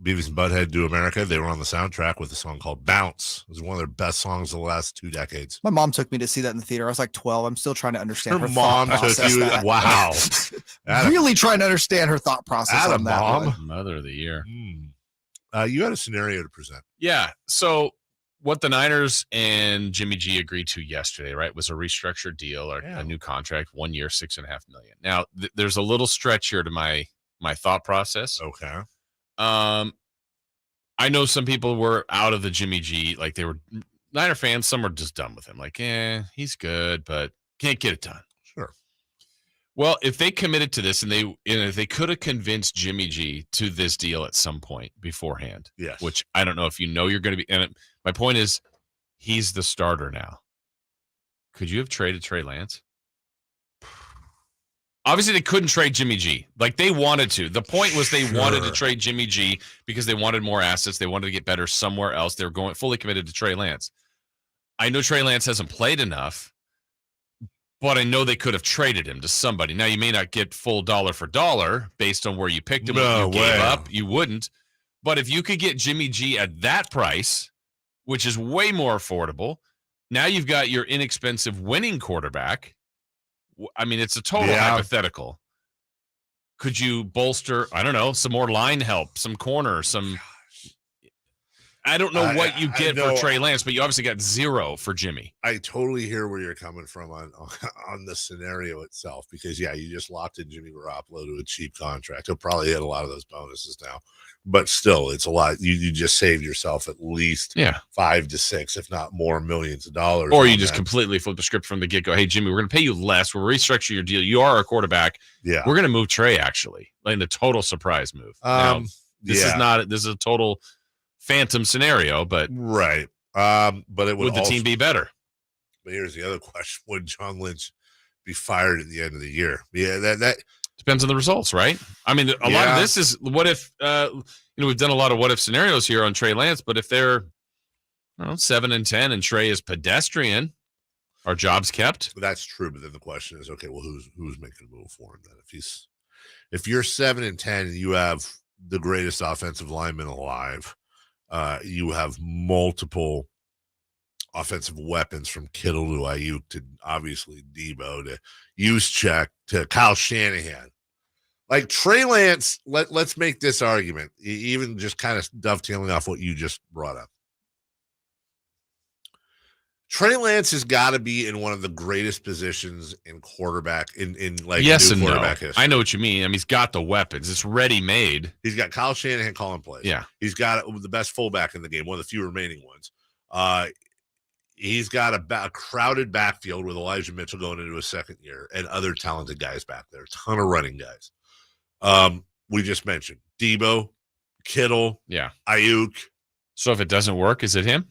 Beavis and Butthead Do America. They were on the soundtrack with a song called Bounce. It was one of their best songs of the last 2 decades. My mom took me to see that in the theater. I was like 12. I'm still trying to understand her mom thought took process. you. Wow. Really trying to understand her thought process on that one. Mother of the year. You had a scenario to present. Yeah. So what the Niners and Jimmy G agreed to yesterday, right, was a restructured deal or a new contract, 1 year, $6.5 million. Now, there's a little stretch here to my thought process. Okay. I know some people were out of the Jimmy G, like they were Niner fans. Some were just done with him. Like, he's good, but can't get it done. Sure. Well, if they committed to this and if they could have convinced Jimmy G to this deal at some point beforehand, yes, which I don't know if you're going to be. And my point is, he's the starter now. Could you have traded Trey Lance? Obviously, they couldn't trade Jimmy G. Like, they wanted to. The point was they wanted to trade Jimmy G because they wanted more assets. They wanted to get better somewhere else. They were going fully committed to Trey Lance. I know Trey Lance hasn't played enough, but I know they could have traded him to somebody. Now, you may not get full dollar for dollar based on where you picked him. No what you way. gave up, you wouldn't. But if you could get Jimmy G at that price, which is way more affordable, now you've got your inexpensive winning quarterback. I mean, it's a total hypothetical. Could you bolster, I don't know, some more line help, some corner, some... I don't know what you get for Trey Lance, but you obviously got zero for Jimmy. I totally hear where you're coming from on the scenario itself, because, you just locked in Jimmy Garoppolo to a cheap contract. He'll probably hit a lot of those bonuses now. But still, it's a lot. You just saved yourself at least 5 to 6, if not more, millions of dollars. Or you just completely flip the script from the get-go. Hey, Jimmy, we're going to pay you less. We'll restructure your deal. You are a quarterback. Yeah. We're going to move Trey, actually. Like the total surprise move. This is a total phantom scenario, but right. But it would the team be better? But here's the other question: would John Lynch be fired at the end of the year? Yeah, that depends on the results, right? I mean, a lot of this is what if. We've done a lot of what if scenarios here on Trey Lance, but if they're 7-10 and Trey is pedestrian, are jobs kept? That's true, but then the question is, okay, well, who's making a move for him then? If you're 7-10 and you have the greatest offensive lineman alive. You have multiple offensive weapons from Kittle to Ayuk to obviously Debo to Juszczyk to Kyle Shanahan. Like Trey Lance, let's make this argument, even just kind of dovetailing off what you just brought up. Trey Lance has got to be in one of the greatest positions in quarterback in like yes new and quarterback no. history. I know what you mean. I mean, he's got the weapons. It's ready made. He's got Kyle Shanahan calling plays. Yeah. He's got the best fullback in the game, one of the few remaining ones. He's got a crowded backfield with Elijah Mitchell going into his second year and other talented guys back there. A ton of running guys. We just mentioned Debo, Kittle, Ayuk. So if it doesn't work, is it him?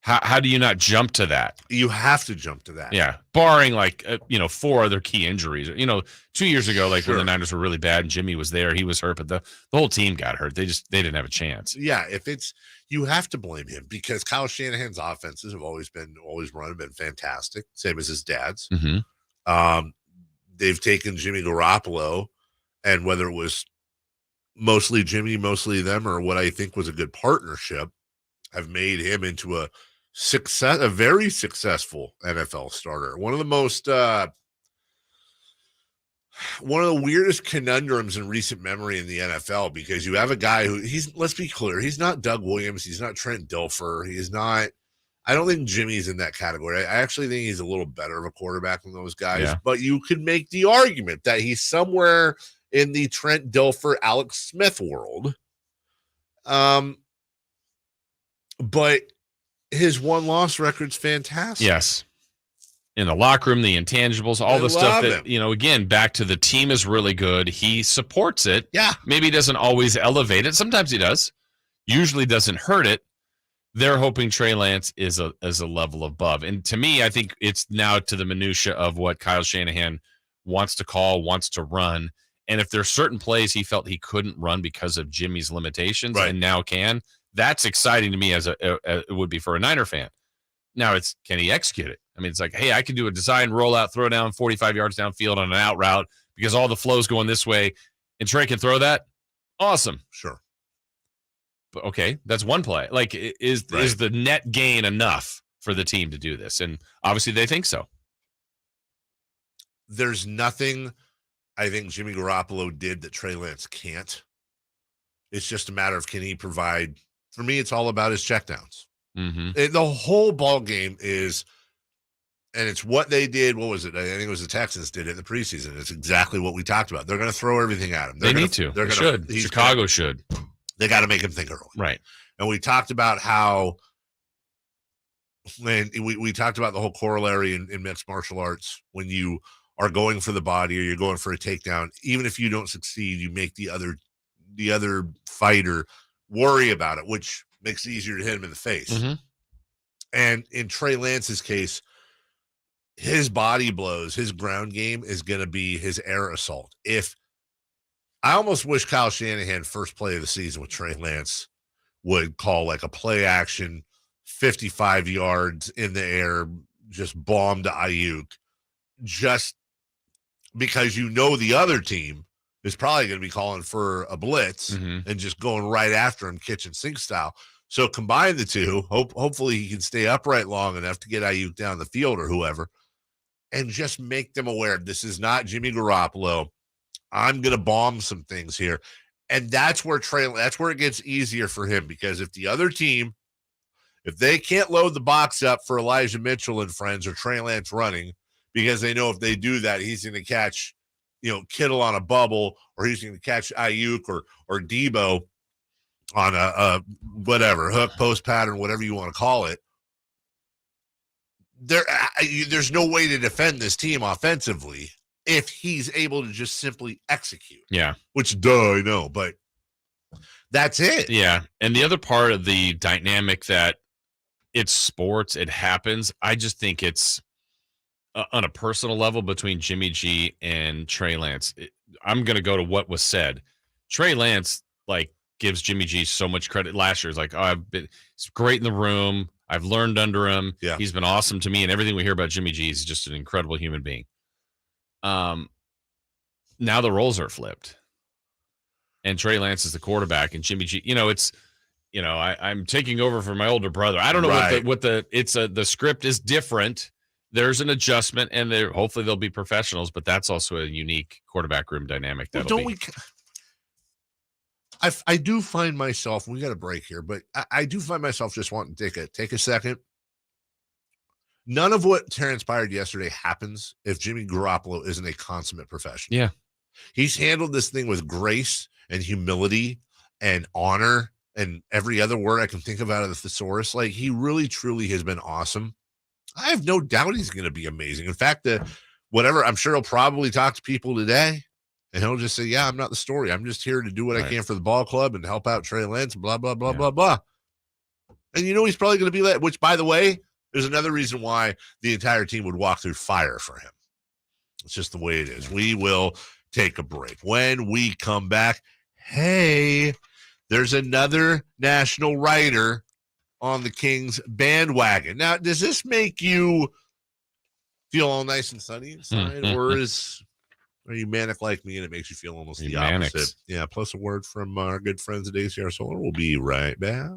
How do you not jump to that? You have to jump to that. Yeah, barring like 4 other key injuries. 2 years ago, like when the Niners were really bad and Jimmy was there, he was hurt, but the whole team got hurt. They didn't have a chance. Yeah, you have to blame him because Kyle Shanahan's offenses have always been fantastic, same as his dad's. Mm-hmm. They've taken Jimmy Garoppolo, and whether it was mostly Jimmy, mostly them, or what I think was a good partnership, have made him into a very successful NFL starter. One of the weirdest conundrums in recent memory in the NFL, because you have a guy who let's be clear, he's not Doug Williams, he's not Trent Dilfer, I don't think Jimmy's in that category. I actually think he's a little better of a quarterback than those guys, but you could make the argument that he's somewhere in the Trent Dilfer, Alex Smith world. But his one-loss record's fantastic. Yes. In the locker room, the intangibles, all the stuff that, again, back to the team is really good. He supports it. Yeah. Maybe he doesn't always elevate it. Sometimes he does. Usually doesn't hurt it. They're hoping Trey Lance is a level above. And to me, I think it's now to the minutia of what Kyle Shanahan wants to call, wants to run. And if there's certain plays he felt he couldn't run because of Jimmy's limitations and now can, that's exciting to me as it would be for a Niner fan. Now can he execute it? I mean, it's like, hey, I can do a design rollout, throw down 45 yards downfield on an out route because all the flow's going this way, and Trey can throw that. Awesome. Sure. But okay, that's one play. Like, is the net gain enough for the team to do this? And obviously they think so. There's nothing I think Jimmy Garoppolo did that Trey Lance can't. It's just a matter of, can he provide? For me, it's all about his checkdowns. Mm-hmm. The whole ball game is, and it's what they did. What was it? I think it was the Texans did it in the preseason. It's exactly what we talked about. They're going to throw everything at him. They need to. They should. Chicago should. They got to make him think early. Right. And we talked about how, when we talked about the whole corollary in mixed martial arts, when you are going for the body or you're going for a takedown, even if you don't succeed, you make the other fighter worry about it, which makes it easier to hit him in the face. Mm-hmm. And in Trey Lance's case, his body blows, his ground game is going to be his air assault. I almost wish Kyle Shanahan first play of the season with Trey Lance would call like a play action, 55 yards in the air, just bomb to Ayuk, just because the other team is probably going to be calling for a blitz and just going right after him, kitchen sink style. So combine the two, hopefully he can stay upright long enough to get Ayuk down the field or whoever, and just make them aware this is not Jimmy Garoppolo. I'm going to bomb some things here. And that's where it gets easier for him, because if the other team, if they can't load the box up for Elijah Mitchell and friends or Trey Lance running, because they know if they do that, he's going to catch, Kittle on a bubble, or he's going to catch Ayuk or Debo on a whatever, hook, post pattern, whatever you want to call it. There's no way to defend this team offensively if he's able to just simply execute. Yeah. Which, I know, but that's it. Yeah. And the other part of the dynamic that it's sports, it happens. I just think it's on a personal level between Jimmy G and Trey Lance. I'm going to go to what was said. Trey Lance, gives Jimmy G so much credit. Last year, he's great in the room. I've learned under him. Yeah. He's been awesome to me. And everything we hear about Jimmy G is just an incredible human being. Now the roles are flipped, and Trey Lance is the quarterback, and Jimmy G. I'm taking over for my older brother. I don't know the script is different. There's an adjustment, and hopefully they'll be professionals, but that's also a unique quarterback room dynamic. I do find myself, we got a break here, but I do find myself just wanting to take a second. None of what transpired yesterday happens if Jimmy Garoppolo isn't a consummate professional. Yeah. He's handled this thing with grace and humility and honor and every other word I can think of out of the thesaurus. Like, he really, truly has been awesome. I have no doubt he's going to be amazing. In fact, I'm sure he'll probably talk to people today, and he'll just say, yeah, I'm not the story. I'm just here to do what I can for the ball club and help out Trey Lance, blah, blah, blah, blah, blah. And he's probably going to be that, which, by the way, there's another reason why the entire team would walk through fire for him. It's just the way it is. We will take a break. When we come back, hey, there's another national writer on the Kings bandwagon. Now, does this make you feel all nice and sunny inside, or are you manic like me and it makes you feel almost the opposite? Yeah, plus a word from our good friends at ACR Solar. We'll be right back.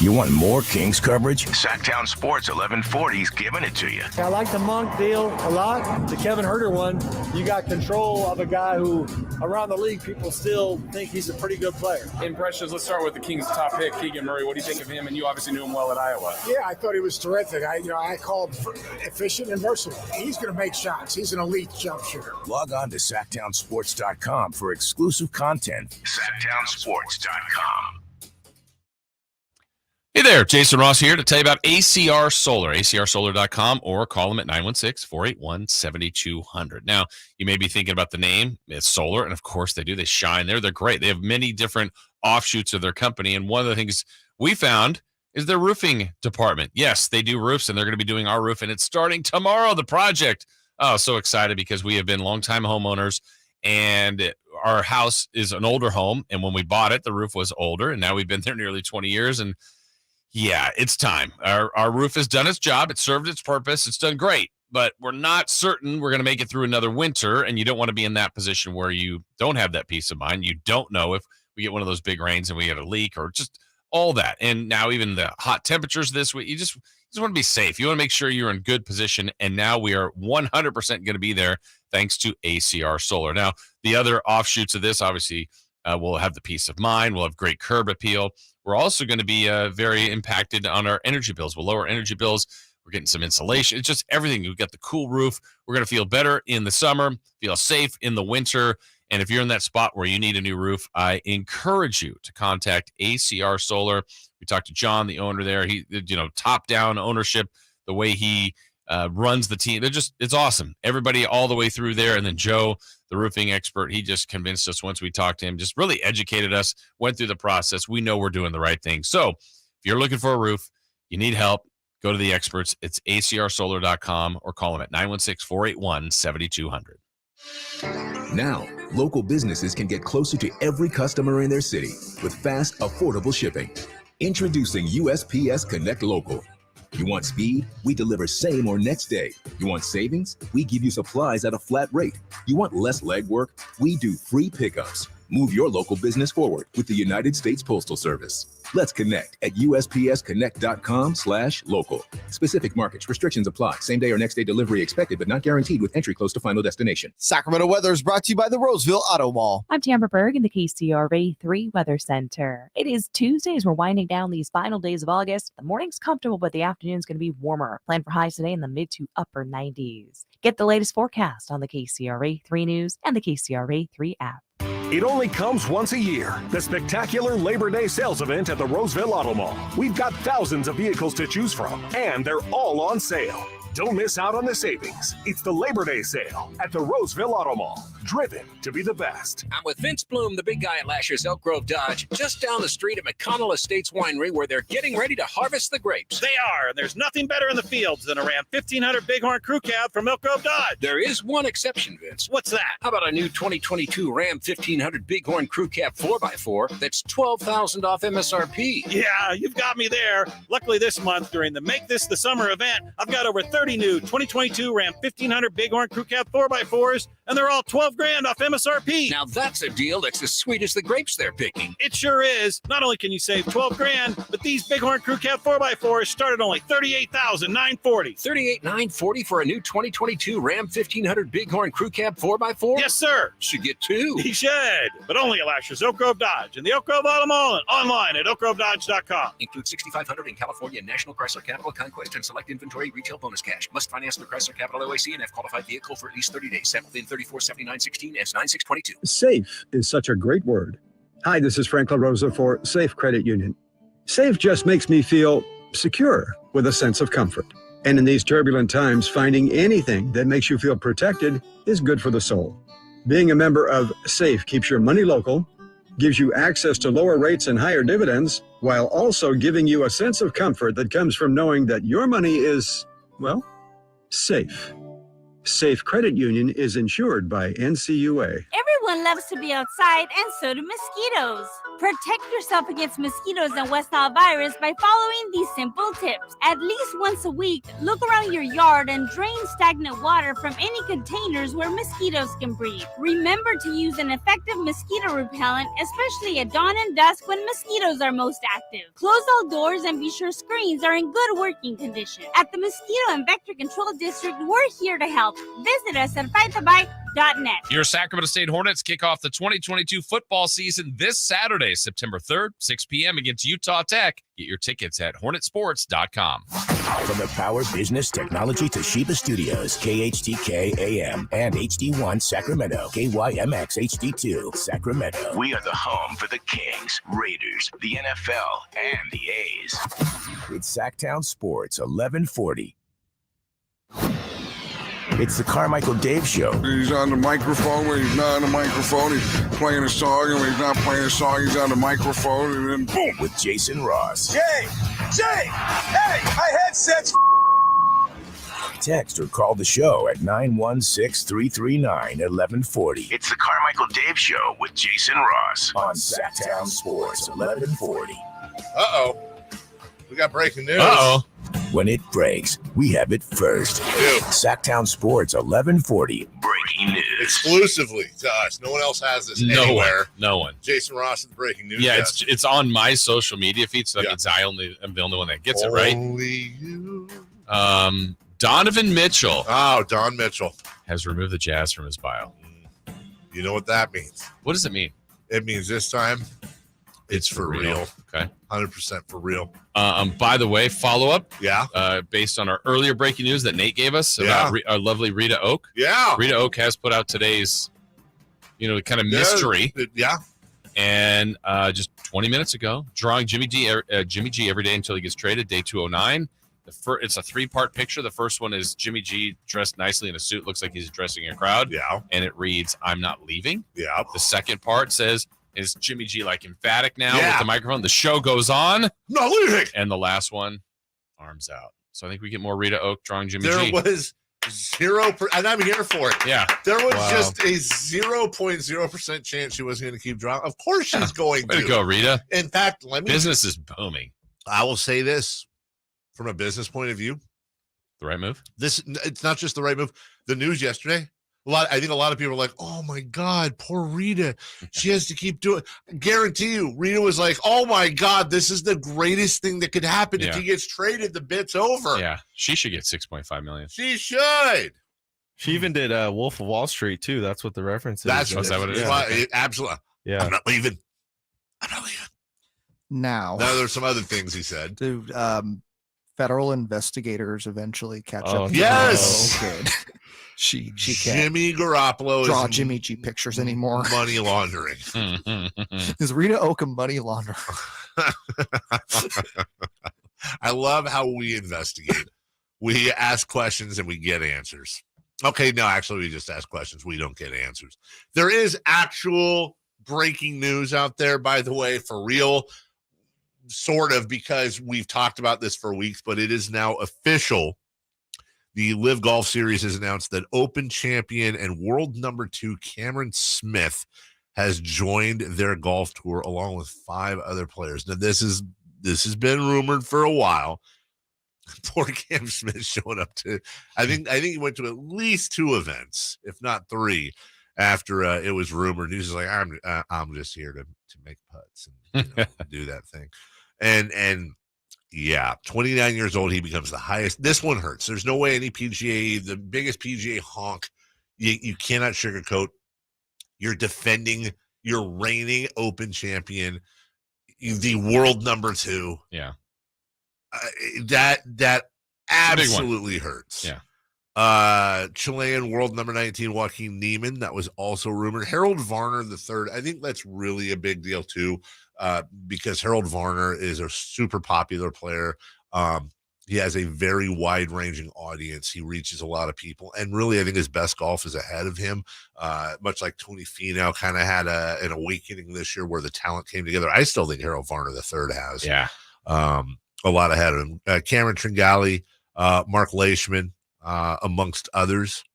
You want more Kings coverage? Sactown Sports 1140's giving it to you. I like the Monk deal a lot. The Kevin Huerter one, you got control of a guy who, around the league, people still think he's a pretty good player. Impressions, let's start with the Kings' top pick, Keegan Murray. What do you think of him? And you obviously knew him well at Iowa. Yeah, I thought he was terrific. I called efficient and versatile. He's going to make shots. He's an elite jump shooter. Log on to SactownSports.com for exclusive content. SactownSports.com. Hey there, Jason Ross here to tell you about ACR Solar, acrsolar.com, or call them at 916-481-7200. Now, you may be thinking about the name. It's solar, and of course they do. They shine there. They're great. They have many different offshoots of their company, and one of the things we found is their roofing department. Yes, they do roofs, and they're going to be doing our roof, and it's starting tomorrow, the project. Oh, so excited because we have been longtime homeowners, and our house is an older home, and when we bought it, the roof was older, and now we've been there nearly 20 years, and yeah, it's time. Our roof has done its job. It served its purpose. It's done great, but we're not certain we're going to make it through another winter, and you don't want to be in that position where you don't have that peace of mind. You don't know if we get one of those big rains and we get a leak or just all that. And now even the hot temperatures this week, you just want to be safe. You want to make sure you're in good position, and now we are 100% going to be there thanks to ACR Solar. Now, the other offshoots of this, obviously, we'll have the peace of mind. We'll have great curb appeal. We're also going to be very impacted on our energy bills. We'll lower energy bills. We're getting some insulation. It's just everything. We've got the cool roof. We're going to feel better in the summer, feel safe in the winter. And if you're in that spot where you need a new roof, I encourage you to contact ACR Solar. We talked to John, the owner there. He, top-down ownership, the way he runs the team. It's awesome. Everybody all the way through there. And then Joe, the roofing expert, he just convinced us once we talked to him, just really educated us, went through the process. We know we're doing the right thing. So if you're looking for a roof, you need help, go to the experts. It's acrsolar.com or call them at 916-481-7200. Now, local businesses can get closer to every customer in their city with fast, affordable shipping. Introducing USPS Connect Local. You want speed? We deliver same or next day. You want savings? We give you supplies at a flat rate. You want less legwork? We do free pickups. Move your local business forward with the United States Postal Service. Let's connect at USPSconnect.com/local. Specific markets, restrictions apply. Same day or next day delivery expected, but not guaranteed with entry close to final destination. Sacramento weather is brought to you by the Roseville Auto Mall. I'm Tamara Berg in the KCRA 3 Weather Center. It is Tuesday as we're winding down these final days of August. The morning's comfortable, but the afternoon's going to be warmer. Plan for highs today in the mid to upper 90s. Get the latest forecast on the KCRA 3 News and the KCRA 3 app. It only comes once a year, the spectacular Labor Day sales event at the Roseville Auto Mall. We've got thousands of vehicles to choose from, and they're all on sale. Don't miss out on the savings. It's the Labor Day sale at the Roseville Auto Mall. Driven to be the best. I'm with Vince Bloom, the big guy at Lasher's Elk Grove Dodge, just down the street at McConnell Estates Winery, where they're getting ready to harvest the grapes. They are, and there's nothing better in the fields than a Ram 1500 Bighorn Crew Cab from Elk Grove Dodge. There is one exception, Vince. What's that? How about a new 2022 Ram 1500 Bighorn Crew Cab 4x4 that's $12,000 off MSRP? Yeah, you've got me there. Luckily this month, during the Make This the Summer event, I've got over 30 new 2022 Ram 1500 Bighorn Crew Cab 4x4s, and they're all $12,000 off MSRP. Now that's a deal that's as sweet as the grapes they're picking. It sure is. Not only can you save $12,000, but these Bighorn Crew Cab 4x4s start at only $38,940. $38,940 for a new 2022 Ram 1500 Bighorn Crew Cab 4x4? Yes, sir. Should get two. He should, but only at Lasher's Oak Grove Dodge and the Oak Grove Auto Mall and online at oakgrovedodge.com. Include $6,500 in California National Chrysler Capital Conquest and select inventory retail bonus cash. Must finance the Chrysler Capital OAC and F qualified vehicle for at least 30 days. Sample in 347916 S9622. Safe is such a great word. Hi, this is Frank LaRosa for Safe Credit Union. Safe just makes me feel secure with a sense of comfort. And in these turbulent times, finding anything that makes you feel protected is good for the soul. Being a member of Safe keeps your money local, gives you access to lower rates and higher dividends, while also giving you a sense of comfort that comes from knowing that your money is, well, safe. Safe Credit Union is insured by NCUA. Everyone loves to be outside, and so do mosquitoes. Protect yourself against mosquitoes and West Nile virus by following these simple tips. At least once a week, look around your yard and drain stagnant water from any containers where mosquitoes can breed. Remember to use an effective mosquito repellent, especially at dawn and dusk when mosquitoes are most active. Close all doors and be sure screens are in good working condition. At the Mosquito and Vector Control District, we're here to help. Visit us at fightthebite.net. Your Sacramento State Hornets kick off the 2022 football season this Saturday, September 3rd, 6 p.m. against Utah Tech. Get your tickets at hornetsports.com. From the Power Business Technology Toshiba Studios, KHTK AM and HD1 Sacramento, KYMX HD2 Sacramento. We are the home for the Kings, Raiders, the NFL, and the A's. It's Sactown Sports 1140. It's the Carmichael Dave Show. He's on the microphone when he's not on the microphone. He's playing a song, and when he's not playing a song, he's on the microphone, and then boom. With Jason Ross. Jay, hey, my headset's Text or call the show at 916-339-1140. It's the Carmichael Dave Show with Jason Ross on Sactown Sports 1140. Uh-oh. We got breaking news. Uh-oh. When it breaks, we have it first. Sactown Sports 1140. Breaking news. Exclusively to us. No one else has this anywhere. No one. Jason Ross is breaking news. Yeah, it's on my social media feed, so that means I'm the only one that gets it, right? Only you. Donovan Mitchell. Oh, Don Mitchell. Has removed the Jazz from his bio. You know what that means? What does it mean? It means this time it's for real. Okay. 100% for real. By the way, follow up. Yeah. Based on our earlier breaking news that Nate gave us about our lovely Rita Oak. Yeah. Rita Oak has put out today's, kind of mystery. Yeah. And just 20 minutes ago, drawing Jimmy G every day until he gets traded, day 209. It's a 3-part picture. The first one is Jimmy G dressed nicely in a suit, looks like he's addressing a crowd. Yeah. And it reads, "I'm not leaving." Yeah. The second part says, is Jimmy G like emphatic now with the microphone? The show goes on. Not leaving. And the last one, arms out. So I think we get more Rita Oak drawing Jimmy G. There was 0%, and I'm here for it. Yeah. There was just a 0.0% chance she wasn't going to keep drawing. Of course she's going Way to. to go, Rita. In fact, business is booming. I will say this from a business point of view. The right move? It's not just the right move. The news yesterday, I think a lot of people are like, oh my God, poor Rita. She has to keep doing. I guarantee you, Rita was like, oh my God, this is the greatest thing that could happen. If he gets traded, the bit's over. Yeah. She should get $6.5 million. She should. She even did Wolf of Wall Street too. That's what the reference is. That's what it is. Yeah. Absolutely. Yeah. I'm not leaving. Now there's some other things he said. Dude, federal investigators eventually catch up. Yes. Good. She can't Jimmy Garoppolo draw Jimmy G pictures anymore. Money laundering. Is Rita Oak a money launderer? I love how we investigate. We ask questions and we get answers. Okay, no, actually, we just ask questions. We don't get answers. There is actual breaking news out there, by the way, for real. Sort of, because we've talked about this for weeks, but it is now official. The Live Golf Series has announced that Open champion and world number 2 Cameron Smith has joined their golf tour along with 5 other players. Now, this has been rumored for a while. Poor Cam Smith showing up to. I think he went to at least 2 events, if not 3, after it was rumored. He was like, I'm just here to make putts and do that thing, and. Yeah, 29 years old, he becomes the highest. This one hurts. There's no way any PGA, the biggest PGA honk, you cannot sugarcoat. You're defending your reigning Open champion, the world number 2. Yeah, that absolutely hurts. Yeah. Chilean world number 19, Joaquin Niemann, that was also rumored. Harold Varner III, I think that's really a big deal too. Because Harold Varner is a super popular player. He has a very wide-ranging audience. He reaches a lot of people. And really, I think his best golf is ahead of him, much like Tony Finau kind of had an awakening this year where the talent came together. I still think Harold Varner III has a lot ahead of him. Cameron Tringali, Mark Leishman, amongst others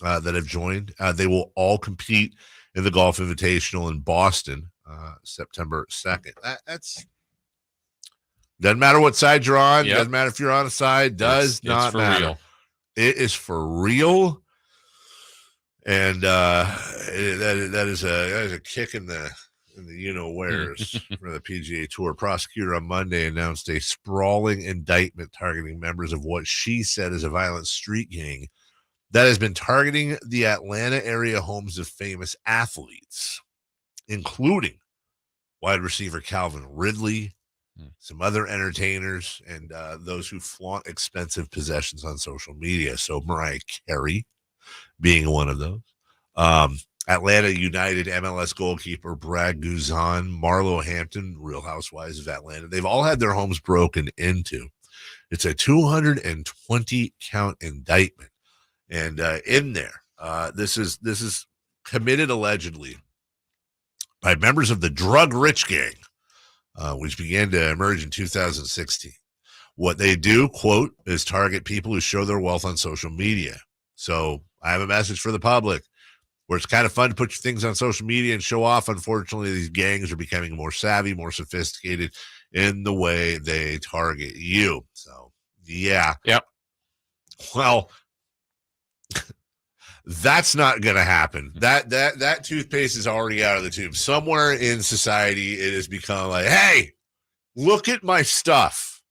that have joined. They will all compete in the Golf Invitational in Boston. September 2nd. That's doesn't matter what side you're on. Yep. Doesn't matter if you're on a side. Does not for matter. real. It is for real, and that is a kick in the wheres for the PGA Tour. Prosecutor on Monday announced a sprawling indictment targeting members of what she said is a violent street gang that has been targeting the Atlanta area homes of famous athletes, including wide receiver Calvin Ridley, some other entertainers, and those who flaunt expensive possessions on social media. So Mariah Carey being one of those. Atlanta United MLS goalkeeper Brad Guzan, Marlo Hampton, Real Housewives of Atlanta. They've all had their homes broken into. It's a 220 count indictment. And in there, this is committed allegedly by members of the Drug Rich Gang, which began to emerge in 2016. What they do, quote, is target people who show their wealth on social media. So I have a message for the public where it's kind of fun to put your things on social media and show off. Unfortunately, these gangs are becoming more savvy, more sophisticated in the way they target you. So, yeah. Yep. Well, that's not going to happen. That toothpaste is already out of the tube. Somewhere in society, it has become like, hey, look at my stuff.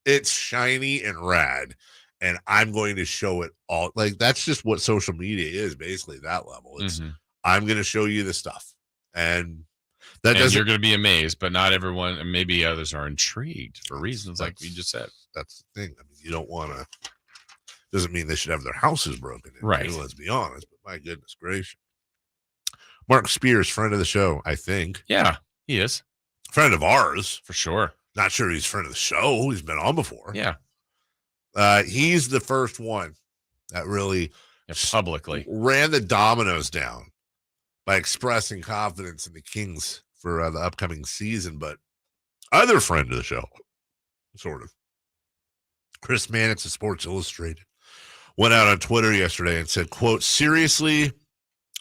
It's shiny and rad, and I'm going to show it all. Like, that's just what social media is, basically, that level. It's I'm going to show you the stuff. And that doesn't. You're going to be amazed, but not everyone, and maybe others are intrigued for reasons like we just said. That's the thing. I mean, you don't want to. Doesn't mean they should have their houses broken in. Right. Let's be honest. But my goodness gracious. Mark Spears, friend of the show, I think. Yeah, he is. Friend of ours. For sure. Not sure he's friend of the show. He's been on before. Yeah. He's the first one that really publicly ran the dominoes down by expressing confidence in the Kings for the upcoming season. But other friend of the show, sort of, Chris Mannix of Sports Illustrated, went out on Twitter yesterday and said, quote, seriously,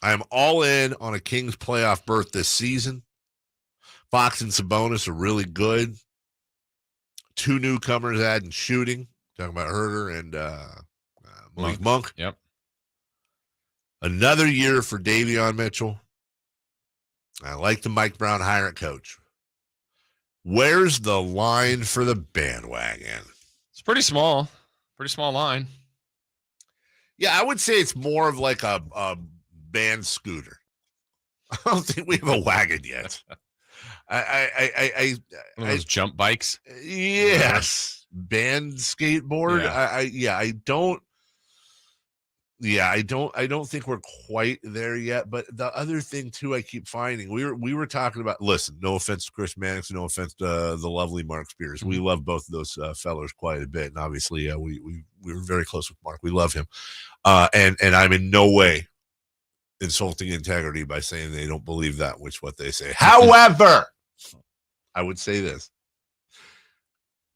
I am all in on a Kings playoff berth this season. Fox and Sabonis are really good. 2 newcomers adding shooting. Talking about Herter and Malik Monk. Yep. Another year for Davion Mitchell. I like the Mike Brown hire at coach. Where's the line for the bandwagon? It's pretty small. Pretty small line. Yeah, I would say it's more of like a band scooter. I don't think we have a wagon yet. One of those jump bikes. Yes, band skateboard. Yeah. I don't think we're quite there yet. But the other thing too, I keep finding we were talking about. Listen, no offense to Chris Mannix, no offense to the lovely Mark Spears. We love both of those fellows quite a bit, and obviously we were very close with Mark. We love him, and I'm in no way insulting integrity by saying they don't believe that, which what they say. However, I would say this: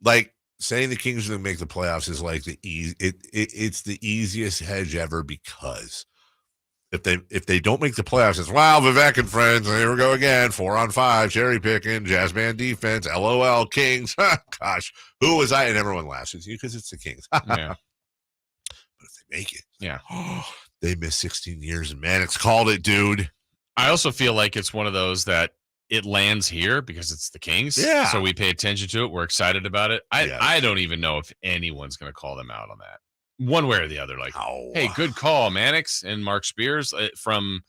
like saying the Kings are going to make the playoffs is like it's the easiest hedge ever, because If they don't make the playoffs, it's wow, Vivek and friends. Here we go again. 4-on-5, cherry picking, jazz band defense, LOL, Kings. Gosh, who was I? And everyone laughs at you because it's the Kings. Yeah. But if they make it, yeah, they missed 16 years, and Mannix called it, dude. I also feel like it's one of those that it lands here because it's the Kings. Yeah. So we pay attention to it. We're excited about it. I don't even know if anyone's going to call them out on that, one way or the other. Like, hey, good call, Mannix and Mark Spears, from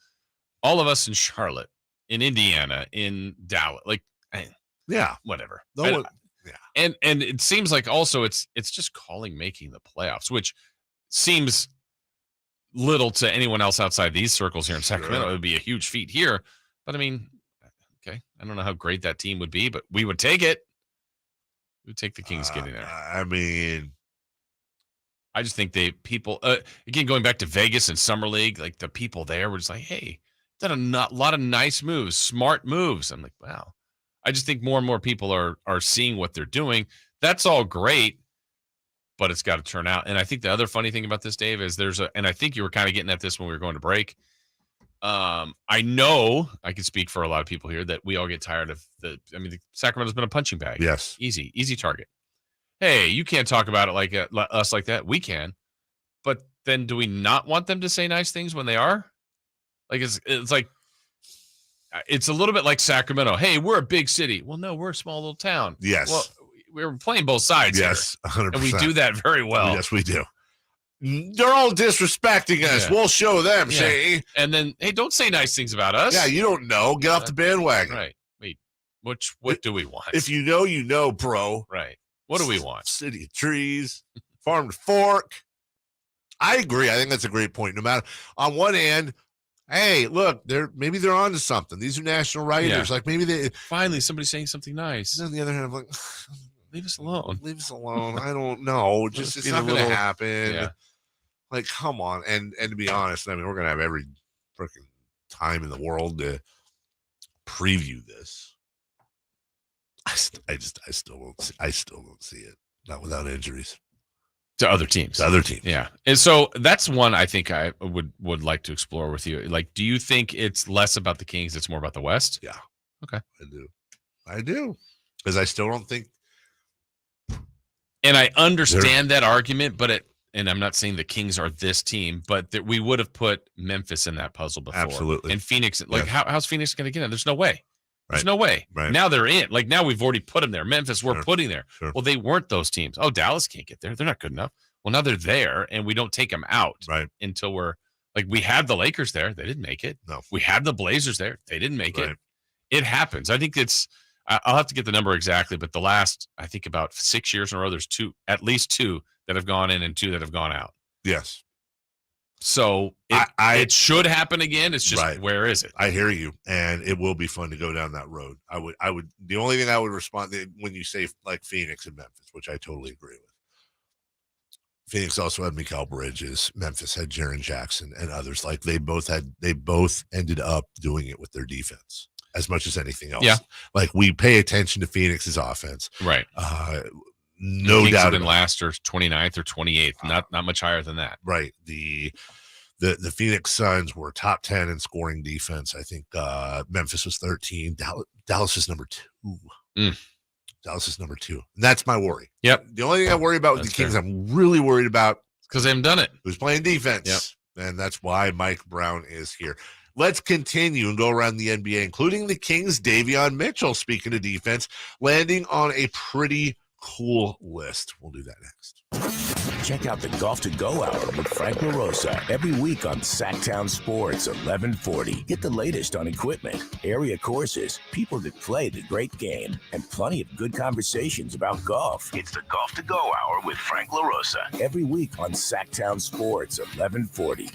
all of us in Charlotte, in Indiana, in Dallas. Like, yeah, whatever. Yeah. And it seems like also it's just calling making the playoffs, which seems little to anyone else outside these circles here in Sacramento. It would be a huge feat here. But I mean, okay, I don't know how great that team would be, but we would take it. We would take the Kings getting there. I mean, I just think people again, going back to Vegas and Summer League, like the people there were just like, hey, done a lot of nice moves, smart moves. I'm like, wow. I just think more and more people are seeing what they're doing. That's all great, but it's got to turn out. And I think the other funny thing about this, Dave, is and I think you were kind of getting at this when we were going to break. I know I can speak for a lot of people here that we all get tired of the Sacramento's been a punching bag. Yes. Easy target. Hey, you can't talk about it like us like that. We can. But then do we not want them to say nice things when they are? Like, it's like, it's a little bit like Sacramento. Hey, we're a big city. Well, no, we're a small little town. Yes. Well, we're playing both sides. Yes, here. 100%. And we do that very well. Yes, we do. They're all disrespecting us. Yeah. We'll show them, Yeah. see? And then, hey, don't say nice things about us. Yeah, you don't know. Get off the bandwagon. Right. Wait, what do we want? If you know, bro. Right. What do we want? City of trees, farm to fork. I agree. I think that's a great point. No matter, on one hand, hey, look, maybe they're onto something. These are national writers. Yeah. Like maybe they finally somebody's saying something nice. On the other hand, I'm like, leave us alone. Leave us alone. I don't know. Just it's not going to happen. Yeah. Like, come on. And to be honest, I mean, we're going to have every freaking time in the world to preview this. I still don't see it. Not without injuries. To other teams. Yeah. And so that's one I think I would like to explore with you. Like, do you think it's less about the Kings, it's more about the West? Yeah. Okay. I do. Because I still don't think. And I understand that argument, but and I'm not saying the Kings are this team, but that we would have put Memphis in that puzzle before. Absolutely. And Phoenix, like, how's Phoenix going to get in? There's no way. There's Right. no way. Right. Now they're in. Like, now we've already put them there. Memphis, we're putting there. Sure. Well, they weren't those teams. Oh, Dallas can't get there. They're not good enough. Well, now they're there, and we don't take them out until we're like, we had the Lakers there. They didn't make it. No. We had the Blazers there. They didn't make it. It happens. I think I'll have to get the number exactly, but the last, I think about 6 years in a row, there's at least two that have gone in and two that have gone out. Yes. So it should happen again. It's just, where is it? I hear you, and it will be fun to go down that road. I would. The only thing I would respond when you say like Phoenix and Memphis, which I totally agree with. Phoenix also had Mikal Bridges. Memphis had Jaren Jackson and others. Like they both ended up doing it with their defense as much as anything else. Yeah. Like we pay attention to Phoenix's offense. Right. No Kings doubt. have been last or 29th or 28th. Not much higher than that. Right. The Phoenix Suns were top 10 in scoring defense. I think Memphis was 13. Dallas is number 2. Dallas is number 2. And that's my worry. Yep. The only thing I worry about with the Kings, I'm really worried about because they haven't done it. Who's playing defense. Yep. And that's why Mike Brown is here. Let's continue and go around the NBA, including the Kings' Davion Mitchell, speaking of defense, landing on a pretty cool list. We'll do that next. Check out the Golf to Go Hour with Frank LaRosa every week on Sactown Sports 1140. Get the latest on equipment, area courses, people that play the great game, and plenty of good conversations about golf. It's the Golf to Go Hour with Frank LaRosa every week on Sactown Sports 1140.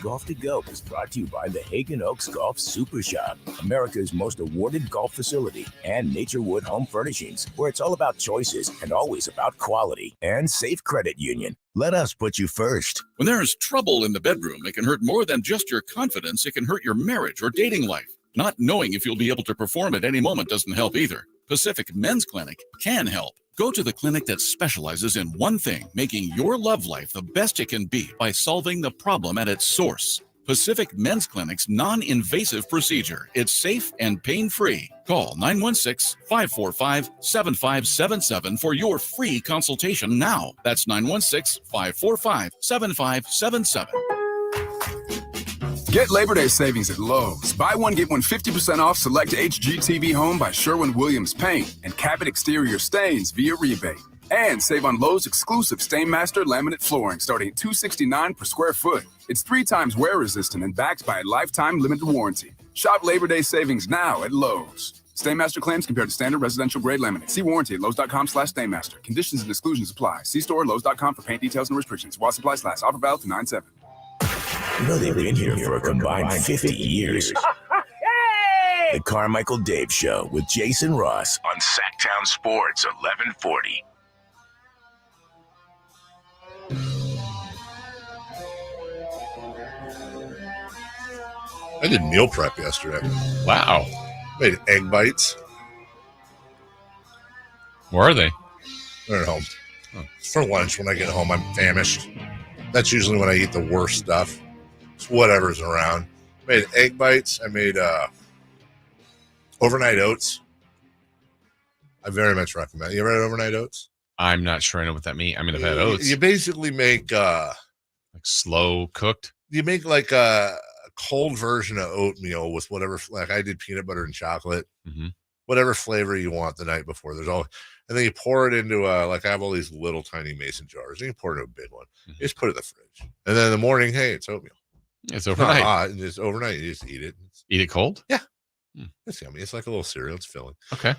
Golf to Go is brought to you by the Hagen Oaks Golf Super Shop, America's most awarded golf facility, and Naturewood Home Furnishings, where it's all about choices and always about quality, and Safe Credit Union. Let us put you first. When there's trouble in the bedroom, it can hurt more than just your confidence. It can hurt your marriage or dating life. Not knowing if you'll be able to perform at any moment doesn't help either. Pacific Men's Clinic can help. Go to the clinic that specializes in one thing, making your love life the best it can be by solving the problem at its source. Pacific Men's Clinic's non-invasive procedure. It's safe and pain-free. Call 916-545-7577 for your free consultation now. That's 916-545-7577. Get Labor Day savings at Lowe's. Buy one, get one 50% off select HGTV home by Sherwin-Williams Paint and Cabot Exterior Stains via rebate. And save on Lowe's exclusive Stainmaster laminate flooring starting at $269 per square foot. It's 3 times wear resistant and backed by a lifetime limited warranty. Shop Labor Day savings now at Lowe's. Stainmaster claims compared to standard residential grade laminate. See warranty at Lowe's.com/Stainmaster. Conditions and exclusions apply. See store at Lowe's.com for paint details and restrictions. While supplies last. Offer valid to 9/7. You know they've been here for a combined 50 years. The Carmichael Dave Show with Jason Ross on Sactown Sports 1140. I did meal prep yesterday. Wow. Made egg bites. Where are they? They're at home. For lunch when I get home, I'm famished. That's usually when I eat the worst stuff. It's whatever's around. Made egg bites. I made overnight oats. I very much recommend it. You ever had overnight oats? I'm not sure I know what that means. I mean, I've had oats. You basically make like slow cooked. You make like a cold version of oatmeal with whatever, like I did peanut butter and chocolate, whatever flavor you want the night before. There's all, and then you pour it into like I have all these little tiny mason jars. And you pour it into a big one. You just put it in the fridge, and then in the morning, hey, it's oatmeal. It's overnight. Not hot, and it's overnight. You just eat it. Eat it cold? Yeah, it's yummy. It's like a little cereal. It's filling. Okay.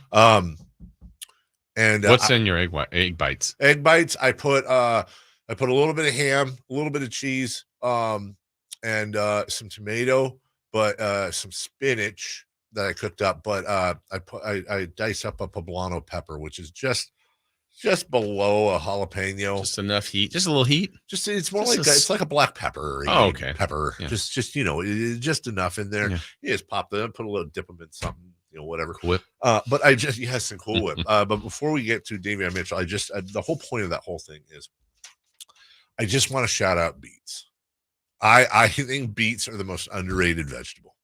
And what's in your egg bites? Egg bites. I put a little bit of ham, a little bit of cheese, and some tomato, but some spinach that I cooked up. But I dice up a poblano pepper, which is just below a jalapeno. Just enough heat, just a little heat. Just it's more like it's like a black pepper. Oh, okay. Pepper. Yeah. Just just enough in there. Yeah. You just pop them, put a little dip them in something. Whatever. Cool Whip. But I just yes, and Cool Whip. But before we get to Davion Mitchell, the whole point of that whole thing is I just want to shout out beets. I think beets are the most underrated vegetable.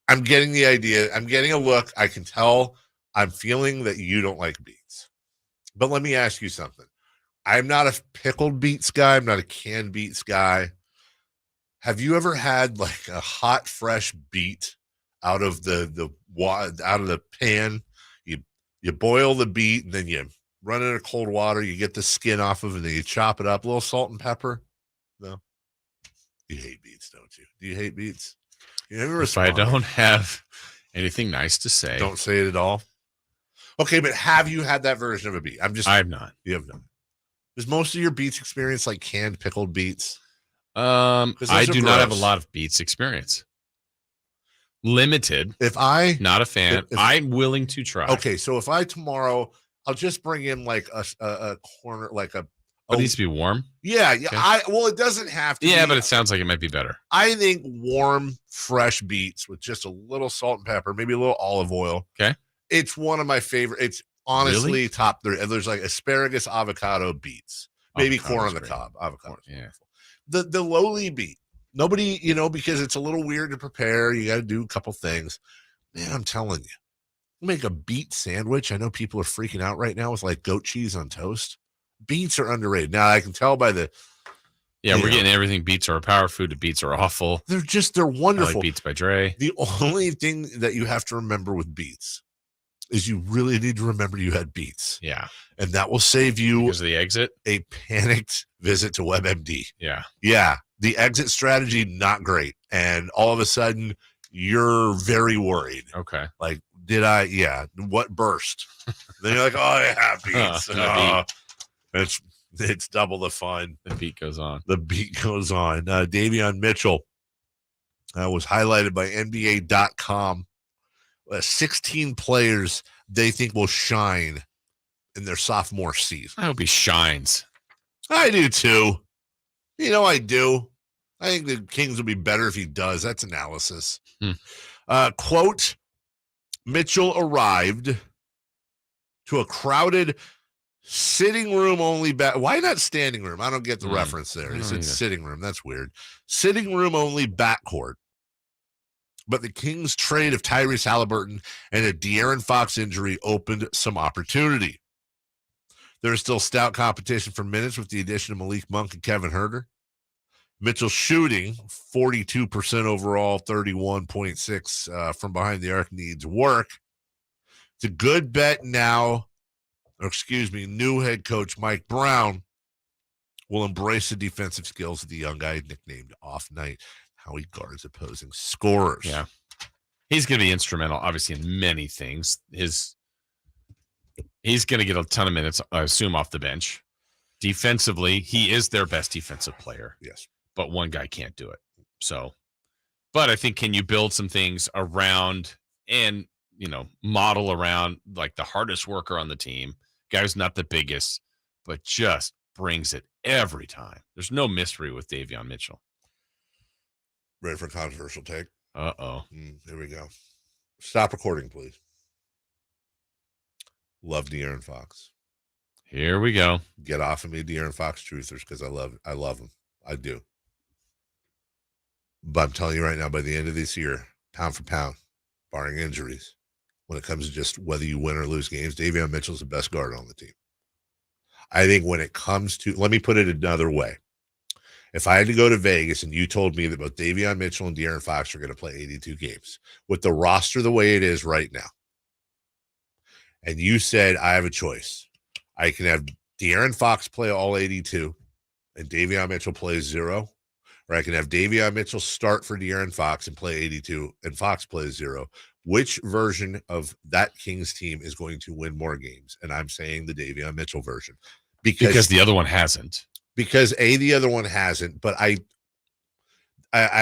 I'm getting the idea. I'm getting a look. I can tell. I'm feeling that you don't like beets. But let me ask you something. I'm not a pickled beets guy. I'm not a canned beets guy. Have you ever had like a hot, fresh beet out of the pan? You boil the beet and then you run it in cold water. You get the skin off of it and then you chop it up. A little salt and pepper. No, you hate beets, don't you? Do you hate beets? You never if I don't have anything nice to say, don't say it at all. Okay, but have you had that version of a beet? I have not. You have not. Is most of your beets experience like canned pickled beets? I do not have a lot of beets experience. Limited. Not a fan, I'm willing to try. Okay, so if I tomorrow, I'll just bring in like a corner, like a. It needs to be warm. Yeah. Okay. Well, it doesn't have to. Yeah, but it sounds like it might be better. I think warm, fresh beets with just a little salt and pepper, maybe a little olive oil. Okay. It's one of my favorite. It's honestly really? top 3. There's like asparagus, avocado, beets, maybe corn on the cob. Avocado. Yeah. The lowly beet. Nobody, because it's a little weird to prepare. You got to do a couple things. Man, I'm telling you, make a beet sandwich. I know people are freaking out right now with like goat cheese on toast. Beets are underrated. Now I can tell by the. Yeah, we're getting everything. Beets are a power food. The beets are awful. They're wonderful. I like Beets by Dre. The only thing that you have to remember with beets is you really need to remember you had beets. Yeah. And that will save you because of the exit, a panicked visit to WebMD. Yeah. Yeah. The exit strategy, not great. And all of a sudden you're very worried. Okay. Like, did I? Yeah. What burst? Then you're like, oh yeah, beets. It's double the fun. The beat goes on. Davion Mitchell was highlighted by NBA.com. 16 players they think will shine in their sophomore season. I hope he shines. I do too. I do. I think the Kings will be better if he does. That's analysis. Quote, Mitchell arrived to a crowded Sitting room only why not standing room? I don't get the reference there. He said sitting room. That's weird. Sitting room only backcourt. But the Kings' trade of Tyrese Halliburton and a De'Aaron Fox injury opened some opportunity. There is still stout competition for minutes with the addition of Malik Monk and Kevin Huerter. Mitchell shooting 42% overall, 31.6 from behind the arc needs work. It's a good bet now. New head coach Mike Brown will embrace the defensive skills of the young guy nicknamed Off Night, how he guards opposing scorers. Yeah. He's going to be instrumental, obviously, in many things. He's going to get a ton of minutes, I assume, off the bench. Defensively, he is their best defensive player. Yes. But one guy can't do it. So, but I think, can you build some things around and, model around like the hardest worker on the team, guy who's not the biggest, but just brings it every time. There's no mystery with Davion Mitchell. Ready for a controversial take? Uh-oh. Here we go. Stop recording, please. Love De'Aaron Fox. Here we go. Get off of me, De'Aaron Fox truthers, because I love him. I do. But I'm telling you right now, by the end of this year, pound for pound, barring injuries, when it comes to just whether you win or lose games, Davion Mitchell's the best guard on the team. I think when it comes to, let me put it another way. If I had to go to Vegas and you told me that both Davion Mitchell and De'Aaron Fox are going to play 82 games, with the roster the way it is right now, and you said, I have a choice. I can have De'Aaron Fox play all 82 and Davion Mitchell plays 0, or I can have Davion Mitchell start for De'Aaron Fox and play 82 and Fox plays 0. Which version of that Kings team is going to win more games? And I'm saying the Davion Mitchell version. Because the other one hasn't. Because the other one hasn't, but I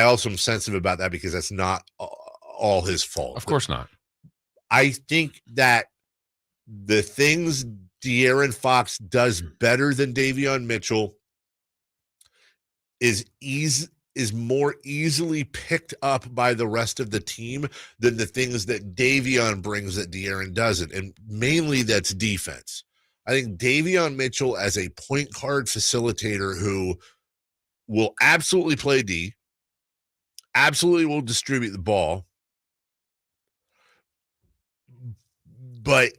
also am sensitive about that because that's not all his fault. Of course not. I think that the things De'Aaron Fox does better than Davion Mitchell is more easily picked up by the rest of the team than the things that Davion brings that De'Aaron doesn't. And mainly that's defense. I think Davion Mitchell as a point guard facilitator who will absolutely play D, absolutely will distribute the ball. But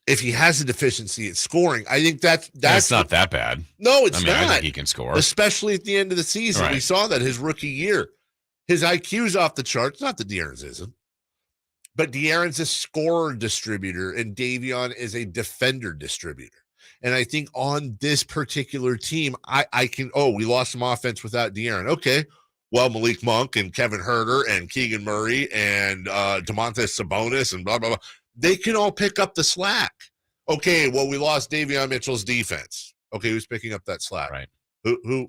if he has a deficiency at scoring, I think that's not that bad. No, it's not. I think he can score. Especially at the end of the season. Right. We saw that his rookie year. His IQ's off the charts. Not that De'Aaron's isn't. But De'Aaron's a scorer distributor, and Davion is a defender distributor. And I think on this particular team, we lost some offense without De'Aaron. Okay, well, Malik Monk and Kevin Huerter and Keegan Murray and Domantas Sabonis and blah, blah, blah. They can all pick up the slack. Okay, well, we lost Davion Mitchell's defense. Okay, who's picking up that slack? Right. Who?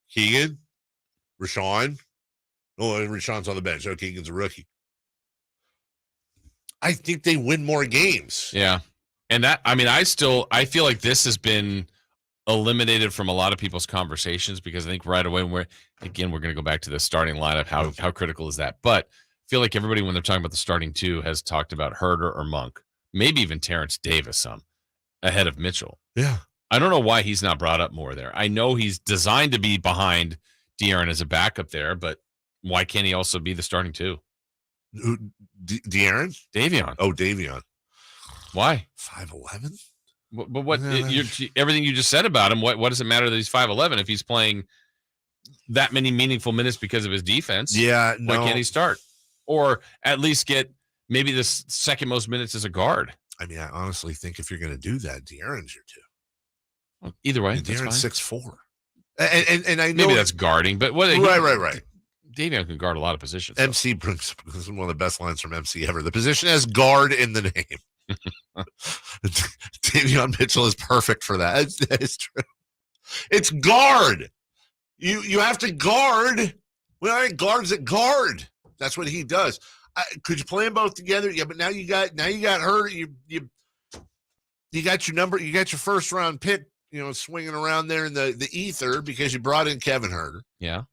Keegan? Rashawn? Oh, Rashawn's on the bench. Oh, Keegan's a rookie. I think they win more games. Yeah. And I feel like this has been eliminated from a lot of people's conversations because I think right away we're going to go back to the starting lineup. How critical is that? But I feel like everybody, when they're talking about the starting two, has talked about Huerter or Monk, maybe even Terrence Davis some ahead of Mitchell. Yeah. I don't know why he's not brought up more there. I know he's designed to be behind De'Aaron as a backup there, but why can't he also be the starting two? De'Aaron? Davion. Oh, Davion. Why? 5'11"? But what? Everything you just said about him. What does it matter that he's 5'11" if he's playing that many meaningful minutes because of his defense? Yeah. No. Why can't he start? Or at least get maybe the second most minutes as a guard? I mean, I honestly think if you're going to do that, De'Aaron's your two. Well, either way, De'Aaron's 6'4". And I know maybe that's guarding, but what? Right. Davion can guard a lot of positions. MC brings one of the best lines from MC ever. The position has guard in the name. Davion Mitchell is perfect for that. That is true. It's guard. You have to guard. Well, I guards at guard. That's what he does. Could you play them both together? Yeah, but now you got her. You got your number. You got your first round pick. Swinging around there in the ether because you brought in Kevin Huerter. Yeah.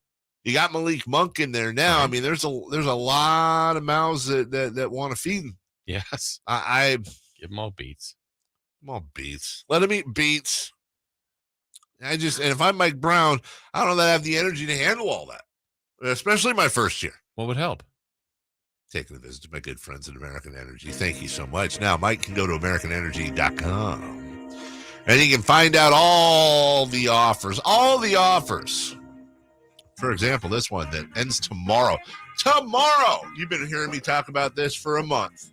You got Malik Monk in there now. Right. I mean, there's a lot of mouths that want to feed him. Yes. I give them all beats. Come on, beets. Let him eat beets. And if I'm Mike Brown, I don't know that I have the energy to handle all that, especially my first year. What would help? Taking a visit to my good friends at American Energy. Thank you so much. Now, Mike can go to AmericanEnergy.com and he can find out all the offers. For example, this one that ends tomorrow. Tomorrow! You've been hearing me talk about this for a month.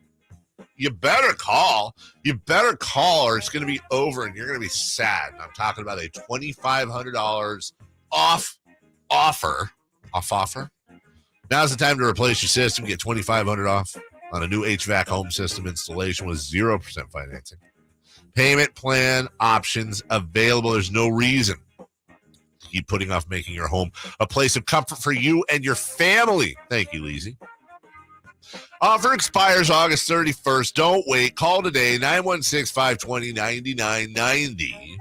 You better call. Or it's going to be over and you're going to be sad. I'm talking about a $2,500 off offer. Now's the time to replace your system. Get $2,500 off on a new HVAC home system installation with 0% financing. Payment plan options available. There's no reason to keep putting off making your home a place of comfort for you and your family. Thank you, Leezy. Offer expires August 31st. Don't wait. Call today, 916-520-9990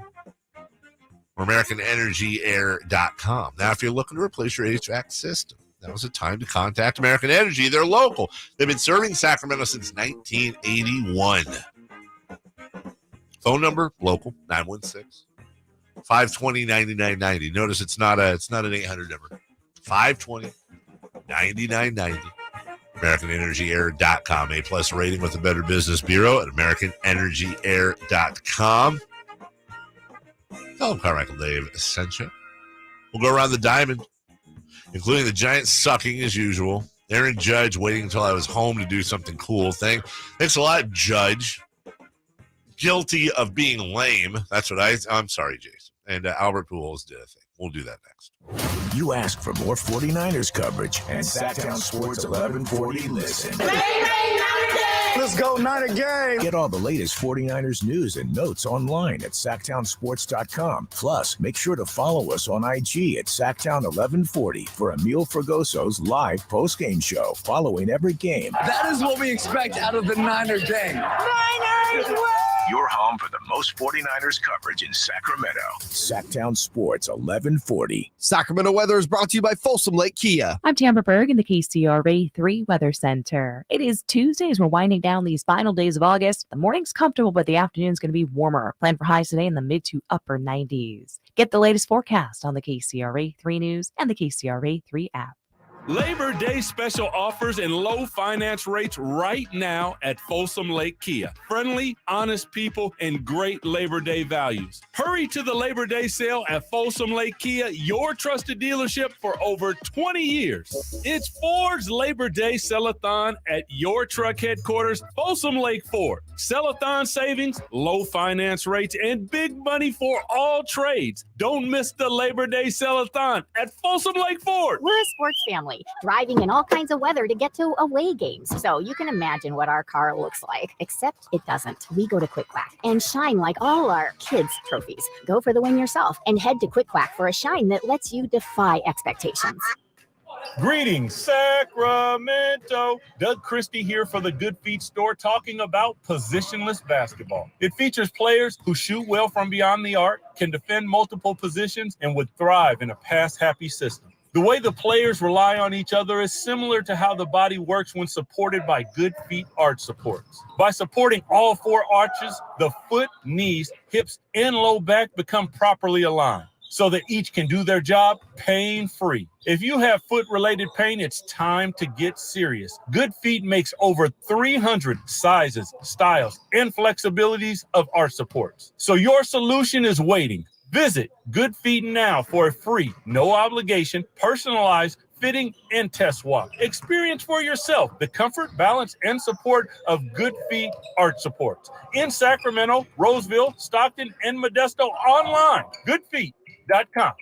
or AmericanEnergyAir.com. Now, if you're looking to replace your HVAC system, that was the time to contact American Energy. They're local. They've been serving Sacramento since 1981. Phone number, local, 916-520-9990. Notice it's not an 800 number. 520-9990. AmericanEnergyAir.com. A+ rating with the Better Business Bureau at AmericanEnergyAir.com. Tell them Carmichael Dave sent you. We'll go around the diamond, including the Giants sucking as usual. Aaron Judge waiting until I was home to do something cool. Thanks a lot, Judge. Guilty of being lame. That's what I'm sorry, Jason. And Albert Pujols did a thing. We'll do that next. You ask for more 49ers coverage, and Sactown Sports 1140 listen. Let's go, Niner gang! Get all the latest 49ers news and notes online at SactownSports.com. Plus, make sure to follow us on IG at Sactown1140 for Emil Fergoso's live post-game show following every game. That is what we expect out of the Niner gang. Niners win! Your home for the most 49ers coverage in Sacramento. Sactown Sports 1140. Sacramento weather is brought to you by Folsom Lake Kia. I'm Tamara Berg in the KCRA 3 Weather Center. It is Tuesdays. We're winding down these final days of August. The morning's comfortable, but the afternoon's going to be warmer. Plan for highs today in the mid to upper 90s. Get the latest forecast on the KCRA 3 News and the KCRA 3 app. Labor Day special offers and low finance rates right now at Folsom Lake Kia. Friendly, honest people, and great Labor Day values. Hurry to the Labor Day sale at Folsom Lake Kia, your trusted dealership for over 20 years. It's Ford's Labor Day Sell-a-thon at your truck headquarters, Folsom Lake Ford. Sell-a-thon savings, low finance rates, and big money for all trades. Don't miss the Labor Day Sell-a-thon at Folsom Lake Ford. We're a sports family, driving in all kinds of weather to get to away games. So you can imagine what our car looks like, except it doesn't. We go to Quick Quack and shine like all our kids' trophies. Go for the win yourself and head to Quick Quack for a shine that lets you defy expectations. Greetings, Sacramento. Doug Christie here for the Good Feet store, talking about positionless basketball. It features players who shoot well from beyond the arc, can defend multiple positions, and would thrive in a pass-happy system. The way the players rely on each other is similar to how the body works when supported by Good Feet arch supports. By supporting all four arches, the foot, knees, hips, and low back become properly aligned, so that each can do their job pain-free. If you have foot-related pain, it's time to get serious. Good Feet makes over 300 sizes, styles, and flexibilities of arch supports. So your solution is waiting. Visit Good Feet now for a free, no-obligation, personalized fitting and test walk. Experience for yourself the comfort, balance, and support of Good Feet arch supports. In Sacramento, Roseville, Stockton, and Modesto online. GoodFeet.com.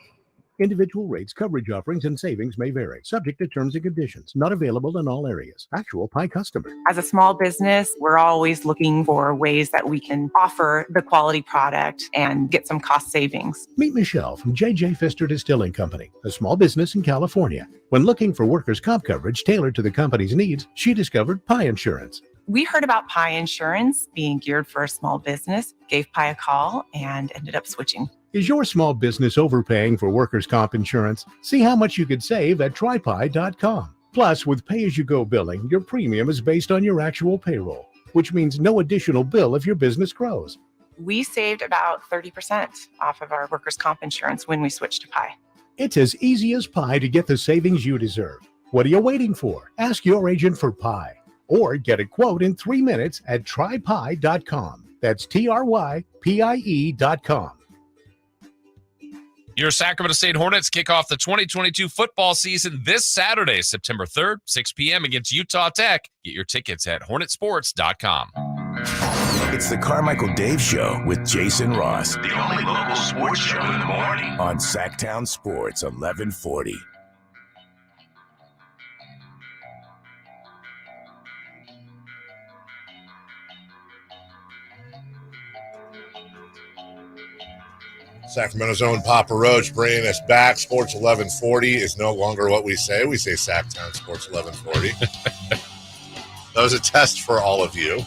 Individual rates, coverage offerings, and savings may vary, subject to terms and conditions. Not available in all areas. Actual Pie customer. As a small business, we're always looking for ways that we can offer the quality product and get some cost savings. Meet Michelle from J.J. Pfister Distilling Company, a small business in California. When looking for workers' comp coverage tailored to the company's needs, she discovered Pie Insurance. We heard about Pie Insurance being geared for a small business, gave Pie a call, and ended up switching. Is your small business overpaying for workers' comp insurance? See how much you could save at trypie.com. Plus, with pay-as-you-go billing, your premium is based on your actual payroll, which means no additional bill if your business grows. We saved about 30% off of our workers' comp insurance when we switched to Pi. It's as easy as pie to get the savings you deserve. What are you waiting for? Ask your agent for pie or get a quote in 3 minutes at trypie.com. That's TRYPIE.com. Your Sacramento State Hornets kick off the 2022 football season this Saturday, September 3rd, 6 p.m. against Utah Tech. Get your tickets at hornetsports.com. It's the Carmichael Dave Show with Jason Ross. The only local sports show in the morning. On Sactown Sports 1140. Sacramento's own Papa Roach bringing us back. Sports 1140 is no longer what we say. We say Sactown Sports 1140. That was a test for all of you.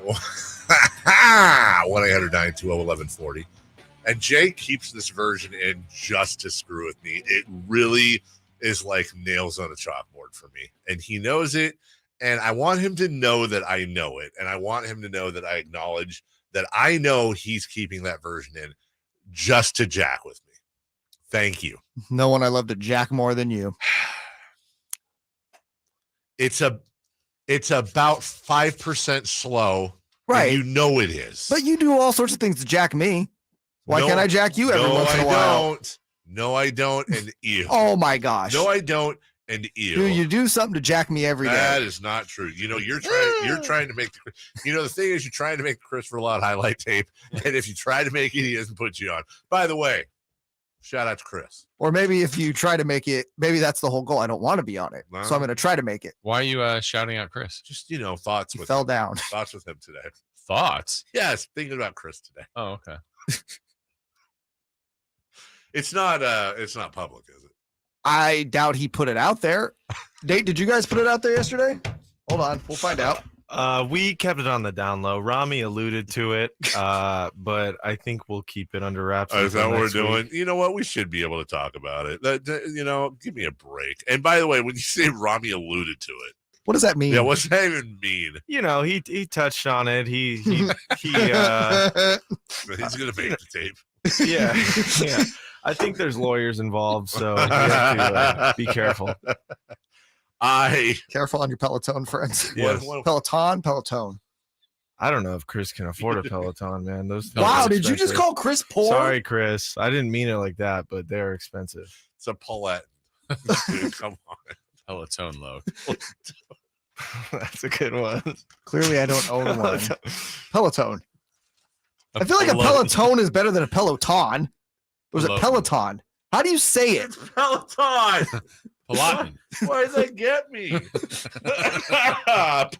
1-800-920-1140. And Jay keeps this version in just to screw with me. It really is like nails on a chalkboard for me. And he knows it. And I want him to know that I know it. And I want him to know that I acknowledge that I know he's keeping that version in just to jack with me. Thank you. No one I love to jack more than you. It's about 5% slow. Right. You know it is. But you do all sorts of things to jack me. Why can't I jack you every once in a while? No, I don't. And ew. Oh my gosh. No, I don't. And ew. Dude, you do something to jack me every day. That is not true. You know, you're trying to make the thing is you're trying to make the Chris Verlot highlight tape. And if you try to make it, he doesn't put you on. By the way, shout out to Chris. Or maybe if you try to make it, maybe that's the whole goal. I don't want to be on it. So I'm going to try to make it. Why are you shouting out Chris? Just, thoughts he with fell him. down. Thoughts with him today. Thoughts? Yes, thinking about Chris today. Oh, okay. It's not public, is it? I doubt he put it out there. Nate, did you guys put it out there yesterday? Hold on, we'll find out. We kept it on the down low. Rami alluded to it, but I think we'll keep it under wraps. Is that what we're doing? Week. You know what? We should be able to talk about it. Give me a break. And by the way, when you say Rami alluded to it, what does that mean? Yeah, what's that even mean? He touched on it. He he's gonna make the tape. Yeah. I think there's lawyers involved, so you have to be careful. Careful on your Peloton friends. Yes. Peloton. I don't know if Chris can afford a Peloton, man. Wow, did you just call Chris poor? Sorry, Chris. I didn't mean it like that, but they're expensive. It's a Paulette. Dude, come on. Peloton low. That's a good one. Clearly, I don't own one. Peloton. I feel like a Peloton is better than a Peloton. Or is it Peloton? How do you say it? It's Peloton. Peloton. Why does that get me?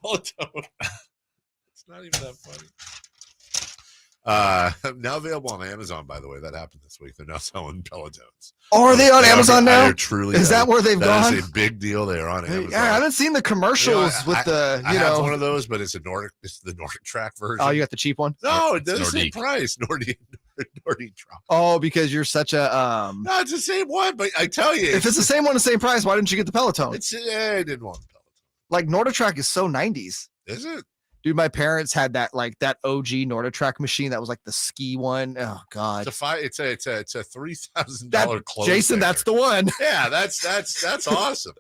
Peloton. It's not even that funny. Now available on Amazon, by the way. That happened this week. They're now selling Pelotons. Oh, are they on Amazon now? Truly, is that where they've gone? That is a big deal. They are on Amazon. Yeah, I haven't seen the commercials with the. I have one of those, but it's the Nordic track version. Oh, you got the cheap one? No, it doesn't say price. Nordic track. Oh, because you're such a No, it's the same one, but I tell you, if it's the same one, the same price, why didn't you get the Peloton? I didn't want the Peloton. Like Nordic is so 90s. Is it? Dude, my parents had that OG Nordic machine that was like the ski one. Oh God, it's a $3,000 clothes. Jason, hanger. that's the one. Yeah, that's awesome.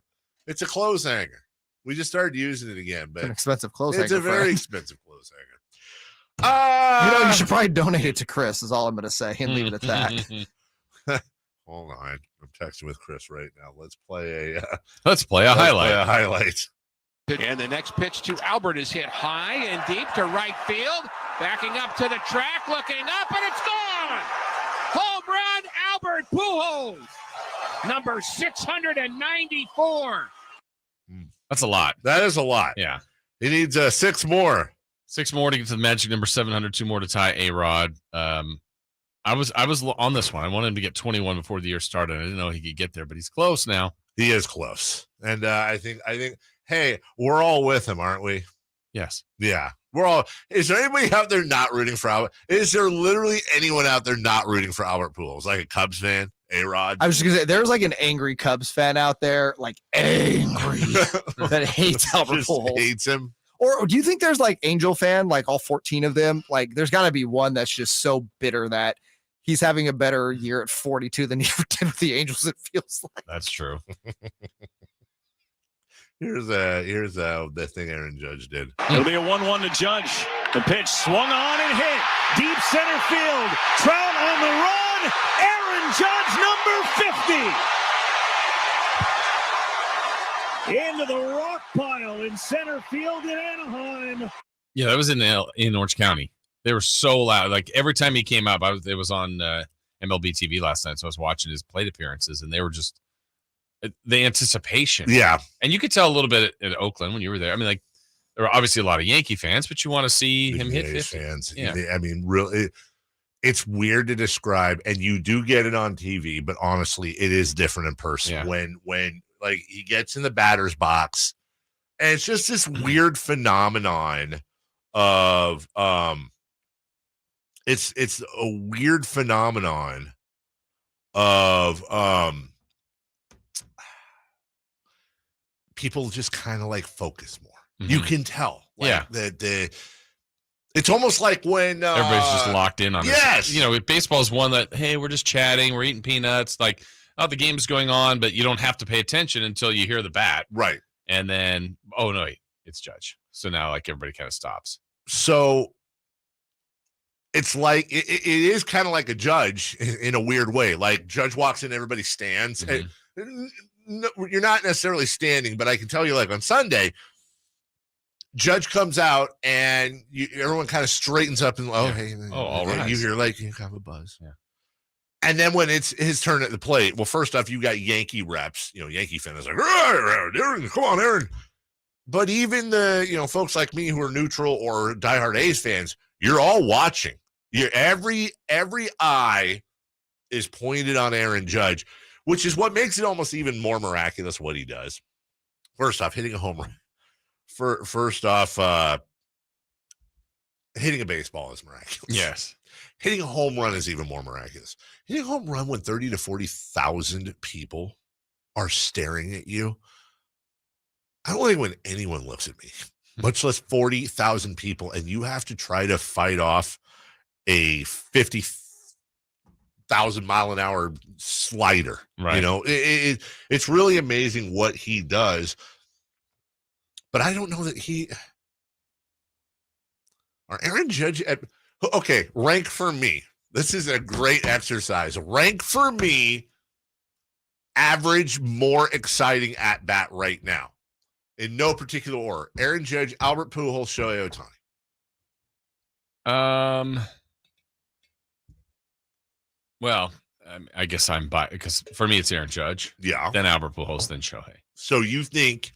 It's a clothes hanger. We just started using it again, but it's an expensive clothes hanger. It's a very expensive clothes hanger. You should probably donate it to Chris. Is all I'm going to say, and leave it at that. Hold on, I'm texting with Chris right now. Let's play a highlight. And the next pitch to Albert is hit high and deep to right field. Backing up to the track, looking up, and it's gone! Home run, Albert Pujols! Number 694. That's a lot. That is a lot. Yeah. He needs 6 more. 6 more to get to the magic number 700, 2 more to tie A-Rod. I was on this one. I wanted him to get 21 before the year started. I didn't know he could get there, but he's close now. He is close. And I think hey, we're all with him, aren't we? Yes. Yeah. We're all. Is there anybody out there not rooting for Albert? Is there literally anyone out there not rooting for Albert Pujols? Like a Cubs fan, A-Rod? I was just going to say, there's like an angry Cubs fan out there, like angry, that hates Albert Pujols. Hates him. Or do you think there's like Angel fan, like all 14 of them? Like there's got to be one that's just so bitter that he's having a better year at 42 than he ever did with the Angels, it feels like. That's true. Here's the thing Aaron Judge did. It'll be a 1-1 to Judge. The pitch swung on and hit. Deep center field. Trout on the run. Aaron Judge, number 50. Into the rock pile in center field in Anaheim. Yeah, that was in Orange County. They were so loud. Like every time he came up, it was on MLB TV last night, so I was watching his plate appearances, and they were just the anticipation. Yeah. And you could tell a little bit at Oakland when you were there. I mean, like there were obviously a lot of Yankee fans, but you want to see him hit 50. Fans. Yeah. I mean, really, it's weird to describe, and you do get it on TV, but honestly, it is different in person. Yeah. When like he gets in the batter's box, and it's just this weird phenomenon of it's a weird phenomenon of people just kind of like focus more. Mm-hmm. You can tell. Like, it's almost like when everybody's just locked in on yes. this. You know, baseball is one that, hey, we're just chatting, we're eating peanuts, like, oh, the game's going on, but you don't have to pay attention until you hear the bat. Right. And then, oh no, it's Judge. So now like everybody kind of stops. So it's like it is kind of like a Judge in a weird way. Like Judge walks in, everybody stands. Mm-hmm. And no, you're not necessarily standing, but I can tell you, like on Sunday, Judge comes out and everyone kind of straightens up and hey, all right. You hear like you have a buzz. Yeah. And then when it's his turn at the plate, well, first off, you got Yankee reps, Yankee fans like, Aaron, come on, Aaron. But even the folks like me who are neutral or diehard A's fans, you're all watching. Every eye is pointed on Aaron Judge, which is what makes it almost even more miraculous what he does. First off, hitting a home run. First off, hitting a baseball is miraculous. Yes. Hitting a home run is even more miraculous. Hitting a home run when 30 to 40,000 people are staring at you. I don't like when anyone looks at me, much less 40,000 people, and you have to try to fight off a 50,000 mile an hour slider. Right. It's really amazing what he does. But I don't know that Aaron Judge rank for me. This is a great exercise. Rank for me average, more exciting at bat right now. In no particular order. Aaron Judge, Albert Pujols, Shohei Ohtani. Well, I guess I'm biased because for me it's Aaron Judge. Yeah. Then Albert Pujols, then Shohei. So you think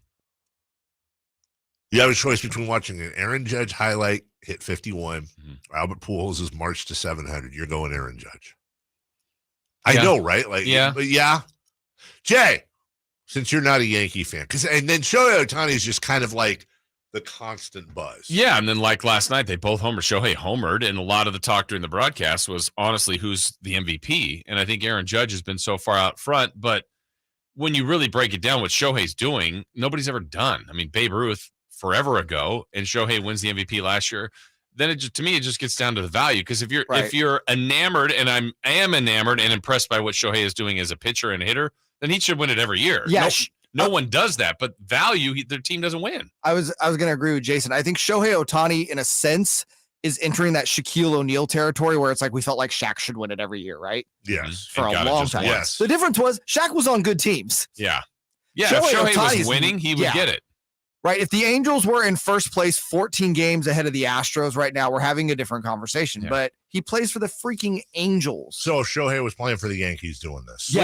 you have a choice between watching an Aaron Judge highlight hit 51, or Albert Pujols is march to 700. You're going Aaron Judge. I know, right? Like, yeah. But yeah. Jay, since you're not a Yankee fan, and then Shohei Ohtani is just kind of like the constant buzz. Yeah, and then like last night, they both homered. Shohei homered, and a lot of the talk during the broadcast was honestly who's the MVP. And I think Aaron Judge has been so far out front, but when you really break it down, what Shohei's doing, nobody's ever done. I mean, Babe Ruth forever ago, and Shohei wins the MVP last year. Then to me, it just gets down to the value. Because if you're enamored, and I am enamored and impressed by what Shohei is doing as a pitcher and hitter, then he should win it every year. Yeah, no one does that, but value, their team doesn't win. I was going to agree with Jason. I think Shohei Ohtani, in a sense, is entering that Shaquille O'Neal territory where it's like we felt like Shaq should win it every year, right? Yes. For a long time. Yes. The difference was Shaq was on good teams. Yeah. Yeah. If Shohei was winning, he would get it. Right. If the Angels were in first place 14 games ahead of the Astros right now, we're having a different conversation. Yeah. But he plays for the freaking Angels. So if Shohei was playing for the Yankees doing this.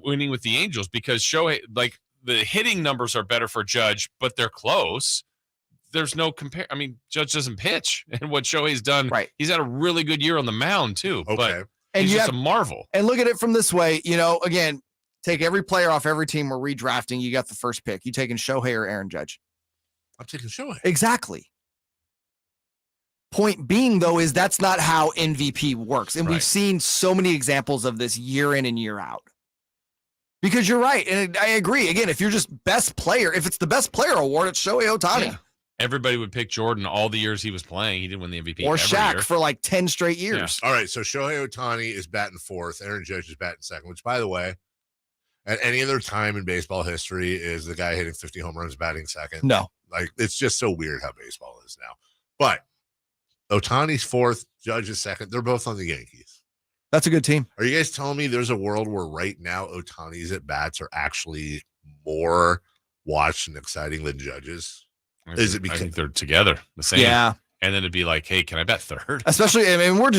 Winning with the Angels, because Shohei, like, the hitting numbers are better for Judge, but they're close. There's no compare. I mean, Judge doesn't pitch, and what Shohei's done, he's had a really good year on the mound too. Okay, but he's just a marvel. And look at it from this way, again, take every player off every team we're redrafting. You got the first pick. You taking Shohei or Aaron Judge? I'm taking Shohei. Exactly. Point being, though, is that's not how MVP works, and we've seen so many examples of this year in and year out. Because you're right, and I agree. Again, if you're just best player, if it's the best player award, it's Shohei Ohtani. Yeah. Everybody would pick Jordan all the years he was playing. He didn't win the MVP. Or every Shaq year. for like 10 straight years. All right, so Shohei Ohtani is batting fourth. Aaron Judge is batting second, which, by the way, at any other time in baseball history, is the guy hitting 50 home runs batting second. No. Like, it's just so weird how baseball is now. But Ohtani's fourth, Judge is second. They're both on the Yankees. That's a good team. Are you guys telling me there's a world where right now Ohtani's at bats are actually more watched and exciting than Judge's? Is it because I think they're together the same? Yeah. And then it'd be like, hey, can I bet third? Especially, I mean, we're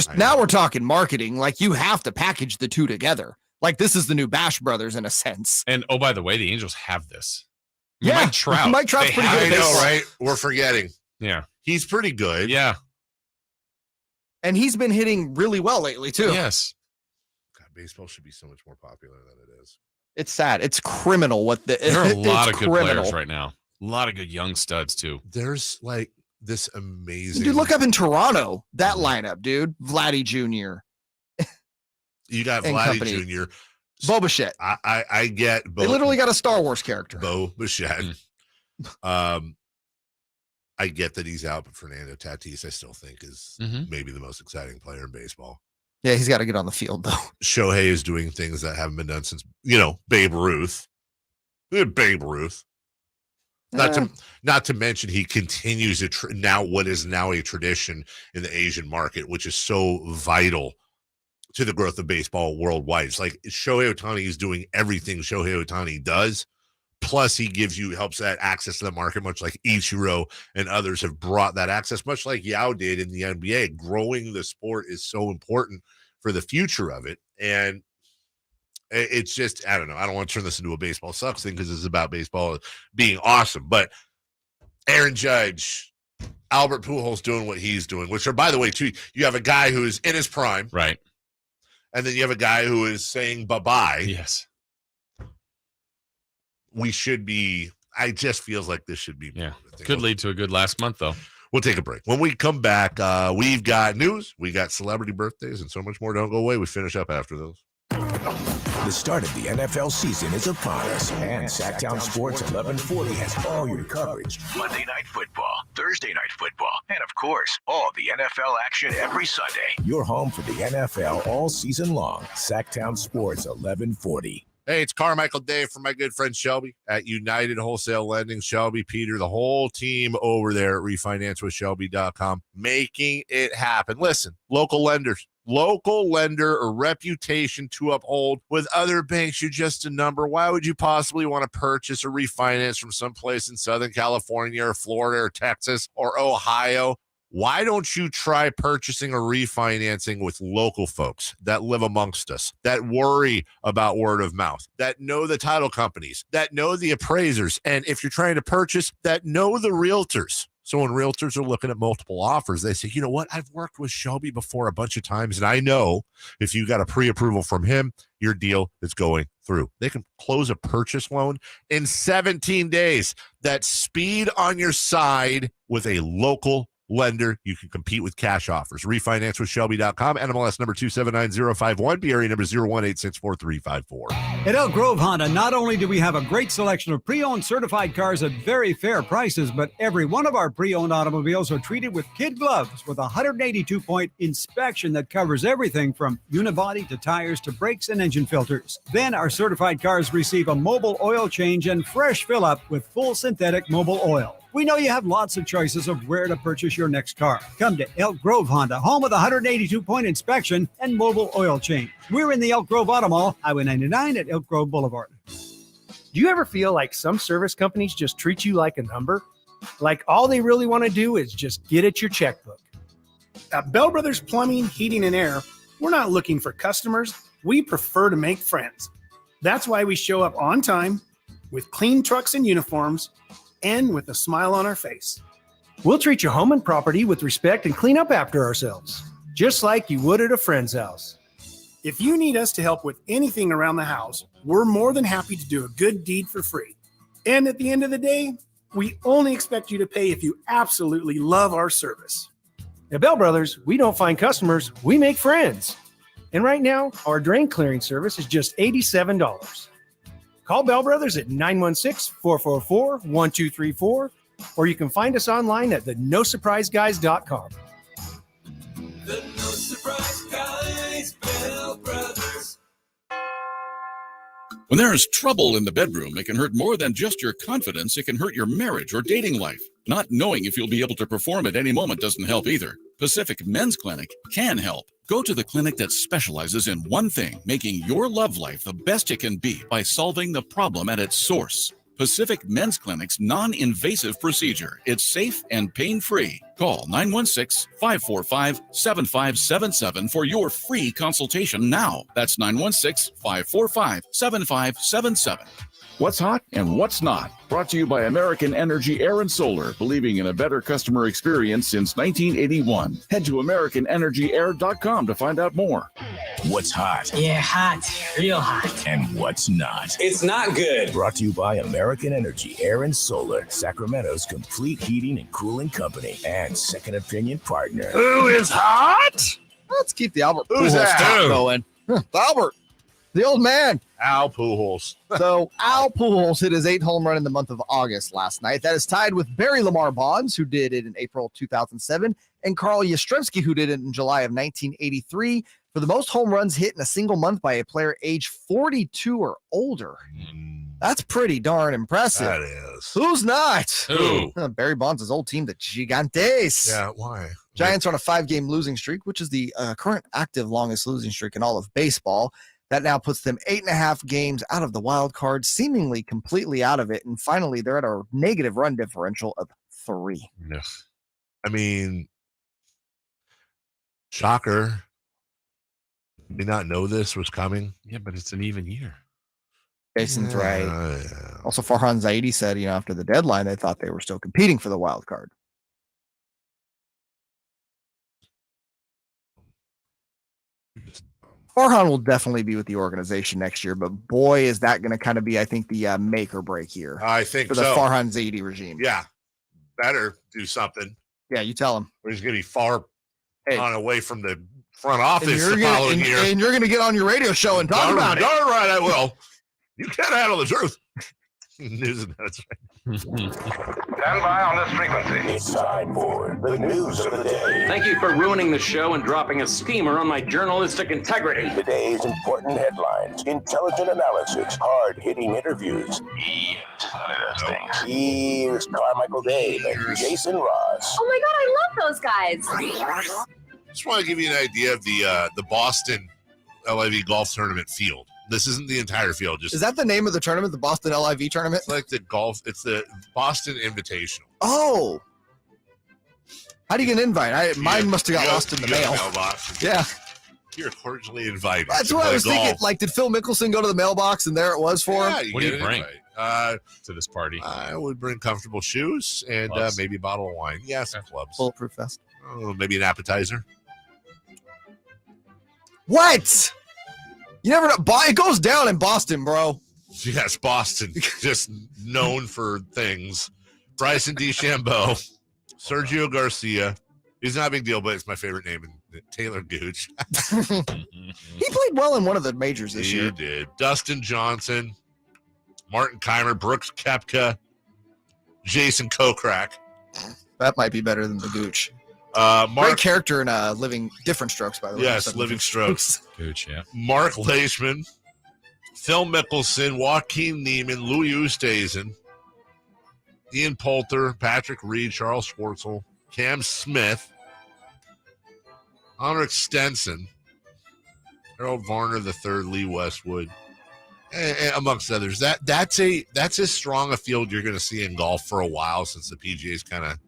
talking marketing. Like, you have to package the two together. Like, this is the new Bash Brothers in a sense. And oh, by the way, the Angels have this. Yeah. Mike Trout. Mike Trout's pretty good. I know, right? We're forgetting. Yeah. He's pretty good. Yeah. And he's been hitting really well lately, too. Yes. God, baseball should be so much more popular than it is. It's sad. It's criminal what the There are a lot of good criminal. players right now. A lot of good young studs, too. There's like this amazing. Dude, look up in Toronto. That lineup, dude. Vladdy Jr. You got and Vladdy company. Jr. Bo Bichette. I get They literally got a Star Wars character. Bo Bichette. I get that he's out, but Fernando Tatis, I still think, is maybe the most exciting player in baseball. Yeah, he's got to get on the field, though. Shohei is doing things that haven't been done since, Babe Ruth. Babe Ruth. Not to mention he continues what is now a tradition in the Asian market, which is so vital to the growth of baseball worldwide. It's like Shohei Ohtani is doing everything Shohei Ohtani does. Plus, he helps that access to the market, much like Ichiro and others have brought that access, much like Yao did in the NBA. Growing the sport is so important for the future of it. And it's just, I don't know. I don't want to turn this into a baseball sucks thing because it's about baseball being awesome. But Aaron Judge, Albert Pujols doing what he's doing, which are, by the way, too, you have a guy who is in his prime. Right. And then you have a guy who is saying bye-bye. Yes. We should be, I just feels like this should be. Yeah. Could lead to a good last month, though. We'll take a break. When we come back, we've got news, we got celebrity birthdays, and so much more. Don't go away. We finish up after those. The start of the NFL season is upon us, and Sactown Sports 1140 has all your coverage. Monday Night Football, Thursday Night Football, and of course, all the NFL action every Sunday. Your home for the NFL all season long. Sactown Sports 1140. Hey, it's Carmichael Dave from my good friend Shelby at United Wholesale Lending. Shelby, Peter, the whole team over there at refinancewithshelby.com, making it happen. Listen, local lender, a reputation to uphold. With other banks, you're just a number. Why would you possibly want to purchase or refinance from someplace in Southern California or Florida or Texas or Ohio? Why don't you try purchasing or refinancing with local folks that live amongst us, that worry about word of mouth, that know the title companies, that know the appraisers, and if you're trying to purchase, that know the realtors. So when realtors are looking at multiple offers, they say, you know what? I've worked with Shelby before a bunch of times, and I know if you got a pre-approval from him, your deal is going through. They can close a purchase loan in 17 days. That's speed on your side with a local lender. You can compete with cash offers. Refinancewithshelby.com. NMLS number 279051. BRE number 0186434. At Elk Grove Honda, not only do we have a great selection of pre-owned certified cars at very fair prices, but every one of our pre-owned automobiles are treated with kid gloves with a 182-point inspection that covers everything from unibody to tires to brakes and engine filters. Then our certified cars receive a mobile oil change and fresh fill-up with full synthetic mobile oil. We know you have lots of choices of where to purchase your next car. Come to Elk Grove Honda, home of the 182-point inspection and mobile oil change. We're in the Elk Grove Auto Mall, Highway 99 at Elk Grove Boulevard. Do you ever feel like some service companies just treat you like a number? Like all they really want to do is just get at your checkbook? At Bell Brothers Plumbing, Heating, and Air, we're not looking for customers. We prefer to make friends. That's why we show up on time, with clean trucks and uniforms, and with a smile on our face. We'll treat your home and property with respect and clean up after ourselves, just like you would at a friend's house. If you need us to help with anything around the house, we're more than happy to do a good deed for free. And at the end of the day, we only expect you to pay if you absolutely love our service. At Bell Brothers, we don't find customers, we make friends. And right now, our drain clearing service is just $87. Call Bell Brothers at 916-444-1234 or you can find us online at theNoSurpriseGuys.com. The No Surprise Guys, Bell Brothers. When there is trouble in the bedroom, it can hurt more than just your confidence. It can hurt your marriage or dating life. Not knowing if you'll be able to perform at any moment doesn't help either. Pacific Men's Clinic can help. Go to the clinic that specializes in one thing, making your love life the best it can be by solving the problem at its source. Pacific Men's Clinic's non-invasive procedure. It's safe and pain-free. Call 916-545-7577 for your free consultation now. That's 916-545-7577. What's hot and what's not? Brought to you by American Energy Air and Solar, believing in a better customer experience since 1981. Head to AmericanEnergyAir.com to find out more. What's hot? Yeah, hot. Real hot. And what's not? It's not good. Brought to you by American Energy Air and Solar, Sacramento's complete heating and cooling company and second opinion partner. Who is hot? Let's keep the Albert Who's Pujols that? talk going. Albert, the old man. Al Pujols. So Al Pujols hit his 8th home run in the month of August last night. That is tied with Barry Lamar Bonds, who did it in April 2007, and Carl Yastrzemski, who did it in July of 1983, for the most home runs hit in a single month by a player age 42 or older. That's pretty darn impressive. That is. Who's not? Who? Barry Bonds' old team, the Gigantes. Yeah, why? Giants are on a 5-game losing streak, which is the current active longest losing streak in all of baseball. That now puts them 8.5 games out of the wild card, seemingly completely out of it. And finally, they're at a negative run differential of 3. Yes. I mean, shocker. Did we not know this was coming? Yeah, but it's an even year. Jason's right. Yeah. Also, Farhan Zaidi said, after the deadline, they thought they were still competing for the wild card. Farhan will definitely be with the organization next year, but boy, is that going to kind of be, I think, the make or break year. I think for the Farhan Zaidi regime. Yeah, better do something. Yeah, you tell him. Or he's going to be far on away from the front office the following year. And you're going to get on your radio show and talk about it. Darn right, I will. You can't handle the truth. News and notes. Stand by on this frequency. It's time for the news of the day. Thank you for ruining the show and dropping a steamer on my journalistic integrity. Today's important headlines, intelligent analysis, hard-hitting interviews. None of those things. Here's Carmichael Dave and Jason Ross. Oh my God, I love those guys. Just want to give you an idea of the Boston LIV golf tournament field. This isn't the entire field. Is that the name of the tournament, the Boston LIV tournament? It's like it's the Boston Invitational. Oh. How do you get an invite? Mine must have got lost in the mail. Mailbox. Yeah. You're cordially invited. That's what I was thinking. Like, did Phil Mickelson go to the mailbox and there it was for him? What do you bring to this party? I would bring comfortable shoes and maybe a bottle of wine. Yeah, some clubs. Bulletproof vest. Oh, maybe an appetizer. What? You never know. It goes down in Boston, bro. Yes, Boston. Just known for things. Bryson DeChambeau, Sergio Garcia. He's not a big deal, but it's my favorite name. Taylor Gooch. He played well in one of the majors this year. He did. Dustin Johnson, Martin Keimer, Brooks Koepka, Jason Kokrak. That might be better than the Gooch. Great character in Living Different Strokes, by the way. Yes, Living Strokes. Gooch, yeah. Mark Leishman, Phil Mickelson, Joaquin Neiman, Louis Oosthuizen, Ian Poulter, Patrick Reed, Charles Schwartzel, Cam Smith, Henrik Stenson, Harold Varner III, Lee Westwood, and amongst others. That's as strong a field you're going to see in golf for a while since the PGA's kind of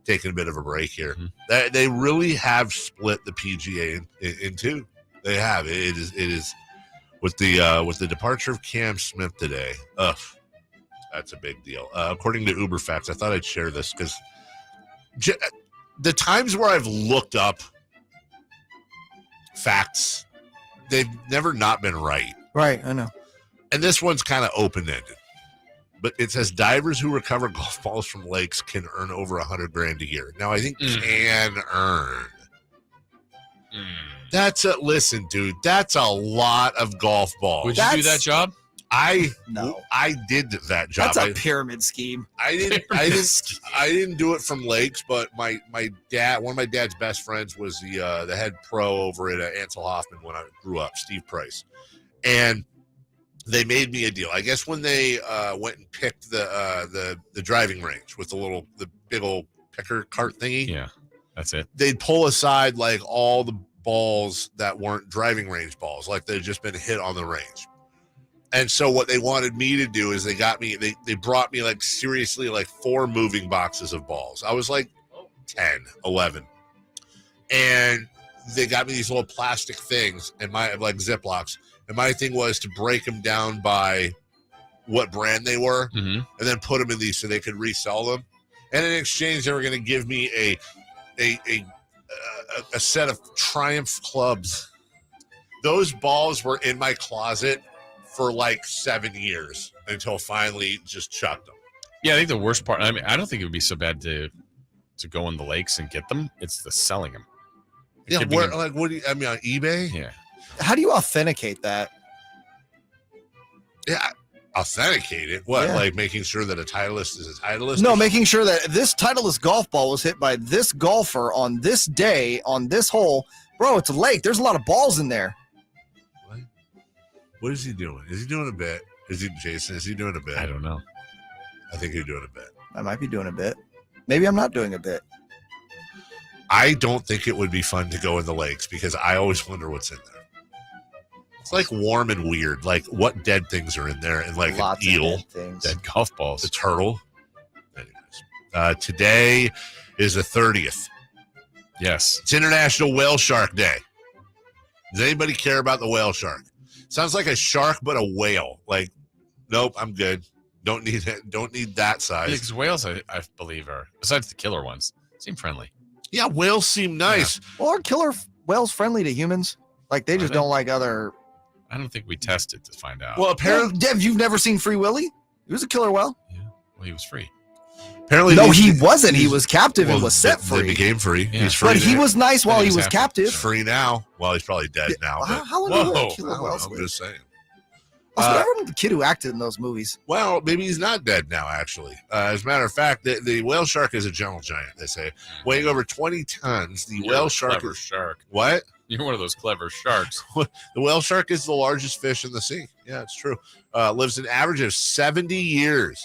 taking a bit of a break here. Mm-hmm. They really have split the PGA in two. They have. It is with the departure of Cam Smith today. That's a big deal. According to Uber Facts, I thought I'd share this because the times where I've looked up facts, they've never not been right. Right, I know. And this one's kind of open-ended. But it says divers who recover golf balls from lakes can earn over $100,000 a year. Now, I think can earn. Listen, dude, that's a lot of golf balls. Would you do that job? I No. I did that job. That's a pyramid scheme. I didn't do it from Lakes, but my dad, one of my dad's best friends, was the head pro over at Ansel Hoffman when I grew up, Steve Price, and they made me a deal. I guess when they went and picked the driving range with the big old picker cart thingy. Yeah, that's it. They'd pull aside like all the balls that weren't driving range balls, like they'd just been hit on the range. And so what they wanted me to do is they brought me like seriously like 4 moving boxes of balls. I was like 10, 11. And they got me these little plastic things and like Ziplocs. And my thing was to break them down by what brand they were and then put them in these so they could resell them. And in exchange, they were going to give me a set of Triumph clubs. Those balls were in my closet for like 7 years until finally just chucked them. Yeah, I think the worst part, I mean, I don't think it would be so bad to go in the lakes and get them. It's the selling them. Yeah, what do you, I mean, on eBay? Yeah. How do you authenticate that? Yeah, authenticate it. What, like making sure that a Titleist is a Titleist? No, making sure that this Titleist golf ball was hit by this golfer on this day on this hole. Bro, it's a lake. There's a lot of balls in there. What is he doing? Is he doing a bit? Jason, is he doing a bit? I don't know. I think he's doing a bit. I might be doing a bit. Maybe I'm not doing a bit. I don't think it would be fun to go in the lakes because I always wonder what's in there. It's like warm and weird. Like what dead things are in there, and like Lots an eel, of dead things. Dead golf balls, a turtle. Anyways, today is the 30th. Yes, it's International Whale Shark Day. Does anybody care about the whale shark? Sounds like a shark, but a whale. Like, nope, I'm good. Don't need it. Don't need that size. Because whales, I believe, are besides the killer ones, seem friendly. Yeah, whales seem nice. Yeah. Well, are killer whales friendly to humans? Like they just don't like other. I don't think we tested to find out. Well, apparently, Dev, you've never seen Free Willy? He was a killer whale. Yeah. Well, he was free. Apparently, no, he wasn't. He was captive and was set free. free. He became free. Yeah. He's free. But he was nice while he was captive. He's free now. Well, he's probably dead now. But, how long did killer whales I'm live? just saying. Also, what happened to the kid who acted in those movies? Well, maybe he's not dead now, actually. As a matter of fact, the whale shark is a gentle giant, they say. Weighing over 20 tons, the whale shark is... shark. What? You're one of those clever sharks. The whale shark is the largest fish in the sea. Yeah, it's true. Lives an average of 70 years.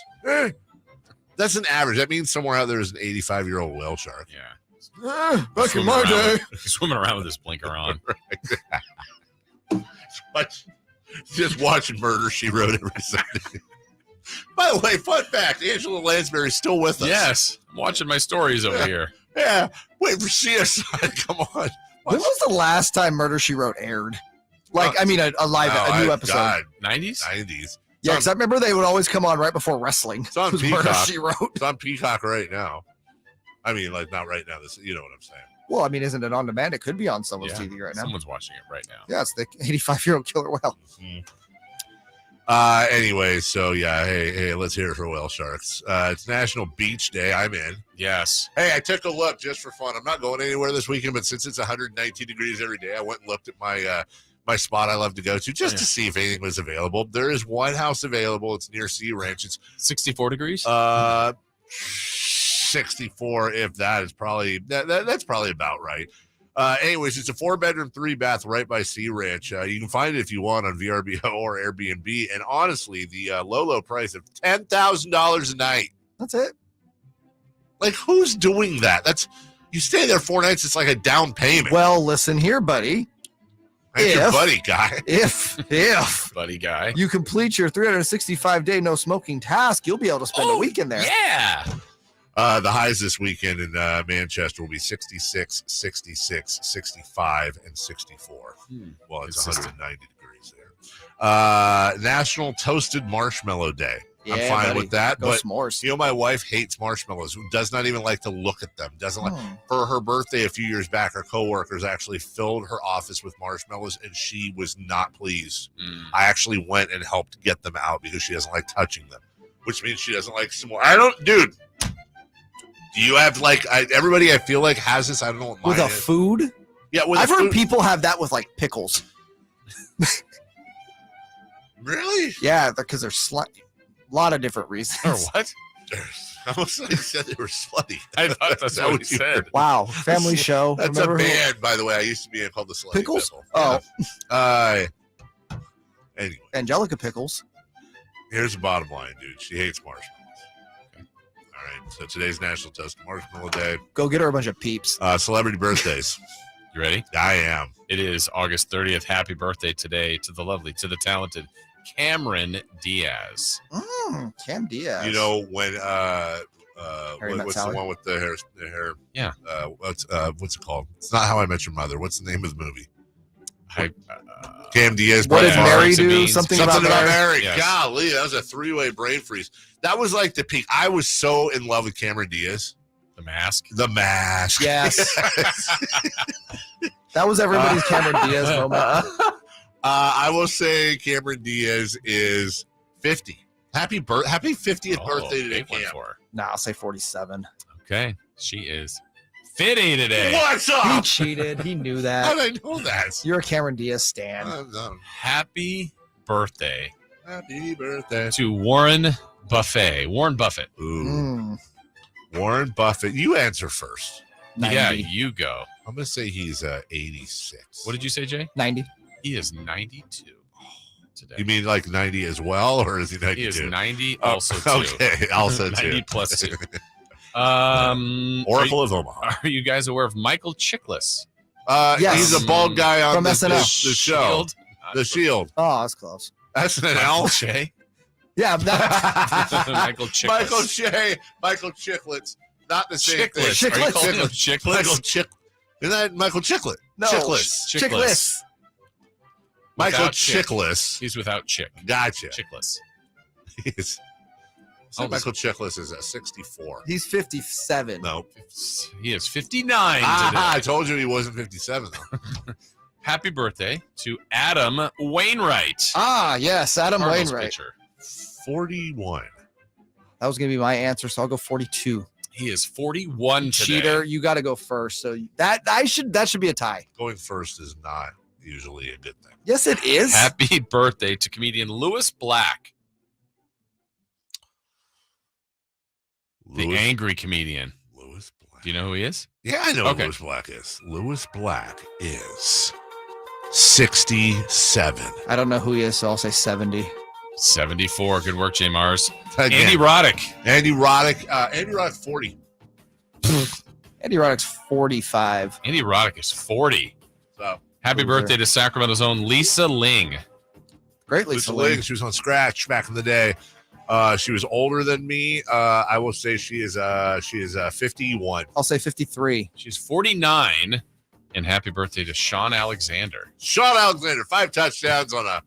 That's an average. That means somewhere out there is an 85-year-old whale shark. Yeah. Back in my day. Swimming around with his blinker on. Just watching Murder, She Wrote every Sunday. By the way, fun fact, Angela Lansbury's still with us. Yes. I'm watching my stories over here. Yeah. Wait for CSI. Come on. When was the last time Murder, She Wrote aired? Like, I mean, a new episode. God, 90s? 90s. Yeah, because I remember they would always come on right before wrestling. It's on Murder, Peacock. She Wrote. It's on Peacock right now. I mean, like, not right now. This, you know what I'm saying. Well, I mean, isn't it on demand? It could be on someone's TV right now. Someone's watching it right now. Yeah, it's the 85-year-old killer whale. Anyway, so yeah, hey, let's hear it for whale sharks. It's National Beach Day. I'm in. Yes. Hey, I took a look just for fun. I'm not going anywhere this weekend, but since it's 119 degrees every day, I went and looked at my spot I love to go to just to see if anything was available. There is one house available. It's near Sea Ranch. It's 64 degrees. 64, if that is probably that's probably about right. Anyways, it's a 4-bedroom, 3-bath right by Sea Ranch. You can find it if you want on VRBO or Airbnb. And honestly, the low price of $10,000 a night. That's it. Like, who's doing that? You stay there 4 nights. It's like a down payment. Well, listen here, buddy. That's your buddy guy. If buddy guy, you complete your 365-day no smoking task, you'll be able to spend a weekend there. Yeah. The highs this weekend in Manchester will be 66, 66, 65, and 64. Well, it's 190 degrees there. National Toasted Marshmallow Day. Yeah, I'm fine with that. Go but s'mores. You know, my wife hates marshmallows. Does not even like to look at them. Doesn't like. For her birthday a few years back, her coworkers actually filled her office with marshmallows, and she was not pleased. I actually went and helped get them out because she doesn't like touching them, which means she doesn't like s'mores. Dude. Do you have everybody? I feel like has this. I don't know what mine with a is. food. Yeah, I've heard people have that with like pickles. Really? Yeah, because there's a lot of different reasons. Or what? I almost like you said they were slutty. I thought that's what he said. Wow, family show. That's Remember a band, by the way. I used to be called the Slutty Pickles? Pickle. Oh. Anyway. Angelica Pickles. Here's the bottom line, dude. She hates marshmallows. Okay. All right. So today's National Toast Marshmallow Day. Go get her a bunch of peeps. Celebrity birthdays. You ready? I am. It is August 30th. Happy birthday today to the talented Cameron Diaz. Cam Diaz. You know when what's Sally? the one with the hair? Yeah. What's it called? It's not How I Met Your Mother. What's the name of the movie? Cam Diaz. What does Mary do? Mary. Something about Mary. Yes. Golly, that was a 3-way brain freeze. That was like the peak. I was so in love with Cameron Diaz. The Mask. The Mask. Yes. That was everybody's Cameron Diaz moment. I will say Cameron Diaz is 50. Happy 50th birthday today, Cam. Nah, I'll say 47. Okay. She is 50 today. What's up? He cheated. He knew that. How did I know that? You're a Cameron Diaz stan. Happy birthday. Happy birthday to Warren Buffett. Warren Buffett. Ooh. Warren Buffett. You answer first. 90. Yeah, you go. I'm going to say he's 86. What did you say, Jay? 90. He is 92 today. You mean like 90 as well, or is he 92? He is 90 also too. Okay, also 90 too. plus 2. Oracle of Omaha. Are you guys aware of Michael Chiklis? Yes. He's a bald guy on From the SNL. the show. Shield. The Shield. Oh, that's close. SNL. Jay? Yeah, that, Michael Chiklis. Michael Chicklets. Not the same thing. Chicklets. Are you calling him Chicklets? Michael Chick. Isn't that Michael Chicklet? No. Chickless. Michael Without chick. Chickless. He's without chick. Gotcha. Chickless. Michael Chickless is at 64. he's 57. No. He is 59 today. I told you he wasn't 57 though. Happy birthday to Adam Wainwright. Ah, yes, Adam Cardinals Wainwright. pitcher. 41. That was going to be my answer, so I'll go 42. He is 41 today. Cheater, you got to go first. So that should be a tie. Going first is not usually a good thing. Yes, it is. Happy birthday to comedian Louis Black. The angry comedian. Louis Black. Do you know who he is? Yeah, I know who Louis Black is. Louis Black is 67. I don't know who he is, so I'll say 70. 74. Good work, J. Mars. Again. Andy Roddick. Andy Roddick, 40. Andy Roddick's 45. Andy Roddick is 40. So Happy birthday to Sacramento's own Lisa Ling. Great Lisa Ling. She was on Scratch back in the day. She was older than me. I will say she is 51. I'll say 53. She's 49. And happy birthday to Sean Alexander. Sean Alexander, 5 touchdowns on a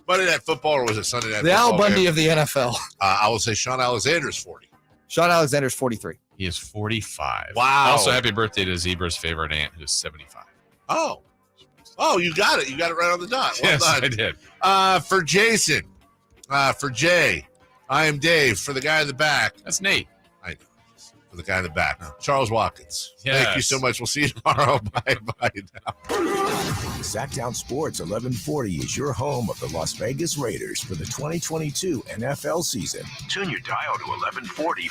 Monday Night Football, or was it Sunday Night The Football? Al Bundy game? of the NFL. I will say Sean Alexander is 40. Sean Alexander's 43. He is 45. Wow. Also, happy birthday to Zebra's favorite aunt, who's 75. Oh, you got it. You got it right on the dot. Well Yes, done. I did. For Jason, for Jay, I am Dave. For the guy in the back, That's Nate. I know. For the guy in the back, Charles Watkins. Yes. Thank you so much. We'll see you tomorrow. Bye now. Sactown Sports 1140 is your home of the Las Vegas Raiders for the 2022 NFL season. Tune your dial to 1140